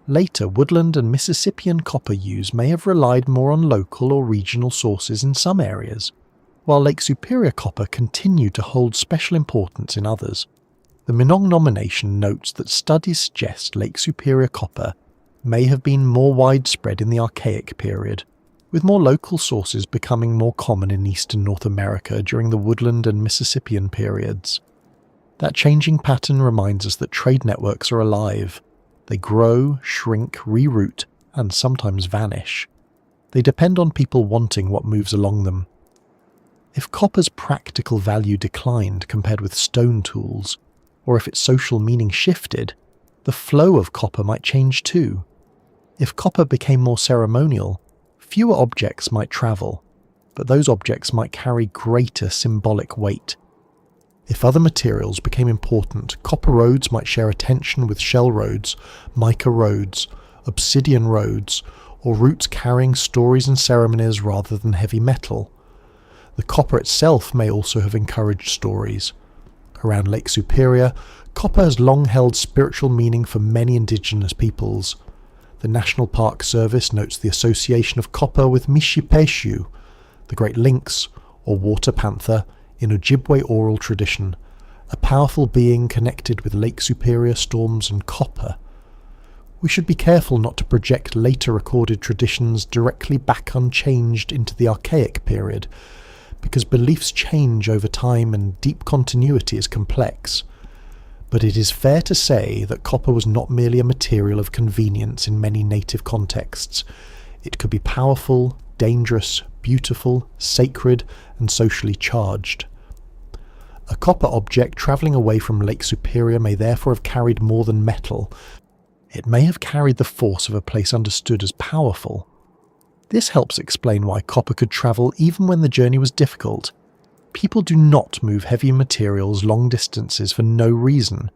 Later, woodland and Mississippian copper use may have relied more on local or regional sources in some areas, while Lake Superior copper continued to hold special importance in others. The Minong nomination notes that studies suggest Lake Superior copper may have been more widespread in the Archaic period, with more local sources becoming more common in eastern North America during the woodland and Mississippian periods. That changing pattern reminds us that trade networks are alive. They grow, shrink, reroute, and sometimes vanish. They depend on people wanting what moves along them. If copper's practical value declined compared with stone tools, or if its social meaning shifted, the flow of copper might change too. If copper became more ceremonial, fewer objects might travel, but those objects might carry greater symbolic weight. If other materials became important, copper roads might share attention with shell roads, mica roads, obsidian roads, or routes carrying stories and ceremonies rather than heavy metal. The copper itself may also have encouraged stories. Around Lake Superior, copper has long held spiritual meaning for many indigenous peoples. The National Park Service notes the association of copper with Mishipeshu, the great lynx, or water panther, in Ojibwe oral tradition, a powerful being connected with Lake Superior storms and copper. We should be careful not to project later recorded traditions directly back unchanged into the Archaic period, because beliefs change over time and deep continuity is complex. But it is fair to say that copper was not merely a material of convenience in many native contexts. It could be powerful, dangerous, beautiful, sacred, and socially charged. A copper object travelling away from Lake Superior may therefore have carried more than metal. It may have carried the force of a place understood as powerful. This helps explain why copper could travel even when the journey was difficult. People do not move heavy materials long distances for no reason.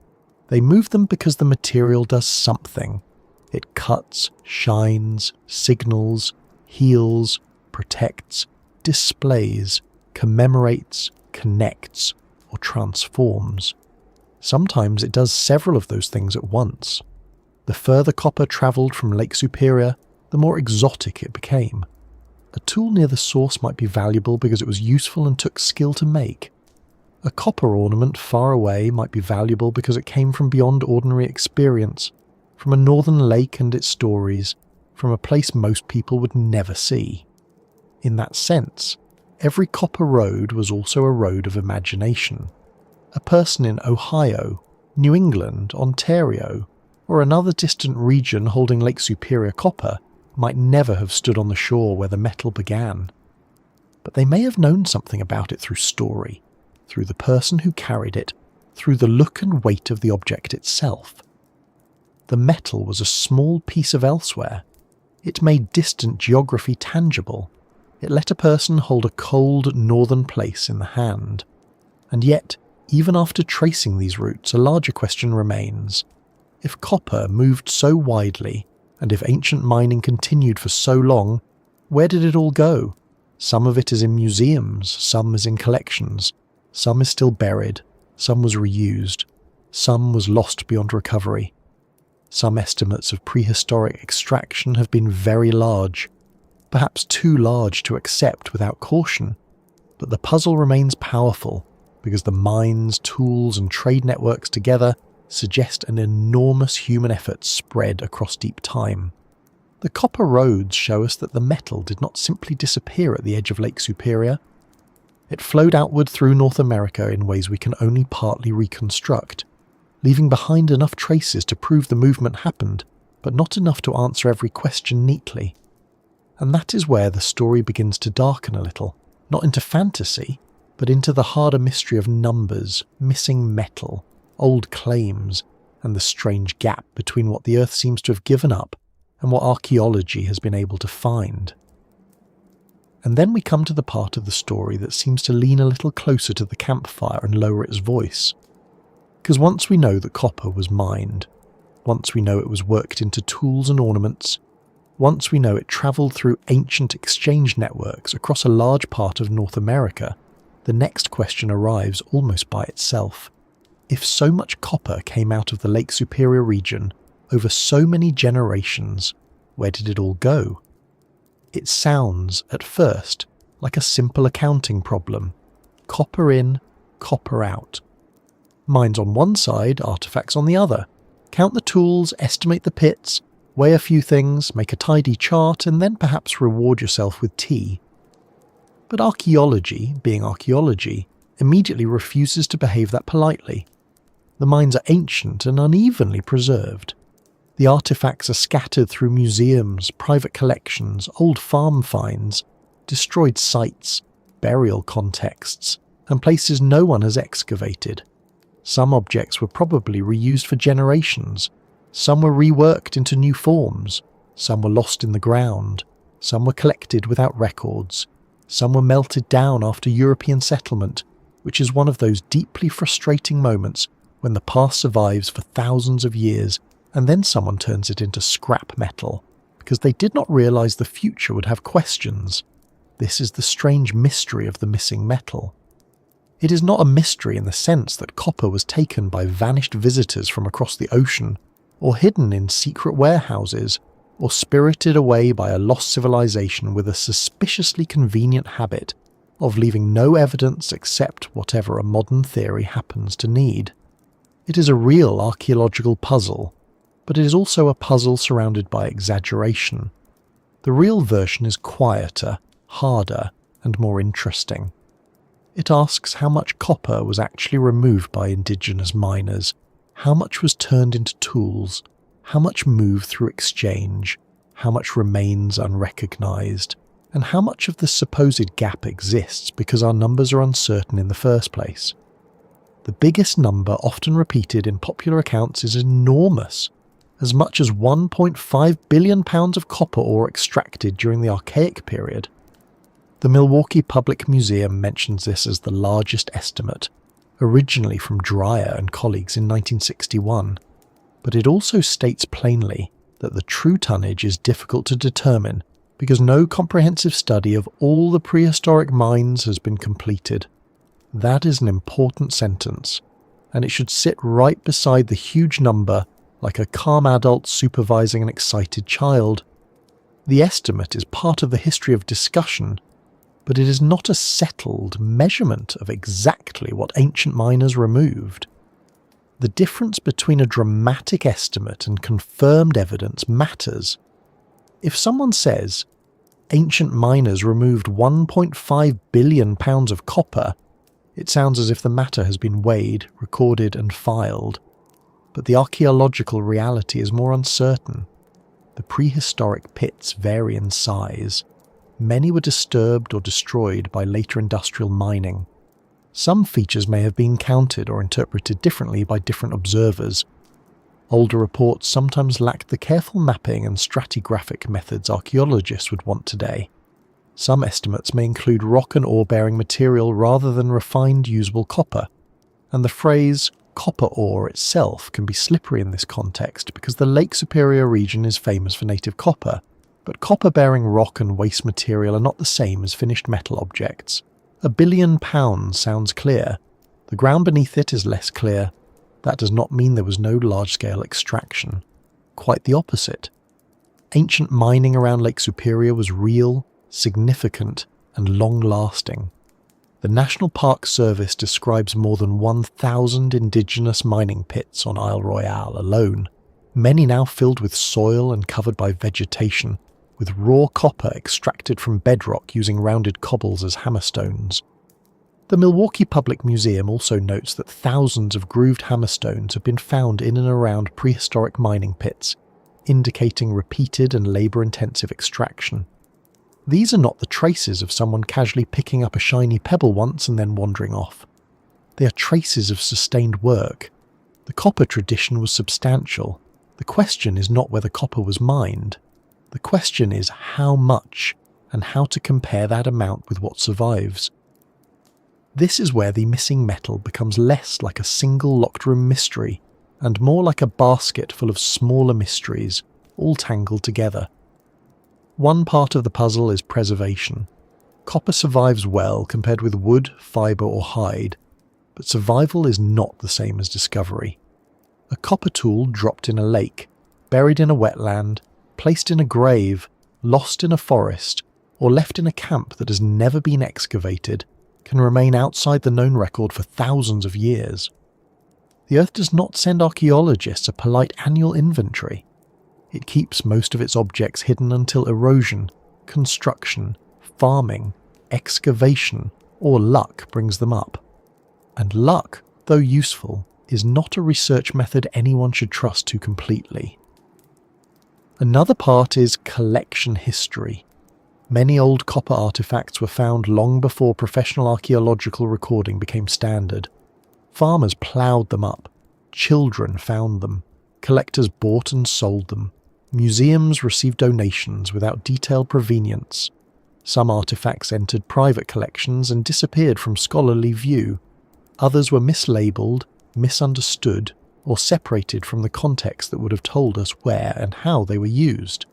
They move them because the material does something. It cuts, shines, signals, heals, protects, displays, commemorates, connects, or transforms. Sometimes it does several of those things at once. The further copper travelled from Lake Superior, the more exotic it became. A tool near the source might be valuable because it was useful and took skill to make. A copper ornament far away might be valuable because it came from beyond ordinary experience, from a northern lake and its stories, from a place most people would never see. In that sense, every copper road was also a road of imagination. A person in Ohio, New England, Ontario, or another distant region holding Lake Superior copper might never have stood on the shore where the metal began. But they may have known something about it through story, through the person who carried it, through the look and weight of the object itself. The metal was a small piece of elsewhere. It made distant geography tangible. It let a person hold a cold northern place in the hand. And yet, even after tracing these routes, a larger question remains. If copper moved so widely, and if ancient mining continued for so long, where did it all go? Some of it is in museums, some is in collections, some is still buried, some was reused, some was lost beyond recovery. Some estimates of prehistoric extraction have been very large, perhaps too large to accept without caution, but the puzzle remains powerful because the mines, tools and trade networks together suggest an enormous human effort spread across deep time. The copper roads show us that the metal did not simply disappear at the edge of Lake Superior. It flowed outward through North America in ways we can only partly reconstruct, leaving behind enough traces to prove the movement happened, but not enough to answer every question neatly. And that is where the story begins to darken a little, not into fantasy, but into the harder mystery of numbers, missing metal, old claims, and the strange gap between what the Earth seems to have given up and what archaeology has been able to find. And then we come to the part of the story that seems to lean a little closer to the campfire and lower its voice. Because once we know that copper was mined, once we know it was worked into tools and ornaments, once we know it travelled through ancient exchange networks across a large part of North America, the next question arrives almost by itself. If so much copper came out of the Lake Superior region over so many generations, where did it all go? It sounds, at first, like a simple accounting problem. Copper in, copper out. Mines on one side, artifacts on the other. Count the tools, estimate the pits, weigh a few things, make a tidy chart, and then perhaps reward yourself with tea. But archaeology, being archaeology, immediately refuses to behave that politely. The mines are ancient and unevenly preserved. The artifacts are scattered through museums, private collections, old farm finds, destroyed sites, burial contexts, and places no one has excavated. Some objects were probably reused for generations. Some were reworked into new forms. Some were lost in the ground. Some were collected without records. Some were melted down after European settlement, which is one of those deeply frustrating moments when the past survives for thousands of years and then someone turns it into scrap metal, because they did not realise the future would have questions. This is the strange mystery of the missing metal. It is not a mystery in the sense that copper was taken by vanished visitors from across the ocean, or hidden in secret warehouses, or spirited away by a lost civilization with a suspiciously convenient habit of leaving no evidence except whatever a modern theory happens to need. It is a real archaeological puzzle, but it is also a puzzle surrounded by exaggeration. The real version is quieter, harder, and more interesting. It asks how much copper was actually removed by indigenous miners, how much was turned into tools, how much moved through exchange, how much remains unrecognised, and how much of the supposed gap exists because our numbers are uncertain in the first place. The biggest number often repeated in popular accounts is enormous, as much as 1.5 billion pounds of copper ore extracted during the Archaic period. The Milwaukee Public Museum mentions this as the largest estimate, originally from Dreyer and colleagues in 1961, but it also states plainly that the true tonnage is difficult to determine because no comprehensive study of all the prehistoric mines has been completed. That is an important sentence, and it should sit right beside the huge number like a calm adult supervising an excited child. The estimate is part of the history of discussion, but it is not a settled measurement of exactly what ancient miners removed. The difference between a dramatic estimate and confirmed evidence matters. If someone says, ancient miners removed 1.5 billion pounds of copper, it sounds as if the matter has been weighed, recorded and filed. But the archaeological reality is more uncertain. The prehistoric pits vary in size. Many were disturbed or destroyed by later industrial mining. Some features may have been counted or interpreted differently by different observers. Older reports sometimes lacked the careful mapping and stratigraphic methods archaeologists would want today. Some estimates may include rock and ore-bearing material rather than refined usable copper, and the phrase copper ore itself can be slippery in this context because the Lake Superior region is famous for native copper, but copper-bearing rock and waste material are not the same as finished metal objects. 1 billion pounds sounds clear. The ground beneath it is less clear. That does not mean there was no large-scale extraction. Quite the opposite. Ancient mining around Lake Superior was real, significant, and long-lasting. The National Park Service describes more than 1,000 Indigenous mining pits on Isle Royale alone, many now filled with soil and covered by vegetation, with raw copper extracted from bedrock using rounded cobbles as hammerstones. The Milwaukee Public Museum also notes that thousands of grooved hammerstones have been found in and around prehistoric mining pits, indicating repeated and labour-intensive extraction. These are not the traces of someone casually picking up a shiny pebble once and then wandering off. They are traces of sustained work. The copper tradition was substantial. The question is not whether copper was mined. The question is how much, and how to compare that amount with what survives. This is where the missing metal becomes less like a single locked room mystery, and more like a basket full of smaller mysteries, all tangled together. One part of the puzzle is preservation. Copper survives well compared with wood, fibre or hide, but survival is not the same as discovery. A copper tool dropped in a lake, buried in a wetland, placed in a grave, lost in a forest, or left in a camp that has never been excavated, can remain outside the known record for thousands of years. The Earth does not send archaeologists a polite annual inventory. It keeps most of its objects hidden until erosion, construction, farming, excavation, or luck brings them up. And luck, though useful, is not a research method anyone should trust too completely. Another part is collection history. Many old copper artifacts were found long before professional archaeological recording became standard. Farmers ploughed them up. Children found them. Collectors bought and sold them. Museums received donations without detailed provenience. Some artifacts entered private collections and disappeared from scholarly view. Others were mislabeled, misunderstood, or separated from the context that would have told us where and how they were used.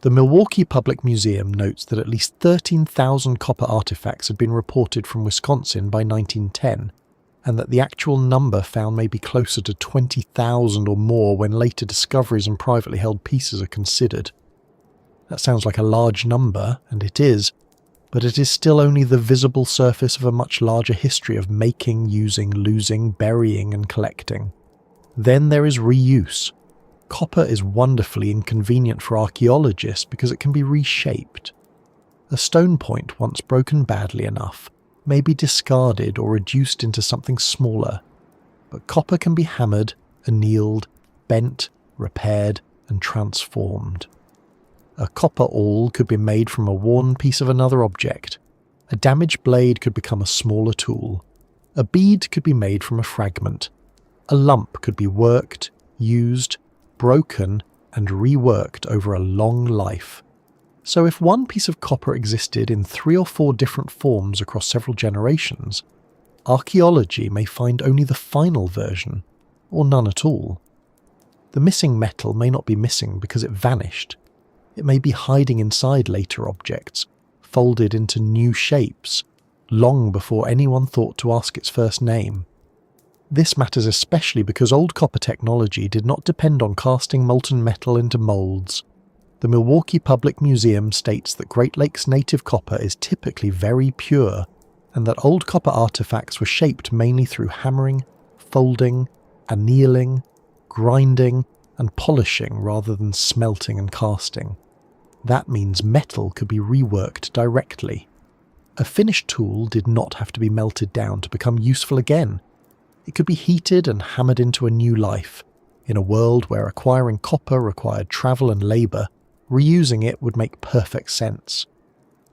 The Milwaukee Public Museum notes that at least 13,000 copper artifacts had been reported from Wisconsin by 1910, and that the actual number found may be closer to 20,000 or more when later discoveries and privately held pieces are considered. That sounds like a large number, and it is, but it is still only the visible surface of a much larger history of making, using, losing, burying and collecting. Then there is reuse. Copper is wonderfully inconvenient for archaeologists because it can be reshaped. A stone point once broken badly enough may be discarded or reduced into something smaller, but copper can be hammered, annealed, bent, repaired, and transformed. A copper awl could be made from a worn piece of another object. A damaged blade could become a smaller tool. A bead could be made from a fragment. A lump could be worked, used, broken, and reworked over a long life. So if one piece of copper existed in 3 or 4 different forms across several generations, archaeology may find only the final version, or none at all. The missing metal may not be missing because it vanished. It may be hiding inside later objects, folded into new shapes, long before anyone thought to ask its first name. This matters especially because old copper technology did not depend on casting molten metal into molds. The Milwaukee Public Museum states that Great Lakes native copper is typically very pure, and that old copper artifacts were shaped mainly through hammering, folding, annealing, grinding, and polishing rather than smelting and casting. That means metal could be reworked directly. A finished tool did not have to be melted down to become useful again. It could be heated and hammered into a new life. In a world where acquiring copper required travel and labour, reusing it would make perfect sense.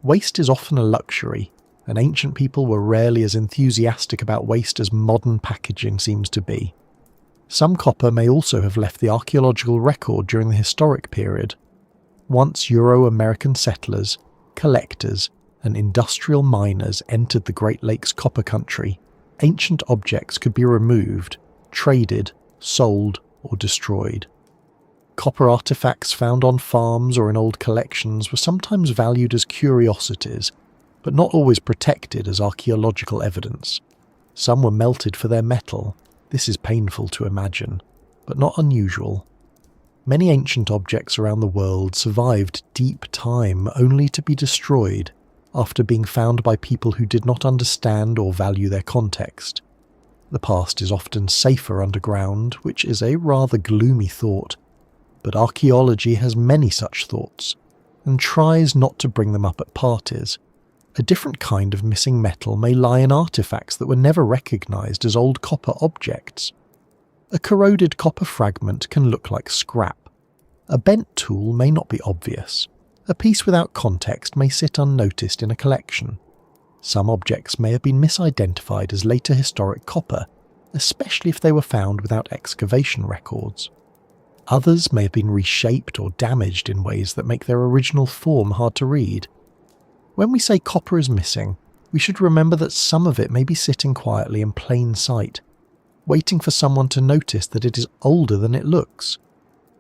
Waste is often a luxury, and ancient people were rarely as enthusiastic about waste as modern packaging seems to be. Some copper may also have left the archaeological record during the historic period. Once Euro-American settlers, collectors, and industrial miners entered the Great Lakes copper country, ancient objects could be removed, traded, sold, or destroyed. Copper artifacts found on farms or in old collections were sometimes valued as curiosities, but not always protected as archaeological evidence. Some were melted for their metal. This is painful to imagine, but not unusual. Many ancient objects around the world survived deep time only to be destroyed after being found by people who did not understand or value their context. The past is often safer underground, which is a rather gloomy thought, but archaeology has many such thoughts, and tries not to bring them up at parties. A different kind of missing metal may lie in artifacts that were never recognised as old copper objects. A corroded copper fragment can look like scrap. A bent tool may not be obvious. A piece without context may sit unnoticed in a collection. Some objects may have been misidentified as later historic copper, especially if they were found without excavation records. Others may have been reshaped or damaged in ways that make their original form hard to read. When we say copper is missing, we should remember that some of it may be sitting quietly in plain sight, waiting for someone to notice that it is older than it looks.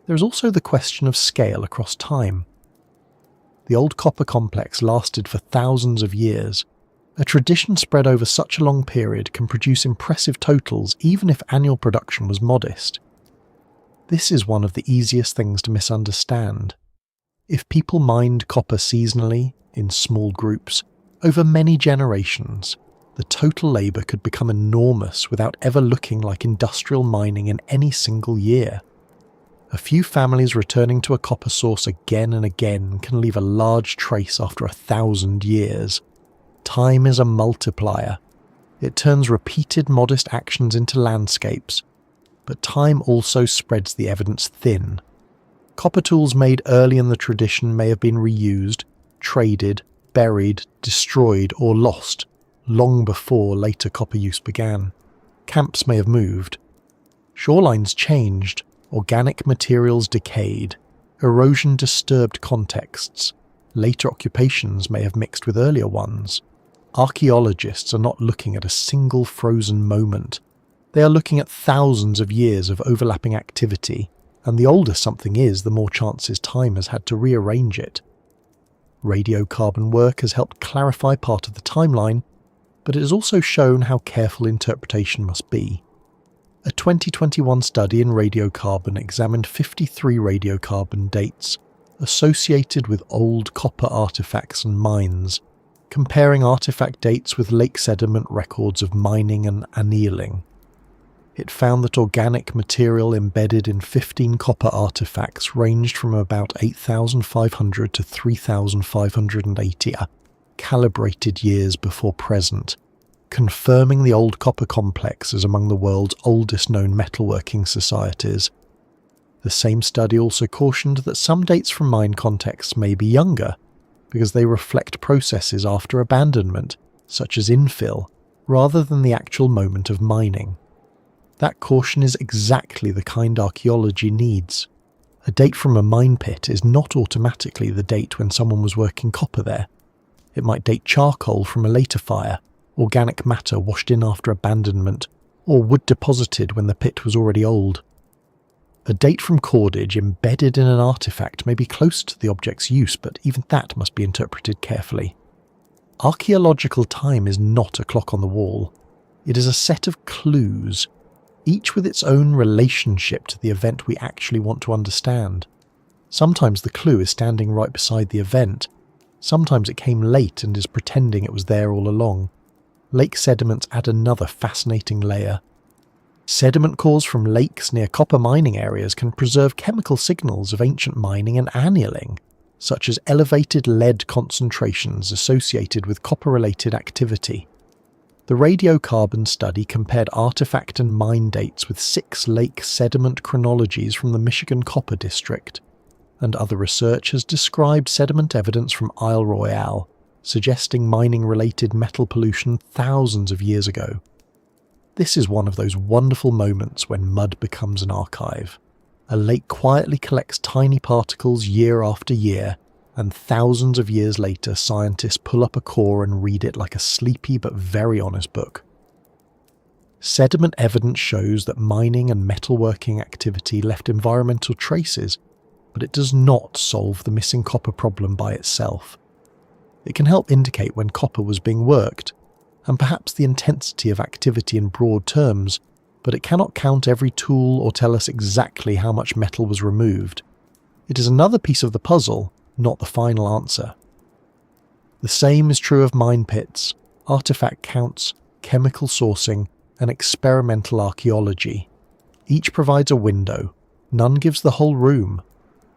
There is also the question of scale across time. The old copper complex lasted for thousands of years. A tradition spread over such a long period can produce impressive totals even if annual production was modest. This is one of the easiest things to misunderstand. If people mined copper seasonally, in small groups, over many generations, the total labour could become enormous without ever looking like industrial mining in any single year. A few families returning to a copper source again and again can leave a large trace after 1,000 years. Time is a multiplier. It turns repeated modest actions into landscapes, but time also spreads the evidence thin. Copper tools made early in the tradition may have been reused, traded, buried, destroyed, or lost long before later copper use began. Camps may have moved. Shorelines changed, organic materials decayed, erosion disturbed contexts. Later occupations may have mixed with earlier ones. Archaeologists are not looking at a single frozen moment. They are looking at thousands of years of overlapping activity, and the older something is, the more chances time has had to rearrange it. Radiocarbon work has helped clarify part of the timeline, but it has also shown how careful interpretation must be. A 2021 study in radiocarbon examined 53 radiocarbon dates associated with old copper artifacts and mines, comparing artifact dates with lake sediment records of mining and annealing. It found that organic material embedded in 15 copper artifacts ranged from about 8,500 to 3,580 calibrated years before present, confirming the old copper complex as among the world's oldest known metalworking societies. The same study also cautioned that some dates from mine contexts may be younger, because they reflect processes after abandonment, such as infill, rather than the actual moment of mining. That caution is exactly the kind archaeology needs. A date from a mine pit is not automatically the date when someone was working copper there. It might date charcoal from a later fire, organic matter washed in after abandonment, or wood deposited when the pit was already old. A date from cordage embedded in an artifact may be close to the object's use, but even that must be interpreted carefully. Archaeological time is not a clock on the wall. It is a set of clues, each with its own relationship to the event we actually want to understand. Sometimes the clue is standing right beside the event. Sometimes it came late and is pretending it was there all along. Lake sediments add another fascinating layer. Sediment cores from lakes near copper mining areas can preserve chemical signals of ancient mining and annealing, such as elevated lead concentrations associated with copper-related activity. The radiocarbon study compared artifact and mine dates with 6 lake sediment chronologies from the Michigan Copper District, and other research has described sediment evidence from Isle Royale, suggesting mining-related metal pollution thousands of years ago. This is one of those wonderful moments when mud becomes an archive. A lake quietly collects tiny particles year after year, and thousands of years later scientists pull up a core and read it like a sleepy but very honest book. Sediment evidence shows that mining and metalworking activity left environmental traces, but it does not solve the missing copper problem by itself. It can help indicate when copper was being worked, and perhaps the intensity of activity in broad terms, but it cannot count every tool or tell us exactly how much metal was removed. It is another piece of the puzzle, not the final answer. The same is true of mine pits, artifact counts, chemical sourcing, and experimental archaeology. Each provides a window, none gives the whole room.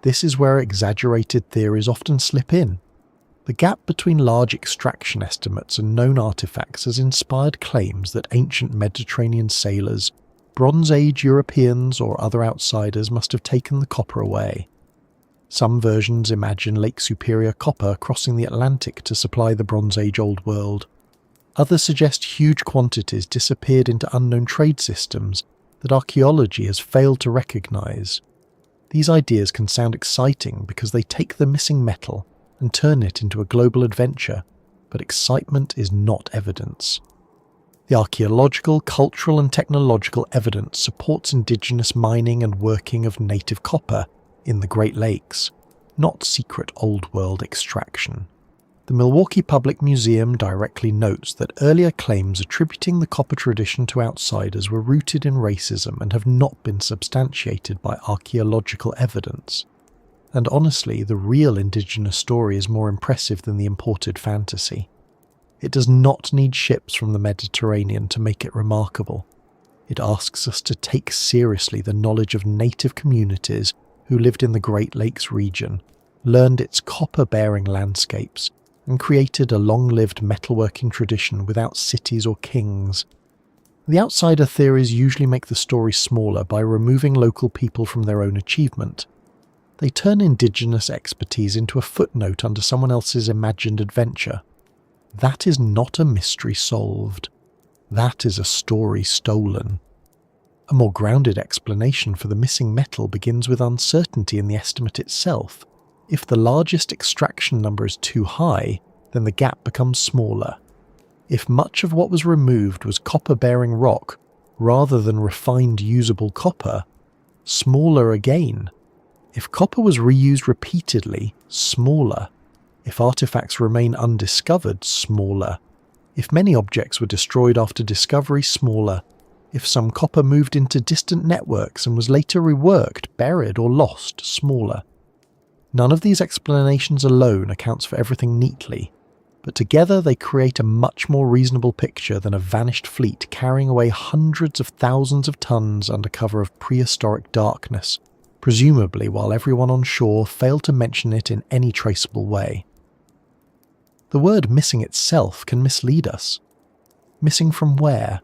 This is where exaggerated theories often slip in. The gap between large extraction estimates and known artifacts has inspired claims that ancient Mediterranean sailors, Bronze Age Europeans or other outsiders must have taken the copper away. Some versions imagine Lake Superior copper crossing the Atlantic to supply the Bronze Age Old World. Others suggest huge quantities disappeared into unknown trade systems that archaeology has failed to recognize. These ideas can sound exciting because they take the missing metal and turn it into a global adventure, but excitement is not evidence. The archaeological, cultural and technological evidence supports indigenous mining and working of native copper in the Great Lakes, not secret Old World extraction. The Milwaukee Public Museum directly notes that earlier claims attributing the copper tradition to outsiders were rooted in racism and have not been substantiated by archaeological evidence. And honestly, the real Indigenous story is more impressive than the imported fantasy. It does not need ships from the Mediterranean to make it remarkable. It asks us to take seriously the knowledge of native communities who lived in the Great Lakes region, learned its copper-bearing landscapes, and created a long-lived metalworking tradition without cities or kings. The outsider theories usually make the story smaller by removing local people from their own achievement. They turn indigenous expertise into a footnote under someone else's imagined adventure. That is not a mystery solved. That is a story stolen. A more grounded explanation for the missing metal begins with uncertainty in the estimate itself. If the largest extraction number is too high, then the gap becomes smaller. If much of what was removed was copper-bearing rock rather than refined usable copper, smaller again. If copper was reused repeatedly, smaller. If artifacts remain undiscovered, smaller. If many objects were destroyed after discovery, smaller. If some copper moved into distant networks and was later reworked, buried or lost, smaller. None of these explanations alone accounts for everything neatly, but together they create a much more reasonable picture than a vanished fleet carrying away hundreds of thousands of tons under cover of prehistoric darkness, presumably while everyone on shore failed to mention it in any traceable way. The word missing itself can mislead us. Missing from where?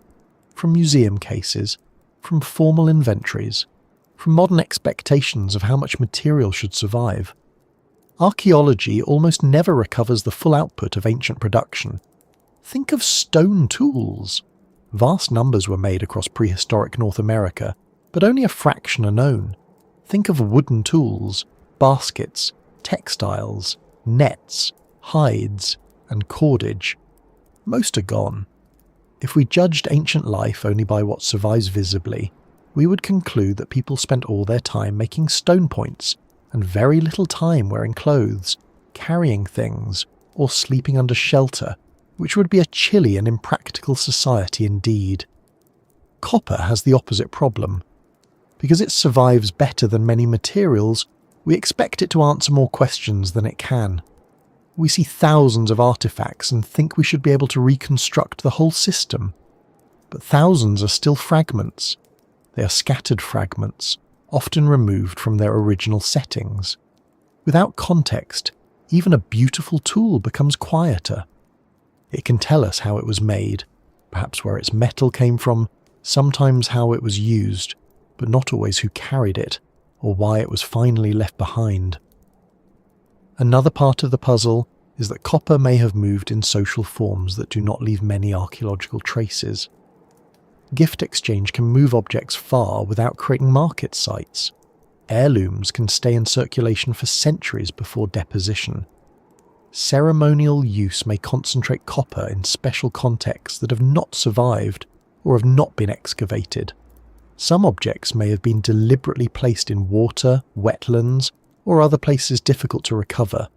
From museum cases, from formal inventories, from modern expectations of how much material should survive. Archaeology almost never recovers the full output of ancient production. Think of stone tools. Vast numbers were made across prehistoric North America, but only a fraction are known. Think of wooden tools, baskets, textiles, nets, hides, and cordage. Most are gone. If we judged ancient life only by what survives visibly, we would conclude that people spent all their time making stone points and very little time wearing clothes, carrying things, or sleeping under shelter, which would be a chilly and impractical society indeed. Copper has the opposite problem. Because it survives better than many materials, we expect it to answer more questions than it can. We see thousands of artifacts and think we should be able to reconstruct the whole system. But thousands are still fragments. They are scattered fragments, often removed from their original settings. Without context, even a beautiful tool becomes quieter. It can tell us how it was made, perhaps where its metal came from, sometimes how it was used, but not always who carried it, or why it was finally left behind. Another part of the puzzle is that copper may have moved in social forms that do not leave many archaeological traces. Gift exchange can move objects far without creating market sites. Heirlooms can stay in circulation for centuries before deposition. Ceremonial use may concentrate copper in special contexts that have not survived or have not been excavated. Some objects may have been deliberately placed in water, wetlands, or other places difficult to recover.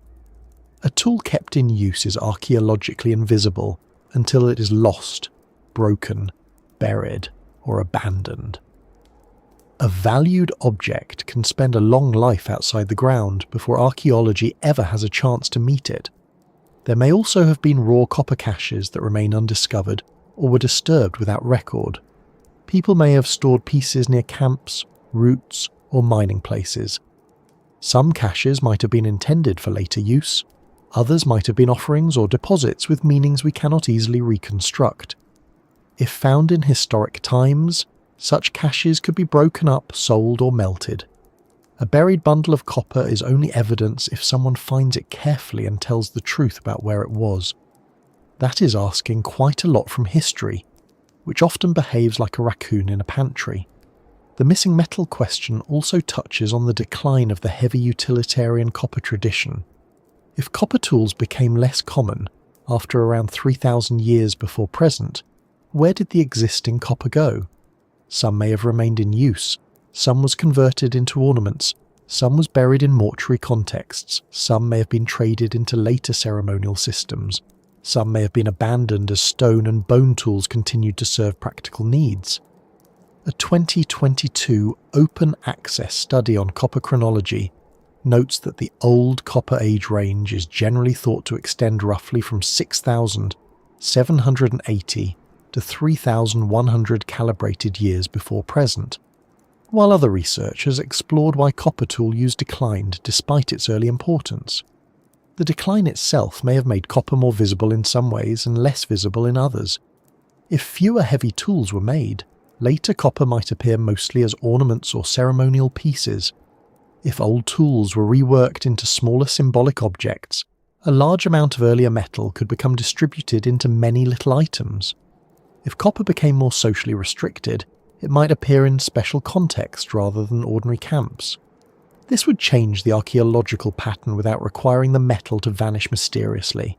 A tool kept in use is archaeologically invisible until it is lost, broken, buried, or abandoned. A valued object can spend a long life outside the ground before archaeology ever has a chance to meet it. There may also have been raw copper caches that remain undiscovered or were disturbed without record. People may have stored pieces near camps, routes, or mining places. Some caches might have been intended for later use. Others might have been offerings or deposits with meanings we cannot easily reconstruct. If found in historic times, such caches could be broken up, sold, or melted. A buried bundle of copper is only evidence if someone finds it carefully and tells the truth about where it was. That is asking quite a lot from history, which often behaves like a raccoon in a pantry. The missing metal question also touches on the decline of the heavy utilitarian copper tradition. If copper tools became less common after around 3,000 years before present, where did the existing copper go? Some may have remained in use, some was converted into ornaments, some was buried in mortuary contexts, some may have been traded into later ceremonial systems, some may have been abandoned as stone and bone tools continued to serve practical needs. A 2022 open access study on copper chronology notes that the old Copper Age range is generally thought to extend roughly from 6,780 to 3,100 calibrated years before present, while other research has explored why copper tool use declined despite its early importance. The decline itself may have made copper more visible in some ways and less visible in others. If fewer heavy tools were made, later copper might appear mostly as ornaments or ceremonial pieces. If old tools were reworked into smaller symbolic objects, a large amount of earlier metal could become distributed into many little items. If copper became more socially restricted, it might appear in special context rather than ordinary camps. This would change the archaeological pattern without requiring the metal to vanish mysteriously.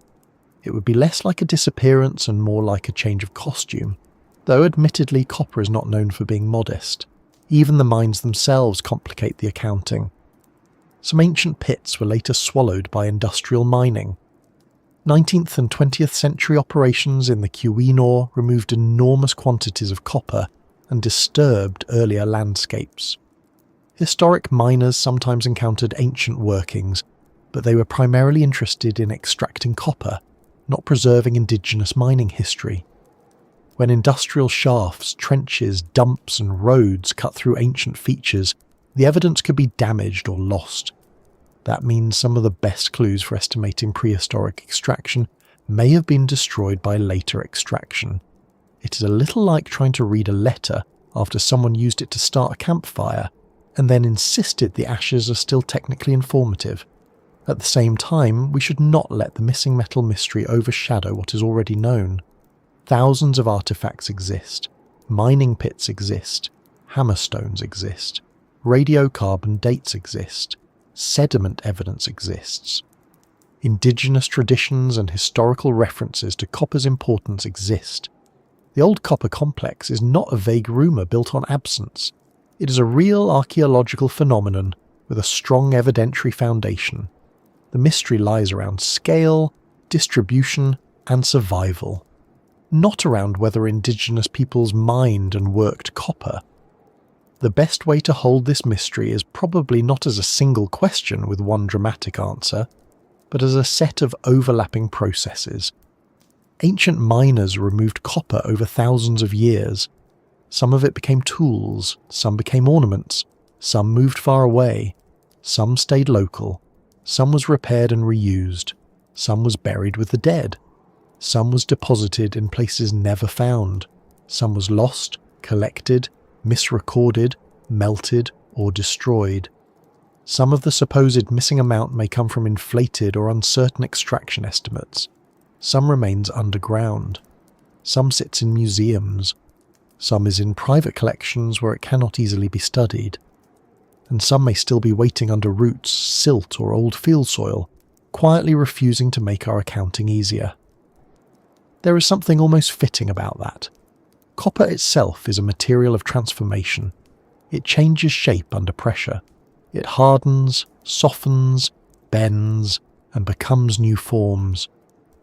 It would be less like a disappearance and more like a change of costume, though admittedly copper is not known for being modest. Even the mines themselves complicate the accounting. Some ancient pits were later swallowed by industrial mining. 19th and 20th century operations in the Quinor removed enormous quantities of copper and disturbed earlier landscapes. Historic miners sometimes encountered ancient workings, but they were primarily interested in extracting copper, not preserving indigenous mining history. When industrial shafts, trenches, dumps and roads cut through ancient features, the evidence could be damaged or lost. That means some of the best clues for estimating prehistoric extraction may have been destroyed by later extraction. It is a little like trying to read a letter after someone used it to start a campfire and then insisted the ashes are still technically informative. At the same time, we should not let the missing metal mystery overshadow what is already known. Thousands of artifacts exist, mining pits exist, hammerstones exist, radiocarbon dates exist, sediment evidence exists. Indigenous traditions and historical references to copper's importance exist. The old copper complex is not a vague rumour built on absence. It is a real archaeological phenomenon with a strong evidentiary foundation. The mystery lies around scale, distribution, and survival, not around whether indigenous peoples mined and worked copper. The best way to hold this mystery is probably not as a single question with one dramatic answer, but as a set of overlapping processes. Ancient miners removed copper over thousands of years. Some of it became tools, some became ornaments, some moved far away, some stayed local, some was repaired and reused, some was buried with the dead, some was deposited in places never found, some was lost, collected, misrecorded, melted, or destroyed. Some of the supposed missing amount may come from inflated or uncertain extraction estimates. Some remains underground. Some sits in museums. Some is in private collections where it cannot easily be studied. And some may still be waiting under roots, silt, or old field soil, quietly refusing to make our accounting easier. There is something almost fitting about that. Copper itself is a material of transformation. It changes shape under pressure. It hardens, softens, bends, and becomes new forms.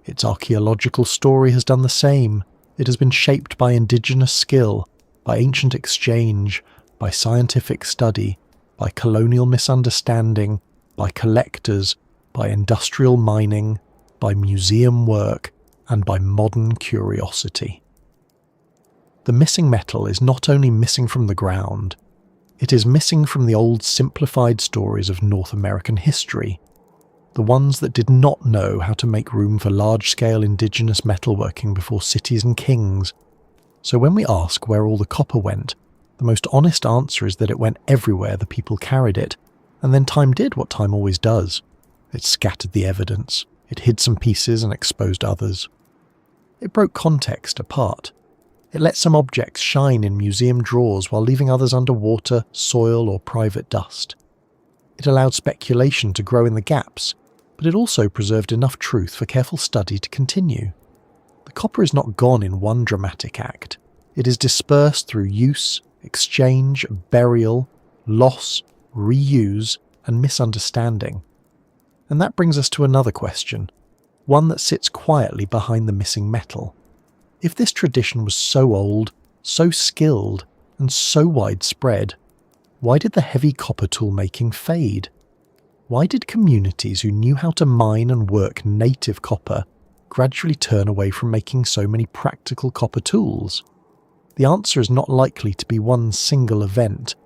Its archaeological story has done the same. It has been shaped by indigenous skill, by ancient exchange, by scientific study, by colonial misunderstanding, by collectors, by industrial mining, by museum work, and by modern curiosity. The missing metal is not only missing from the ground, it is missing from the old simplified stories of North American history, the ones that did not know how to make room for large-scale indigenous metalworking before cities and kings. So when we ask where all the copper went, the most honest answer is that it went everywhere the people carried it, and then time did what time always does. It scattered the evidence, it hid some pieces and exposed others. It broke context apart. It let some objects shine in museum drawers while leaving others under water, soil, or private dust. It allowed speculation to grow in the gaps, but it also preserved enough truth for careful study to continue. The copper is not gone in one dramatic act. It is dispersed through use, exchange, burial, loss, reuse, and misunderstanding. And that brings us to another question, one that sits quietly behind the missing metal. If this tradition was so old, so skilled, and so widespread, why did the heavy copper tool making fade? Why did communities who knew how to mine and work native copper gradually turn away from making so many practical copper tools? The answer is not likely to be one single event,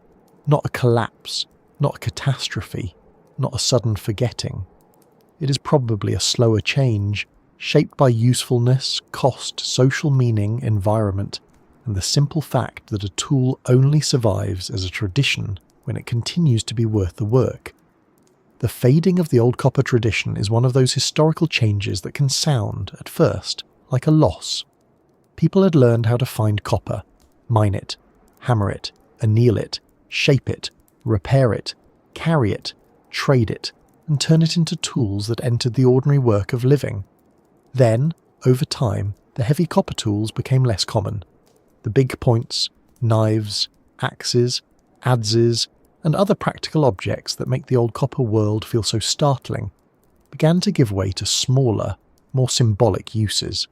not a collapse, not a catastrophe, not a sudden forgetting. It is probably a slower change, shaped by usefulness, cost, social meaning, environment, and the simple fact that a tool only survives as a tradition when it continues to be worth the work. The fading of the old copper tradition is one of those historical changes that can sound, at first, like a loss. People had learned how to find copper, mine it, hammer it, anneal it, shape it, repair it, carry it, trade it, and turn it into tools that entered the ordinary work of living. Then, over time, the heavy copper tools became less common. The big points, knives, axes, adzes, and other practical objects that make the old copper world feel so startling began to give way to smaller, more symbolic uses.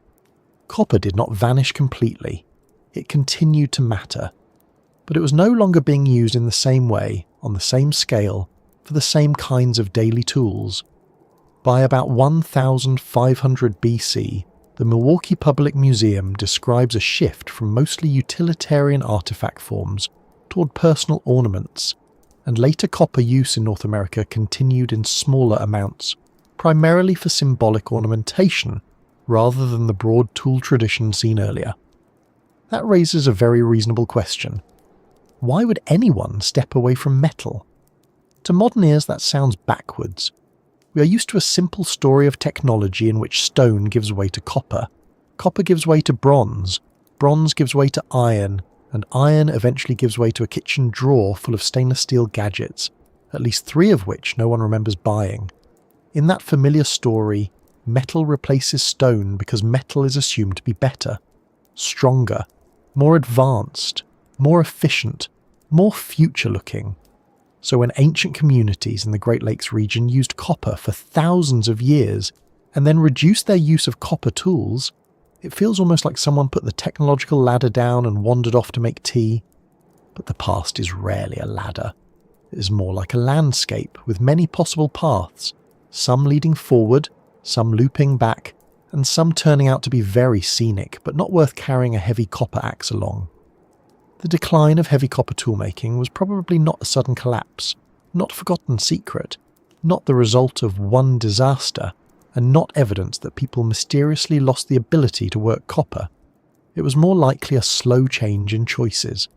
Copper did not vanish completely. It continued to matter. But it was no longer being used in the same way, on the same scale, for the same kinds of daily tools. By about 1500 BC, the Milwaukee Public Museum describes a shift from mostly utilitarian artifact forms toward personal ornaments, and later copper use in North America continued in smaller amounts, primarily for symbolic ornamentation, rather than the broad tool tradition seen earlier. That raises a very reasonable question. Why would anyone step away from metal? To modern ears, that sounds backwards. We are used to a simple story of technology in which stone gives way to copper, copper gives way to bronze, bronze gives way to iron, and iron eventually gives way to a kitchen drawer full of stainless steel gadgets, at least 3 of which no one remembers buying. In that familiar story, metal replaces stone because metal is assumed to be better, stronger, more advanced, more efficient, more future-looking. So when ancient communities in the Great Lakes region used copper for thousands of years and then reduced their use of copper tools, it feels almost like someone put the technological ladder down and wandered off to make tea. But the past is rarely a ladder. It is more like a landscape with many possible paths, some leading forward, some looping back, and some turning out to be very scenic but not worth carrying a heavy copper axe along. The decline of heavy copper toolmaking was probably not a sudden collapse, not a forgotten secret, not the result of one disaster, and not evidence that people mysteriously lost the ability to work copper. It was more likely a slow change in choices,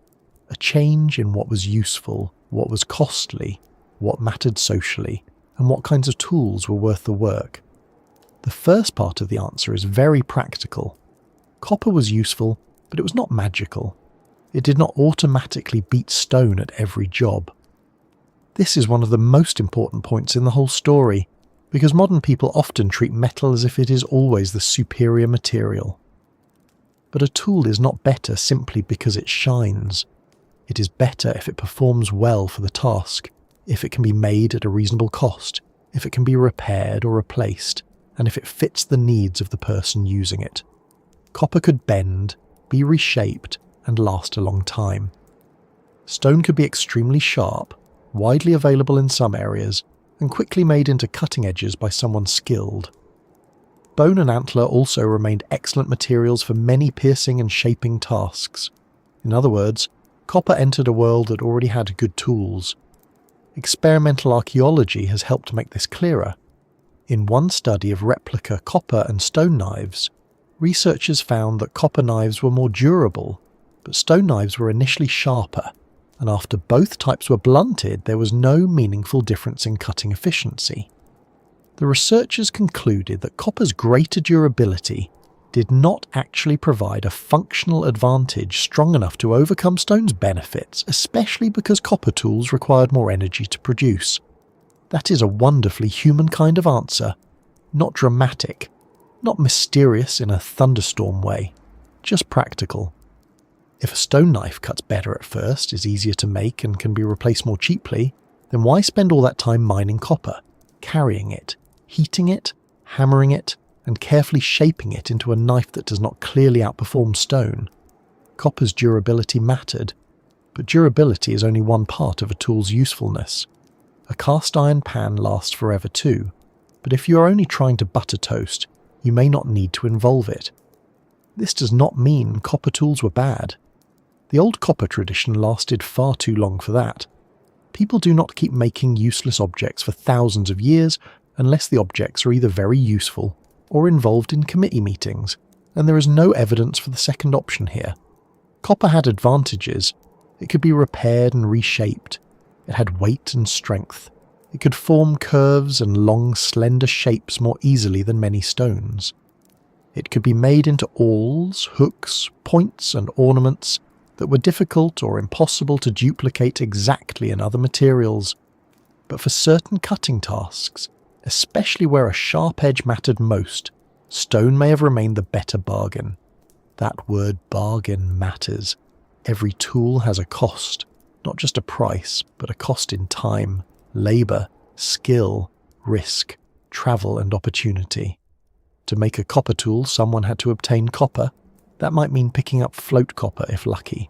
a change in what was useful, what was costly, what mattered socially, and what kinds of tools were worth the work. The first part of the answer is very practical. Copper was useful, but it was not magical. It did not automatically beat stone at every job. This is one of the most important points in the whole story, because modern people often treat metal as if it is always the superior material. But a tool is not better simply because it shines. It is better if it performs well for the task, if it can be made at a reasonable cost, if it can be repaired or replaced, and if it fits the needs of the person using it. Copper could bend, be reshaped, and last a long time. Stone could be extremely sharp, widely available in some areas, and quickly made into cutting edges by someone skilled. Bone and antler also remained excellent materials for many piercing and shaping tasks. In other words, copper entered a world that already had good tools. Experimental archaeology has helped make this clearer. In one study of replica copper and stone knives, researchers found that copper knives were more durable, but stone knives were initially sharper, and after both types were blunted, there was no meaningful difference in cutting efficiency. The researchers concluded that copper's greater durability did not actually provide a functional advantage strong enough to overcome stone's benefits, especially because copper tools required more energy to produce. That is a wonderfully human kind of answer, not dramatic, not mysterious in a thunderstorm way, just practical. If a stone knife cuts better at first, is easier to make and can be replaced more cheaply, then why spend all that time mining copper, carrying it, heating it, hammering it, and carefully shaping it into a knife that does not clearly outperform stone? Copper's durability mattered, but durability is only one part of a tool's usefulness. A cast iron pan lasts forever too, but if you are only trying to butter toast, you may not need to involve it. This does not mean copper tools were bad. The old copper tradition lasted far too long for that. People do not keep making useless objects for thousands of years unless the objects are either very useful or involved in committee meetings, and there is no evidence for the second option here. Copper had advantages. It could be repaired and reshaped. It had weight and strength. It could form curves and long, slender shapes more easily than many stones. It could be made into awls, hooks, points, and ornaments that were difficult or impossible to duplicate exactly in other materials. But for certain cutting tasks, especially where a sharp edge mattered most, stone may have remained the better bargain. That word bargain matters. Every tool has a cost, not just a price, but a cost in time, labour, skill, risk, travel and opportunity. To make a copper tool, someone had to obtain copper. That might mean picking up float copper if lucky,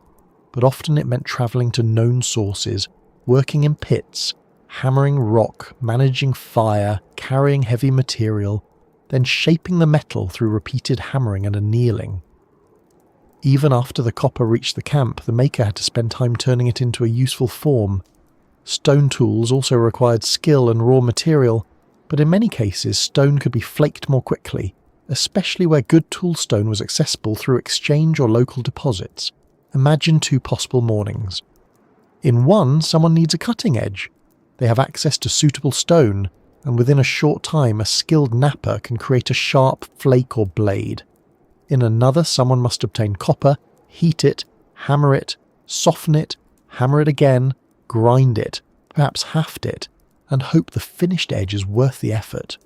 but often it meant travelling to known sources, working in pits, hammering rock, managing fire, carrying heavy material, then shaping the metal through repeated hammering and annealing. Even after the copper reached the camp, the maker had to spend time turning it into a useful form. Stone tools also required skill and raw material, but in many cases stone could be flaked more quickly, especially where good tool stone was accessible through exchange or local deposits. Imagine two possible mornings. In one, someone needs a cutting edge. They have access to suitable stone, and within a short time a skilled napper can create a sharp flake or blade. In another, someone must obtain copper, heat it, hammer it, soften it, hammer it again, grind it, perhaps haft it, and hope the finished edge is worth the effort.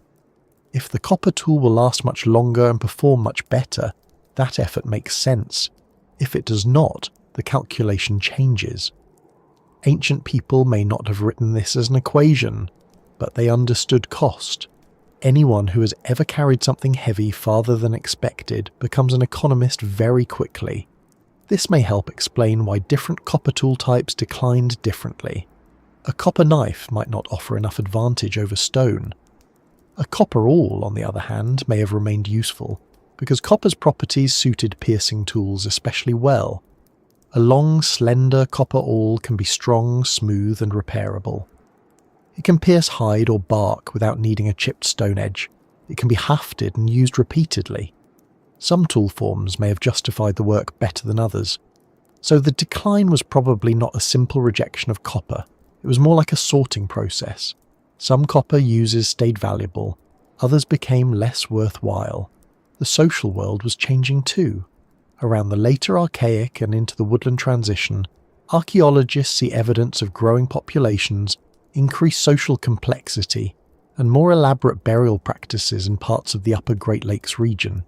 If the copper tool will last much longer and perform much better, that effort makes sense. If it does not, the calculation changes. Ancient people may not have written this as an equation, but they understood cost. Anyone who has ever carried something heavy farther than expected becomes an economist very quickly. This may help explain why different copper tool types declined differently. A copper knife might not offer enough advantage over stone. A copper awl, on the other hand, may have remained useful, because copper's properties suited piercing tools especially well. A long, slender copper awl can be strong, smooth, and repairable. It can pierce hide or bark without needing a chipped stone edge. It can be hafted and used repeatedly. Some tool forms may have justified the work better than others. So the decline was probably not a simple rejection of copper. It was more like a sorting process. Some copper uses stayed valuable, others became less worthwhile. The social world was changing too. Around the later Archaic and into the woodland transition, archaeologists see evidence of growing populations, increased social complexity, and more elaborate burial practices in parts of the upper Great Lakes region.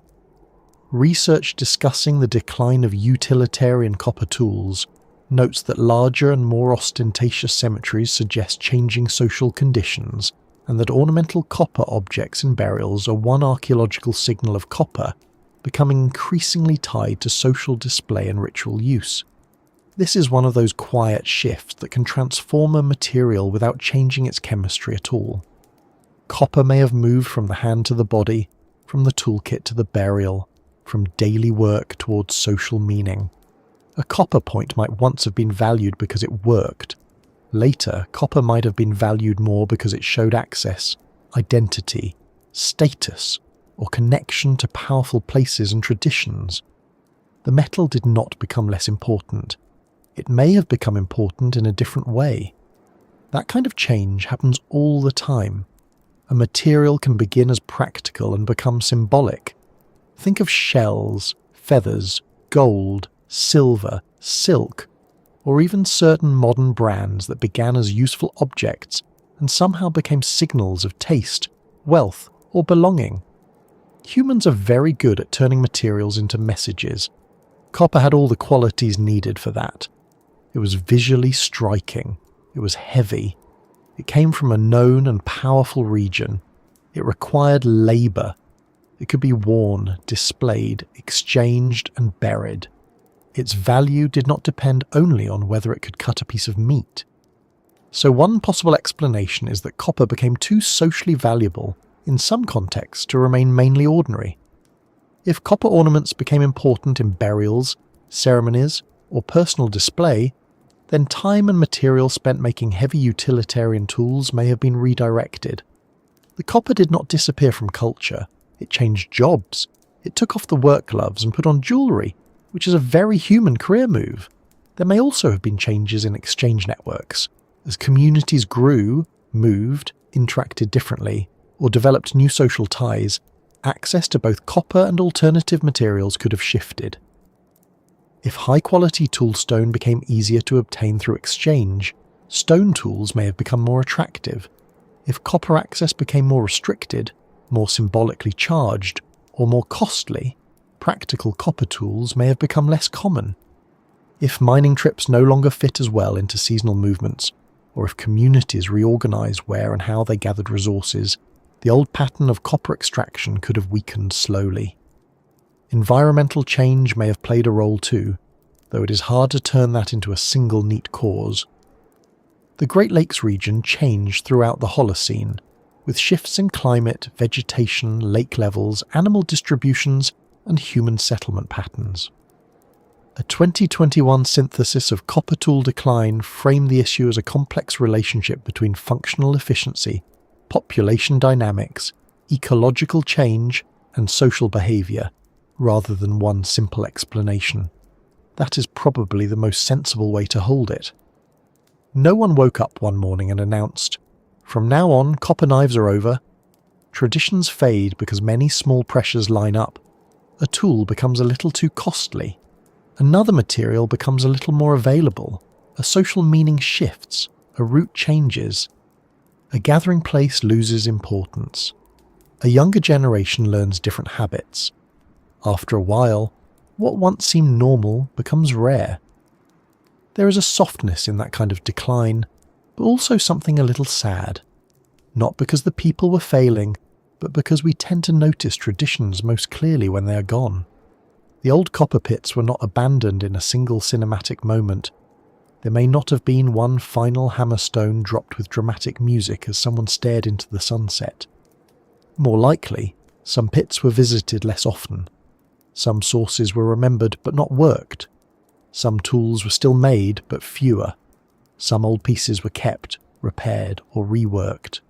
Research discussing the decline of utilitarian copper tools notes that larger and more ostentatious cemeteries suggest changing social conditions, and that ornamental copper objects in burials are one archaeological signal of copper becoming increasingly tied to social display and ritual use. This is one of those quiet shifts that can transform a material without changing its chemistry at all. Copper may have moved from the hand to the body, from the toolkit to the burial, from daily work towards social meaning. A copper point might once have been valued because it worked. Later, copper might have been valued more because it showed access, identity, status, or connection to powerful places and traditions. The metal did not become less important. It may have become important in a different way. That kind of change happens all the time. A material can begin as practical and become symbolic. Think of shells, feathers, gold, silver, silk, or even certain modern brands that began as useful objects and somehow became signals of taste, wealth, or belonging. Humans are very good at turning materials into messages. Copper had all the qualities needed for that. It was visually striking. It was heavy. It came from a known and powerful region. It required labour. It could be worn, displayed, exchanged, and buried. Its value did not depend only on whether it could cut a piece of meat. So one possible explanation is that copper became too socially valuable in some contexts to remain mainly ordinary. If copper ornaments became important in burials, ceremonies, or personal display, then time and material spent making heavy utilitarian tools may have been redirected. The copper did not disappear from culture. It changed jobs. It took off the work gloves and put on jewellery, which is a very human career move. There may also have been changes in exchange networks. As communities grew, moved, interacted differently, or developed new social ties, access to both copper and alternative materials could have shifted. If high-quality toolstone became easier to obtain through exchange, stone tools may have become more attractive. If copper access became more restricted, more symbolically charged, or more costly, practical copper tools may have become less common. If mining trips no longer fit as well into seasonal movements, or if communities reorganize where and how they gathered resources, the old pattern of copper extraction could have weakened slowly. Environmental change may have played a role too, though it is hard to turn that into a single neat cause. The Great Lakes region changed throughout the Holocene, with shifts in climate, vegetation, lake levels, animal distributions, and human settlement patterns. A 2021 synthesis of copper tool decline framed the issue as a complex relationship between functional efficiency, population dynamics, ecological change, and social behaviour, rather than one simple explanation. That is probably the most sensible way to hold it. No one woke up one morning and announced, "From now on, copper knives are over." Traditions fade because many small pressures line up. A tool becomes a little too costly. Another material becomes a little more available. A social meaning shifts. A route changes. A gathering place loses importance. A younger generation learns different habits. After a while, what once seemed normal becomes rare. There is a softness in that kind of decline, but also something a little sad. Not because the people were failing, but because we tend to notice traditions most clearly when they are gone. The old copper pits were not abandoned in a single cinematic moment. There may not have been one final hammerstone dropped with dramatic music as someone stared into the sunset. More likely, some pits were visited less often. Some sources were remembered but not worked. Some tools were still made but fewer. Some old pieces were kept, repaired or reworked.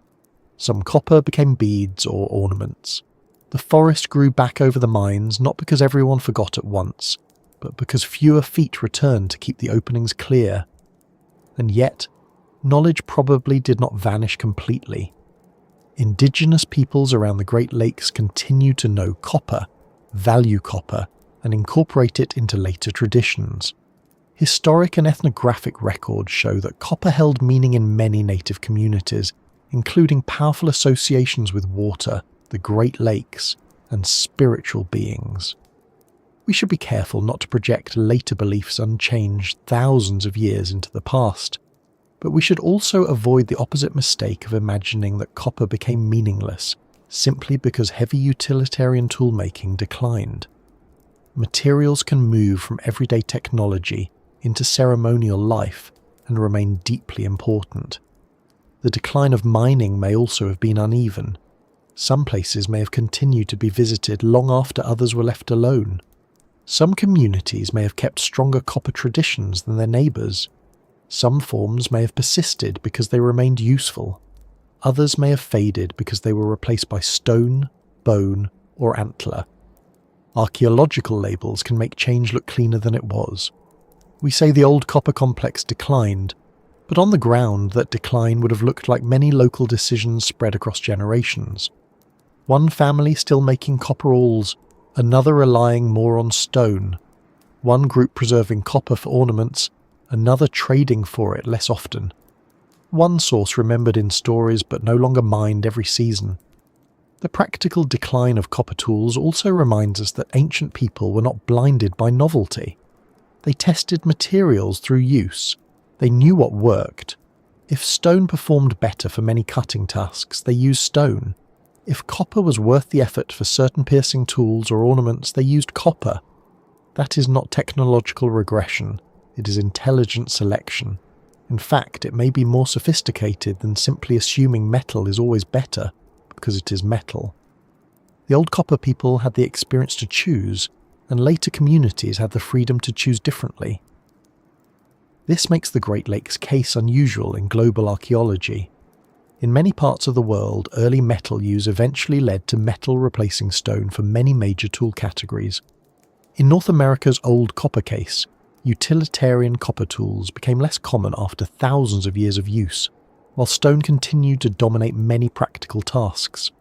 Some copper became beads or ornaments. The forest grew back over the mines not because everyone forgot at once, but because fewer feet returned to keep the openings clear. And yet, knowledge probably did not vanish completely. Indigenous peoples around the Great Lakes continue to know copper, value copper, and incorporate it into later traditions. Historic and ethnographic records show that copper held meaning in many native communities, including powerful associations with water, the Great Lakes, and spiritual beings. We should be careful not to project later beliefs unchanged thousands of years into the past, but we should also avoid the opposite mistake of imagining that copper became meaningless simply because heavy utilitarian toolmaking declined. Materials can move from everyday technology into ceremonial life and remain deeply important. The decline of mining may also have been uneven. Some places may have continued to be visited long after others were left alone. Some communities may have kept stronger copper traditions than their neighbours. Some forms may have persisted because they remained useful. Others may have faded because they were replaced by stone, bone, or antler. Archaeological labels can make change look cleaner than it was. We say the old copper complex declined, but on the ground that decline would have looked like many local decisions spread across generations. One family still making copper awls, another relying more on stone. One group preserving copper for ornaments, another trading for it less often. One source remembered in stories but no longer mined every season. The practical decline of copper tools also reminds us that ancient people were not blinded by novelty. They tested materials through use. They knew what worked. If stone performed better for many cutting tasks, they used stone. If copper was worth the effort for certain piercing tools or ornaments, they used copper. That is not technological regression, it is intelligent selection. In fact, it may be more sophisticated than simply assuming metal is always better, because it is metal. The old copper people had the experience to choose, and later communities had the freedom to choose differently. This makes the Great Lakes case unusual in global archaeology. In many parts of the world, early metal use eventually led to metal replacing stone for many major tool categories. In North America's old copper case, utilitarian copper tools became less common after thousands of years of use, while stone continued to dominate many practical tasks.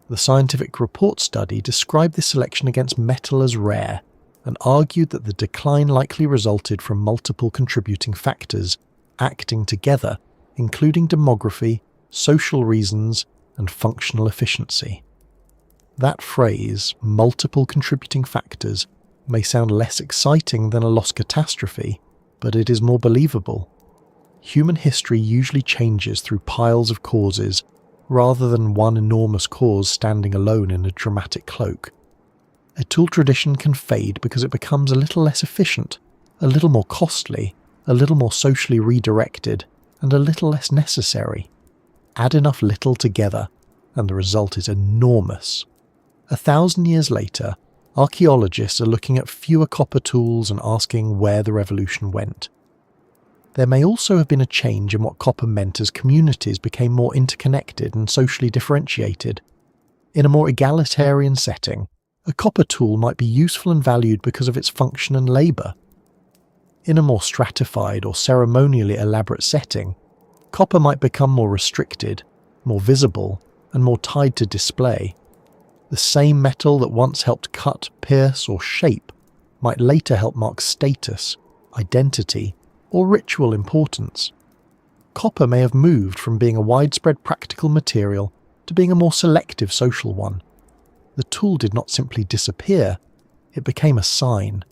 The scientific report study described this selection against metal as rare, and argued that the decline likely resulted from multiple contributing factors acting together, including demography, social reasons, and functional efficiency. That phrase, multiple contributing factors, may sound less exciting than a lost catastrophe, but it is more believable. Human history usually changes through piles of causes, rather than one enormous cause standing alone in a dramatic cloak. A tool tradition can fade because it becomes a little less efficient, a little more costly, a little more socially redirected, and a little less necessary. Add enough little together, and the result is enormous. 1,000 years later, archaeologists are looking at fewer copper tools and asking where the revolution went. There may also have been a change in what copper meant as communities became more interconnected and socially differentiated. In a more egalitarian setting, a copper tool might be useful and valued because of its function and labour. In a more stratified or ceremonially elaborate setting, copper might become more restricted, more visible, and more tied to display. The same metal that once helped cut, pierce, or shape might later help mark status, identity, or ritual importance. Copper may have moved from being a widespread practical material to being a more selective social one. The tool did not simply disappear, it became a sign.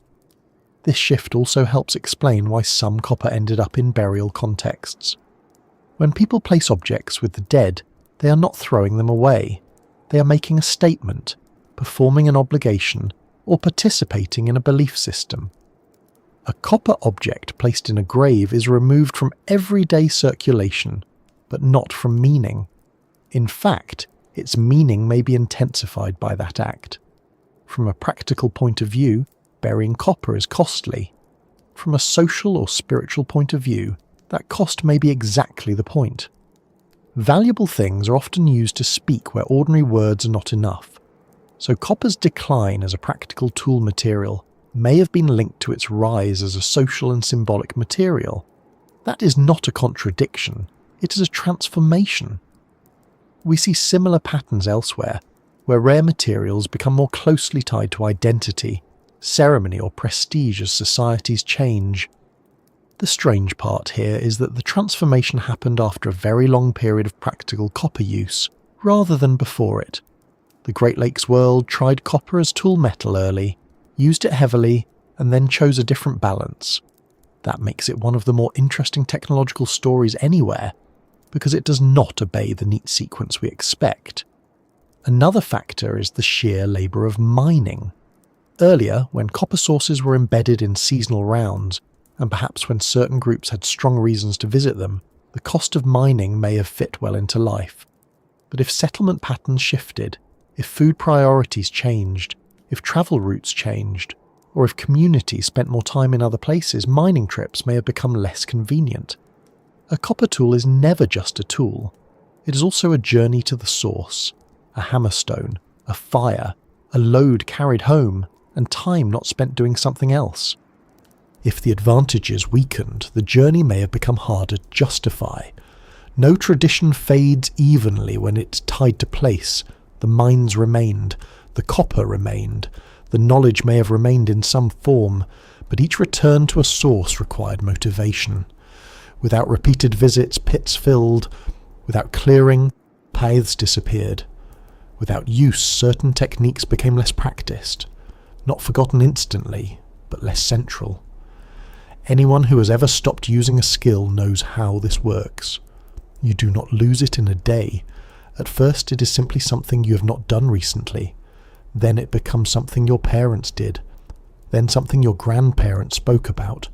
This shift also helps explain why some copper ended up in burial contexts. When people place objects with the dead, they are not throwing them away. They are making a statement, performing an obligation, or participating in a belief system. A copper object placed in a grave is removed from everyday circulation, but not from meaning. In fact, its meaning may be intensified by that act. From a practical point of view, burying copper is costly. From a social or spiritual point of view, that cost may be exactly the point. Valuable things are often used to speak where ordinary words are not enough. So copper's decline as a practical tool material may have been linked to its rise as a social and symbolic material. That is not a contradiction, it is a transformation. We see similar patterns elsewhere, where rare materials become more closely tied to identity, ceremony or prestige as societies change. The strange part here is that the transformation happened after a very long period of practical copper use, rather than before it. The Great Lakes world tried copper as tool metal early, used it heavily, and then chose a different balance. That makes it one of the more interesting technological stories anywhere, because it does not obey the neat sequence we expect. Another factor is the sheer labour of mining. Earlier, when copper sources were embedded in seasonal rounds, and perhaps when certain groups had strong reasons to visit them, the cost of mining may have fit well into life. But if settlement patterns shifted, if food priorities changed, if travel routes changed, or if communities spent more time in other places, mining trips may have become less convenient. A copper tool is never just a tool. It is also a journey to the source, a hammerstone, a fire, a load carried home, and time not spent doing something else. If the advantages weakened, the journey may have become harder to justify. No tradition fades evenly when it's tied to place. The mines remained, the copper remained, the knowledge may have remained in some form, but each return to a source required motivation. Without repeated visits, pits filled. Without clearing, paths disappeared. Without use, certain techniques became less practiced. Not forgotten instantly, but less central. Anyone who has ever stopped using a skill knows how this works. You do not lose it in a day. At first it is simply something you have not done recently. Then it becomes something your parents did. Then something your grandparents spoke about.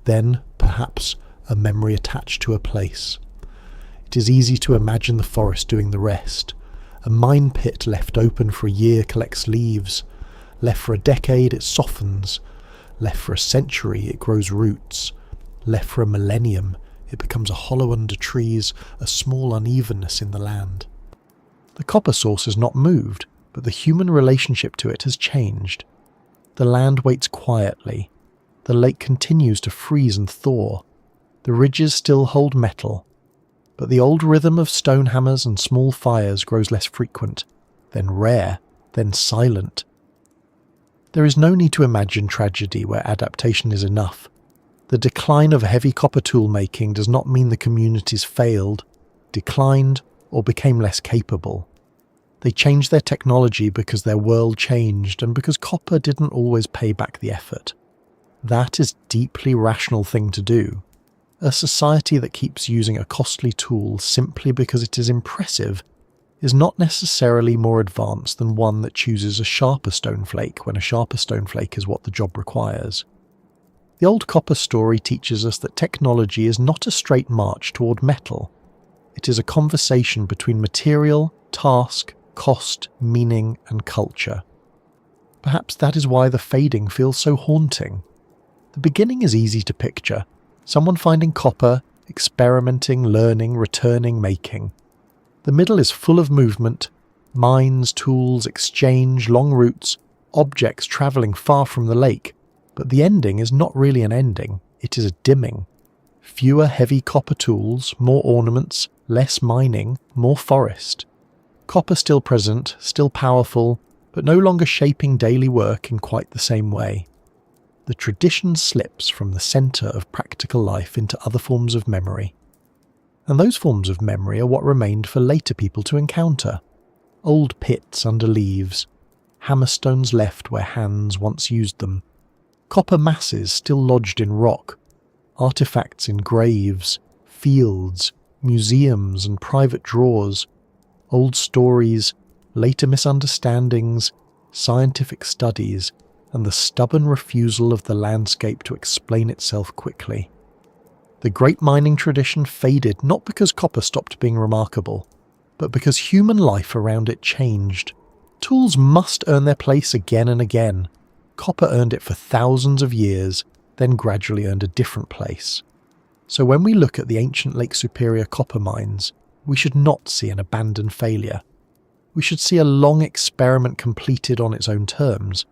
Then, perhaps, a memory attached to a place. It is easy to imagine the forest doing the rest. A mine pit left open for a year collects leaves. Left for a decade, it softens. Left for a century, it grows roots. Left for a millennium, it becomes a hollow under trees, a small unevenness in the land. The copper source has not moved, but the human relationship to it has changed. The land waits quietly. The lake continues to freeze and thaw. The ridges still hold metal, but the old rhythm of stone hammers and small fires grows less frequent, then rare, then silent. There is no need to imagine tragedy where adaptation is enough. The decline of heavy copper tool making does not mean the communities failed, declined, or became less capable. They changed their technology because their world changed and because copper didn't always pay back the effort. That is a deeply rational thing to do. A society that keeps using a costly tool simply because it is impressive is not necessarily more advanced than one that chooses a sharper stoneflake when a sharper stoneflake is what the job requires. The old copper story teaches us that technology is not a straight march toward metal. It is a conversation between material, task, cost, meaning, and culture. Perhaps that is why the fading feels so haunting. The beginning is easy to picture. Someone finding copper, experimenting, learning, returning, making. The middle is full of movement, mines, tools, exchange, long routes, objects travelling far from the lake, but the ending is not really an ending, it is a dimming. Fewer heavy copper tools, more ornaments, less mining, more forest. Copper still present, still powerful, but no longer shaping daily work in quite the same way. The tradition slips from the centre of practical life into other forms of memory. And those forms of memory are what remained for later people to encounter. Old pits under leaves, hammerstones left where hands once used them, copper masses still lodged in rock, artifacts in graves, fields, museums and private drawers, old stories, later misunderstandings, scientific studies, and the stubborn refusal of the landscape to explain itself quickly. The great mining tradition faded not because copper stopped being remarkable, but because human life around it changed. Tools must earn their place again and again. Copper earned it for thousands of years, then gradually earned a different place. So when we look at the ancient Lake Superior copper mines, we should not see an abandoned failure. We should see a long experiment completed on its own terms.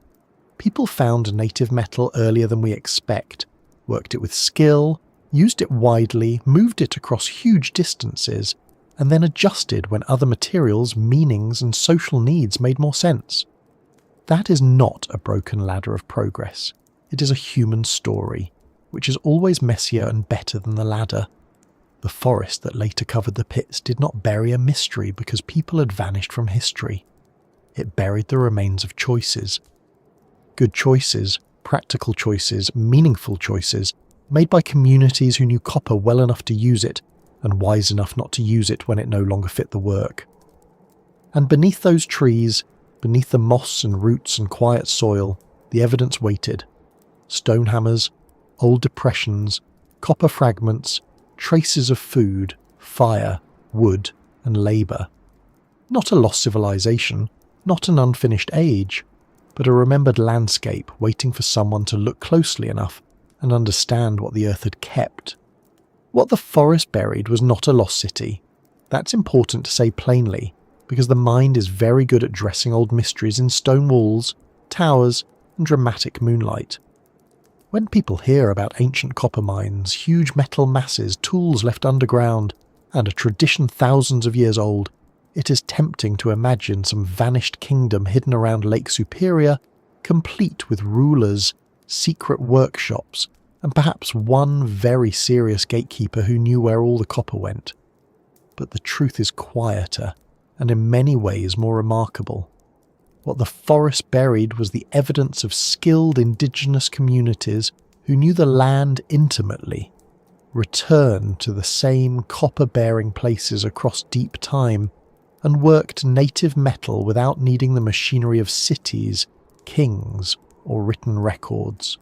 People found native metal earlier than we expect, worked it with skill, used it widely, moved it across huge distances, and then adjusted when other materials, meanings, and social needs made more sense. That is not a broken ladder of progress. It is a human story, which is always messier and better than the ladder. The forest that later covered the pits did not bury a mystery because people had vanished from history. It buried the remains of choices. Good choices, practical choices, meaningful choices, made by communities who knew copper well enough to use it, and wise enough not to use it when it no longer fit the work. And beneath those trees, beneath the moss and roots and quiet soil, the evidence waited. Stone hammers, old depressions, copper fragments, traces of food, fire, wood, and labour. Not a lost civilization, not an unfinished age, but a remembered landscape waiting for someone to look closely enough and understand what the earth had kept. What the forest buried was not a lost city. That's important to say plainly, because the mind is very good at dressing old mysteries in stone walls, towers, and dramatic moonlight. When people hear about ancient copper mines, huge metal masses, tools left underground, and a tradition thousands of years old, it is tempting to imagine some vanished kingdom hidden around Lake Superior, complete with rulers, secret workshops, and perhaps one very serious gatekeeper who knew where all the copper went. But the truth is quieter, and in many ways more remarkable. What the forest buried was the evidence of skilled indigenous communities who knew the land intimately, returned to the same copper-bearing places across deep time, and worked native metal without needing the machinery of cities, kings, or written records.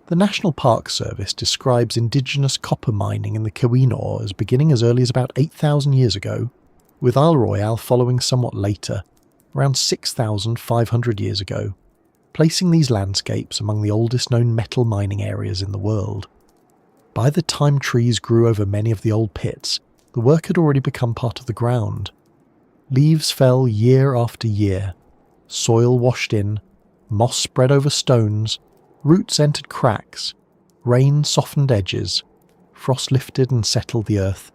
The National Park Service describes indigenous copper mining in the Keweenaw as beginning as early as about 8,000 years ago, with Isle Royale following somewhat later, around 6,500 years ago, placing these landscapes among the oldest known metal mining areas in the world. By the time trees grew over many of the old pits, the work had already become part of the ground. Leaves fell year after year, soil washed in, moss spread over stones, roots entered cracks, rain softened edges, frost lifted and settled the earth.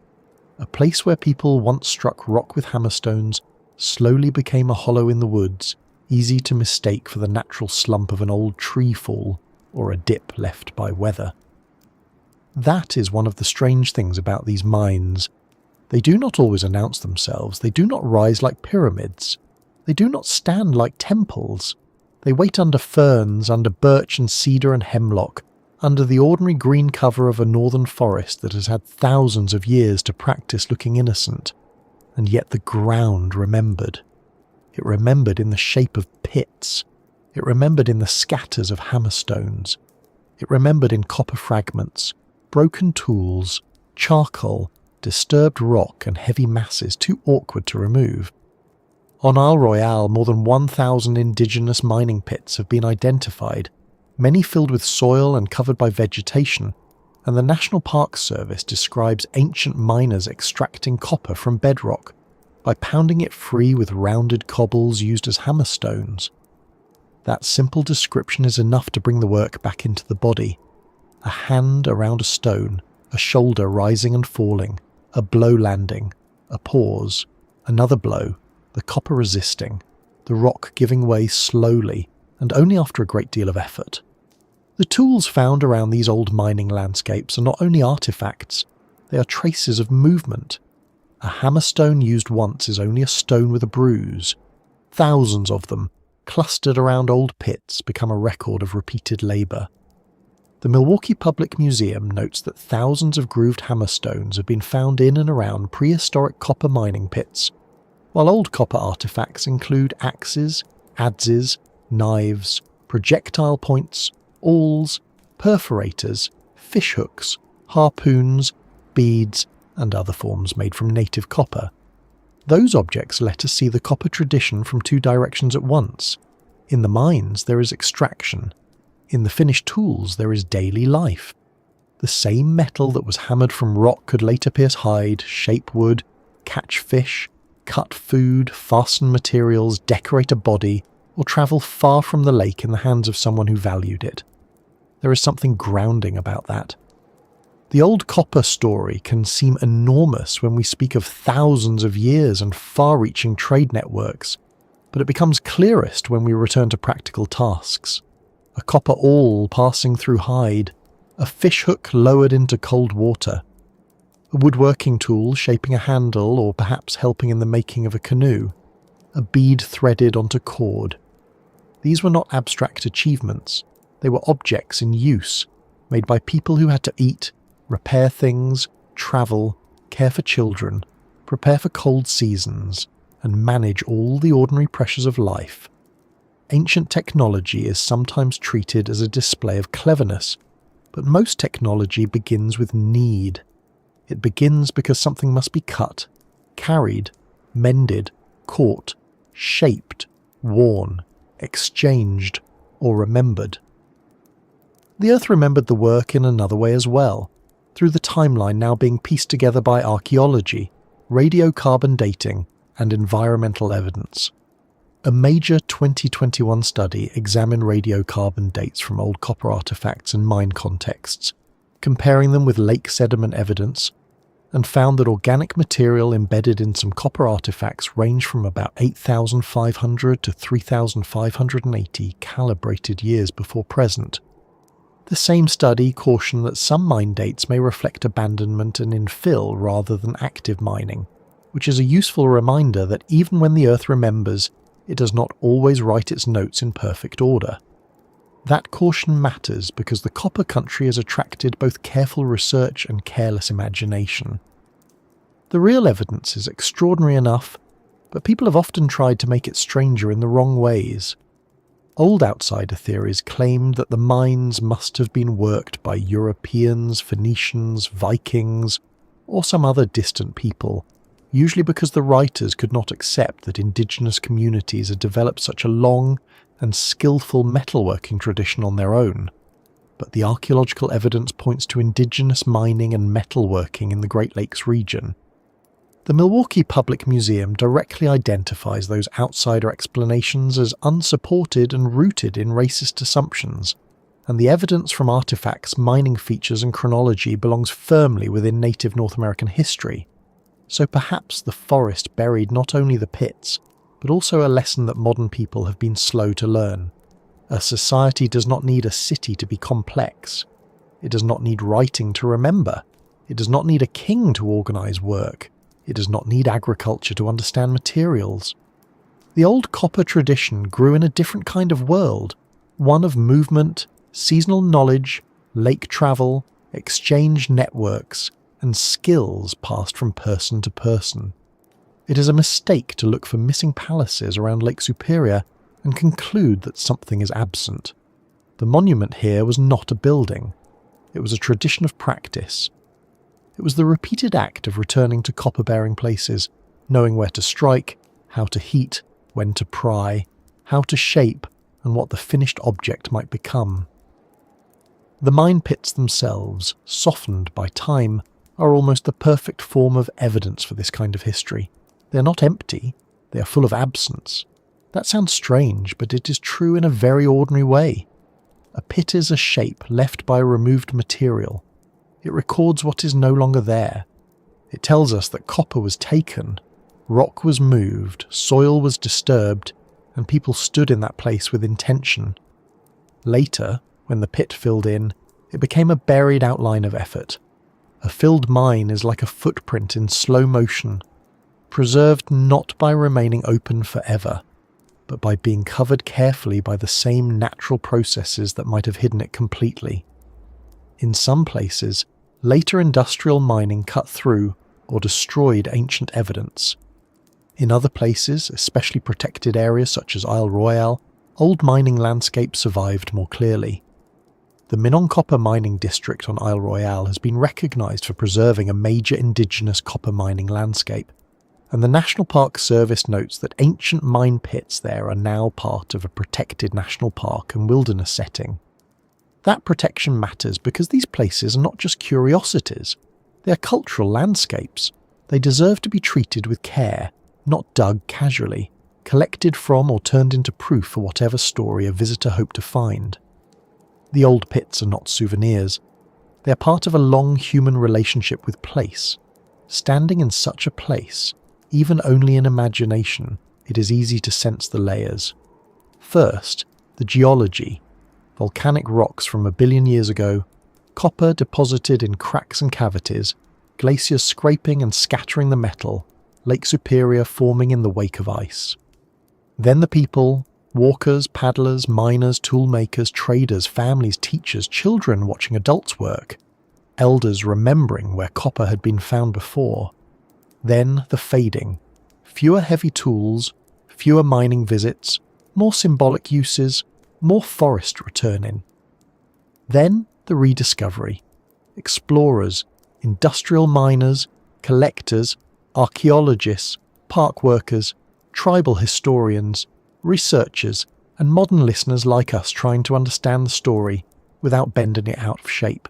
A place where people once struck rock with hammerstones slowly became a hollow in the woods, easy to mistake for the natural slump of an old tree fall or a dip left by weather. That is one of the strange things about these mines. They do not always announce themselves, they do not rise like pyramids, they do not stand like temples. They wait under ferns, under birch and cedar and hemlock, under the ordinary green cover of a northern forest that has had thousands of years to practice looking innocent. And yet the ground remembered. It remembered in the shape of pits. It remembered in the scatters of hammerstones. It remembered in copper fragments, broken tools, charcoal, disturbed rock and heavy masses too awkward to remove. On Isle Royale, more than 1,000 indigenous mining pits have been identified, many filled with soil and covered by vegetation, and the National Park Service describes ancient miners extracting copper from bedrock by pounding it free with rounded cobbles used as hammerstones. That simple description is enough to bring the work back into the body. A hand around a stone, a shoulder rising and falling, a blow landing, a pause, another blow, the copper resisting, the rock giving way slowly and only after a great deal of effort. The tools found around these old mining landscapes are not only artifacts, they are traces of movement. A hammerstone used once is only a stone with a bruise. Thousands of them, clustered around old pits, become a record of repeated labour. The Milwaukee Public Museum notes that thousands of grooved hammerstones have been found in and around prehistoric copper mining pits, while old copper artefacts include axes, adzes, knives, projectile points, awls, perforators, fishhooks, harpoons, beads, and other forms made from native copper. Those objects let us see the copper tradition from two directions at once. In the mines there is extraction. In the finished tools there is daily life. The same metal that was hammered from rock could later pierce hide, shape wood, catch fish, cut food, fasten materials, decorate a body, or travel far from the lake in the hands of someone who valued it. There is something grounding about that. The old copper story can seem enormous when we speak of thousands of years and far-reaching trade networks, but it becomes clearest when we return to practical tasks. A copper awl passing through hide, a fishhook lowered into cold water, a woodworking tool shaping a handle or perhaps helping in the making of a canoe, a bead threaded onto cord. These were not abstract achievements, they were objects in use, made by people who had to eat, repair things, travel, care for children, prepare for cold seasons, and manage all the ordinary pressures of life. Ancient technology is sometimes treated as a display of cleverness, but most technology begins with need. It begins because something must be cut, carried, mended, caught, shaped, worn, exchanged, or remembered. The Earth remembered the work in another way as well, through the timeline now being pieced together by archaeology, radiocarbon dating, and environmental evidence. A major 2021 study examined radiocarbon dates from old copper artifacts and mine contexts, comparing them with lake sediment evidence, and found that organic material embedded in some copper artifacts range from about 8,500 to 3,580 calibrated years before present. The same study cautioned that some mine dates may reflect abandonment and infill rather than active mining, which is a useful reminder that even when the Earth remembers, it does not always write its notes in perfect order. That caution matters because the copper country has attracted both careful research and careless imagination. The real evidence is extraordinary enough, but people have often tried to make it stranger in the wrong ways. Old outsider theories claimed that the mines must have been worked by Europeans, Phoenicians, Vikings, or some other distant people, usually because the writers could not accept that indigenous communities had developed such a long and skillful metalworking tradition on their own. But the archaeological evidence points to indigenous mining and metalworking in the Great Lakes region. The Milwaukee Public Museum directly identifies those outsider explanations as unsupported and rooted in racist assumptions, and the evidence from artifacts, mining features and chronology belongs firmly within native North American history. So perhaps the forest buried not only the pits, but also a lesson that modern people have been slow to learn. A society does not need a city to be complex. It does not need writing to remember. It does not need a king to organize work. It does not need agriculture to understand materials. The old copper tradition grew in a different kind of world, one of movement, seasonal knowledge, lake travel, exchange networks, and skills passed from person to person. It is a mistake to look for missing palaces around Lake Superior and conclude that something is absent. The monument here was not a building. It was a tradition of practice. It was the repeated act of returning to copper-bearing places, knowing where to strike, how to heat, when to pry, how to shape, and what the finished object might become. The mine pits themselves, softened by time, are almost the perfect form of evidence for this kind of history. They are not empty, they are full of absence. That sounds strange, but it is true in a very ordinary way. A pit is a shape left by a removed material. It records what is no longer there. It tells us that copper was taken, rock was moved, soil was disturbed, and people stood in that place with intention. Later, when the pit filled in, it became a buried outline of effort. A filled mine is like a footprint in slow motion, preserved not by remaining open forever, but by being covered carefully by the same natural processes that might have hidden it completely. In some places, later industrial mining cut through or destroyed ancient evidence. In other places, especially protected areas such as Isle Royale, old mining landscapes survived more clearly. The Minon Copper Mining District on Isle Royale has been recognised for preserving a major Indigenous copper mining landscape, and the National Park Service notes that ancient mine pits there are now part of a protected national park and wilderness setting. That protection matters because these places are not just curiosities, they are cultural landscapes. They deserve to be treated with care, not dug casually, collected from or turned into proof for whatever story a visitor hoped to find. The old pits are not souvenirs. They are part of a long human relationship with place. Standing in such a place, even only in imagination, it is easy to sense the layers. First, the geology. Volcanic rocks from 1 billion years ago, copper deposited in cracks and cavities, glaciers scraping and scattering the metal, Lake Superior forming in the wake of ice. Then the people, walkers, paddlers, miners, toolmakers, traders, families, teachers, children watching adults work, elders remembering where copper had been found before. Then the fading. Fewer heavy tools, fewer mining visits, more symbolic uses, more forest returning. Then the rediscovery. Explorers, industrial miners, collectors, archaeologists, park workers, tribal historians, researchers, and modern listeners like us trying to understand the story without bending it out of shape.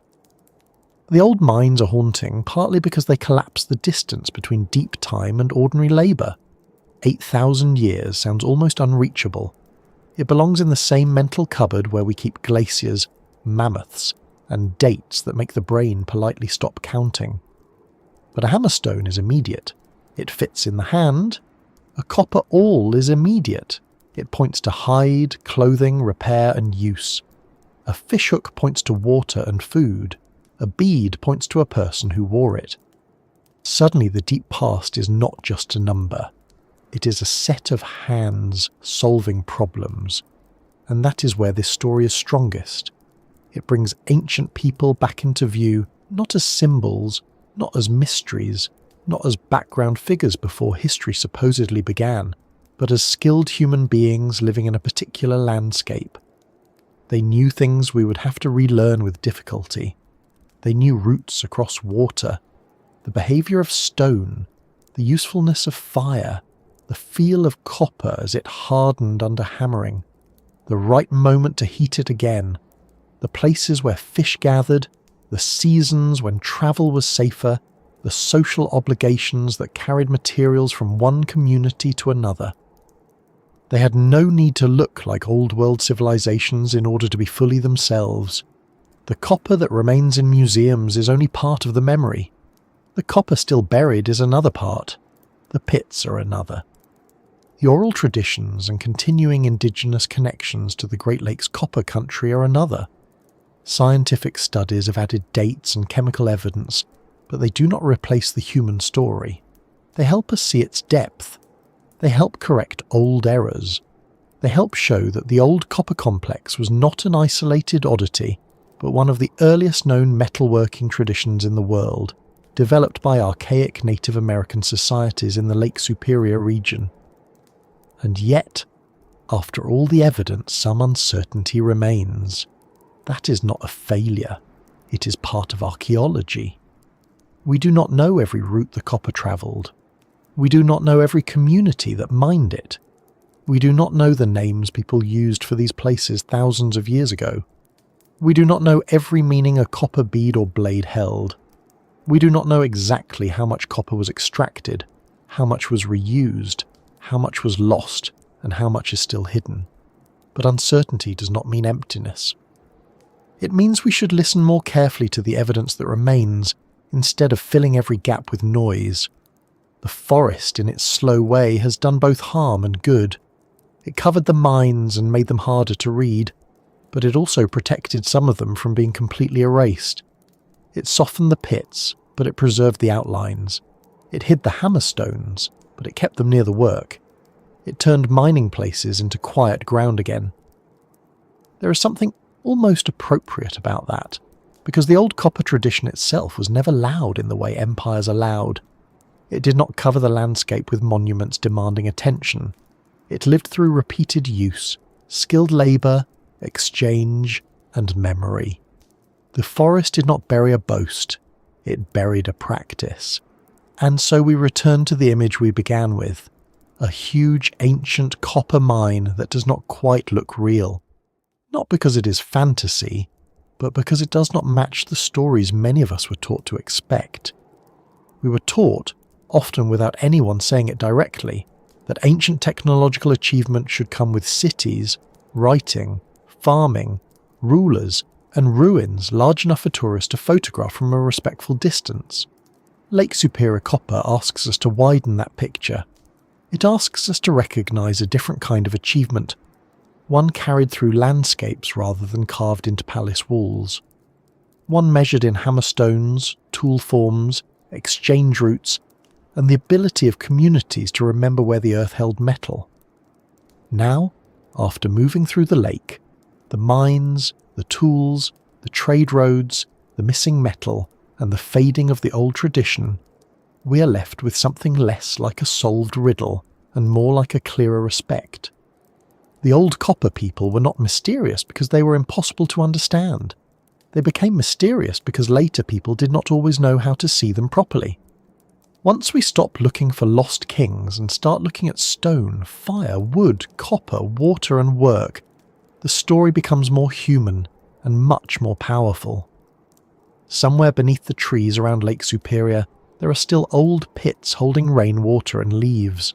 The old mines are haunting partly because they collapse the distance between deep time and ordinary labour. 8,000 years sounds almost unreachable. It belongs in the same mental cupboard where we keep glaciers, mammoths, and dates that make the brain politely stop counting. But a hammerstone is immediate. It fits in the hand. A copper awl is immediate. It points to hide, clothing, repair, and use. A fishhook points to water and food. A bead points to a person who wore it. Suddenly the deep past is not just a number. It is a set of hands solving problems. And that is where this story is strongest. It brings ancient people back into view, not as symbols, not as mysteries, not as background figures before history supposedly began, but as skilled human beings living in a particular landscape. They knew things we would have to relearn with difficulty. They knew routes across water, the behaviour of stone, the usefulness of fire, the feel of copper as it hardened under hammering, the right moment to heat it again, the places where fish gathered, the seasons when travel was safer, the social obligations that carried materials from one community to another. They had no need to look like old world civilizations in order to be fully themselves. The copper that remains in museums is only part of the memory. The copper still buried is another part. The pits are another. The oral traditions and continuing Indigenous connections to the Great Lakes copper country are another. Scientific studies have added dates and chemical evidence, but they do not replace the human story. They help us see its depth. They help correct old errors. They help show that the old copper complex was not an isolated oddity, but one of the earliest known metalworking traditions in the world, developed by archaic Native American societies in the Lake Superior region. And yet, after all the evidence, some uncertainty remains. That is not a failure. It is part of archaeology. We do not know every route the copper travelled. We do not know every community that mined it. We do not know the names people used for these places thousands of years ago. We do not know every meaning a copper bead or blade held. We do not know exactly how much copper was extracted, how much was reused, how much was lost, and how much is still hidden. But uncertainty does not mean emptiness. It means we should listen more carefully to the evidence that remains, instead of filling every gap with noise. The forest, in its slow way, has done both harm and good. It covered the mines and made them harder to read, but it also protected some of them from being completely erased. It softened the pits, but it preserved the outlines. It hid the hammerstones, but it kept them near the work. It turned mining places into quiet ground again. There is something almost appropriate about that, because the old copper tradition itself was never loud in the way empires are loud. It did not cover the landscape with monuments demanding attention. It lived through repeated use, skilled labour, exchange, and memory. The forest did not bury a boast, it buried a practice. And so we return to the image we began with, a huge ancient copper mine that does not quite look real. Not because it is fantasy, but because it does not match the stories many of us were taught to expect. We were taught, often without anyone saying it directly, that ancient technological achievement should come with cities, writing, farming, rulers, and ruins large enough for tourists to photograph from a respectful distance. Lake Superior copper asks us to widen that picture. It asks us to recognise a different kind of achievement, one carried through landscapes rather than carved into palace walls. One measured in hammerstones, tool forms, exchange routes, and the ability of communities to remember where the earth held metal. Now, after moving through the lake, the mines, the tools, the trade roads, the missing metal, and the fading of the old tradition, we are left with something less like a solved riddle and more like a clearer respect. The old copper people were not mysterious because they were impossible to understand. They became mysterious because later people did not always know how to see them properly. Once we stop looking for lost kings and start looking at stone, fire, wood, copper, water and work, the story becomes more human and much more powerful. Somewhere beneath the trees around Lake Superior, there are still old pits holding rainwater and leaves.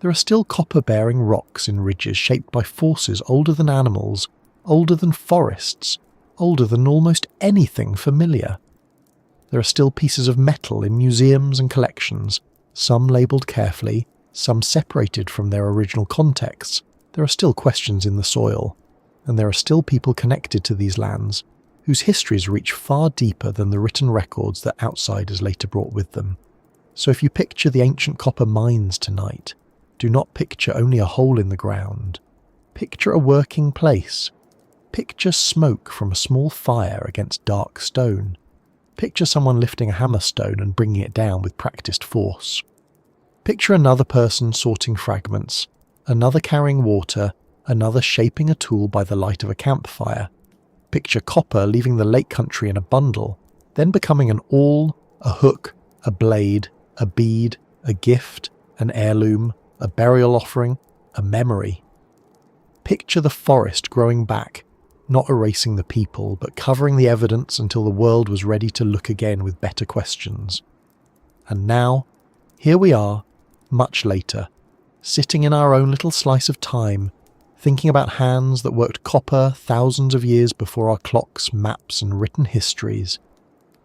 There are still copper-bearing rocks in ridges shaped by forces older than animals, older than forests, older than almost anything familiar. There are still pieces of metal in museums and collections, some labelled carefully, some separated from their original contexts. There are still questions in the soil, and there are still people connected to these lands, whose histories reach far deeper than the written records that outsiders later brought with them. So if you picture the ancient copper mines tonight, do not picture only a hole in the ground. Picture a working place. Picture smoke from a small fire against dark stone. Picture someone lifting a hammerstone and bringing it down with practiced force. Picture another person sorting fragments, another carrying water, another shaping a tool by the light of a campfire. Picture copper leaving the lake country in a bundle, then becoming an awl, a hook, a blade, a bead, a gift, an heirloom, a burial offering, a memory. Picture the forest growing back, not erasing the people, but covering the evidence until the world was ready to look again with better questions. And now, here we are, much later, sitting in our own little slice of time, thinking about hands that worked copper thousands of years before our clocks, maps, and written histories.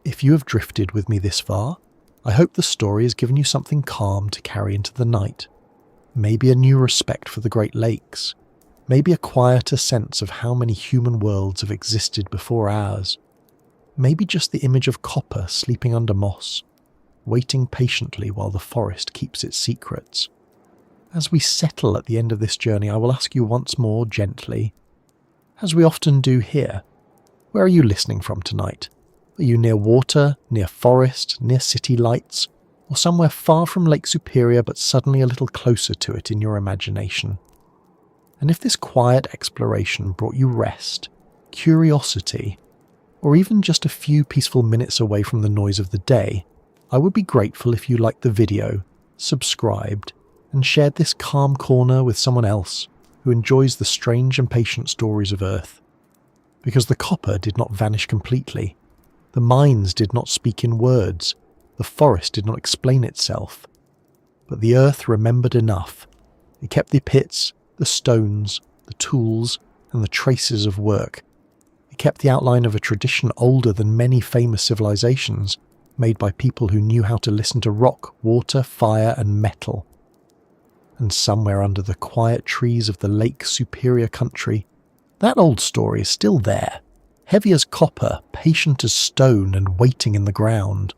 If you have drifted with me this far, I hope the story has given you something calm to carry into the night. Maybe a new respect for the Great Lakes. Maybe a quieter sense of how many human worlds have existed before ours. Maybe just the image of copper sleeping under moss, waiting patiently while the forest keeps its secrets. As we settle at the end of this journey, I will ask you once more gently, as we often do here, where are you listening from tonight? Are you near water, near forest, near city lights, or somewhere far from Lake Superior but suddenly a little closer to it in your imagination? And if this quiet exploration brought you rest, curiosity, or even just a few peaceful minutes away from the noise of the day, I would be grateful if you liked the video, subscribed, and shared this calm corner with someone else who enjoys the strange and patient stories of Earth. Because the copper did not vanish completely. The mines did not speak in words. The forest did not explain itself. But the Earth remembered enough. It kept the pits, the stones, the tools, and the traces of work. It kept the outline of a tradition older than many famous civilizations, made by people who knew how to listen to rock, water, fire, and metal. And somewhere under the quiet trees of the Lake Superior country, that old story is still there, heavy as copper, patient as stone, and waiting in the ground.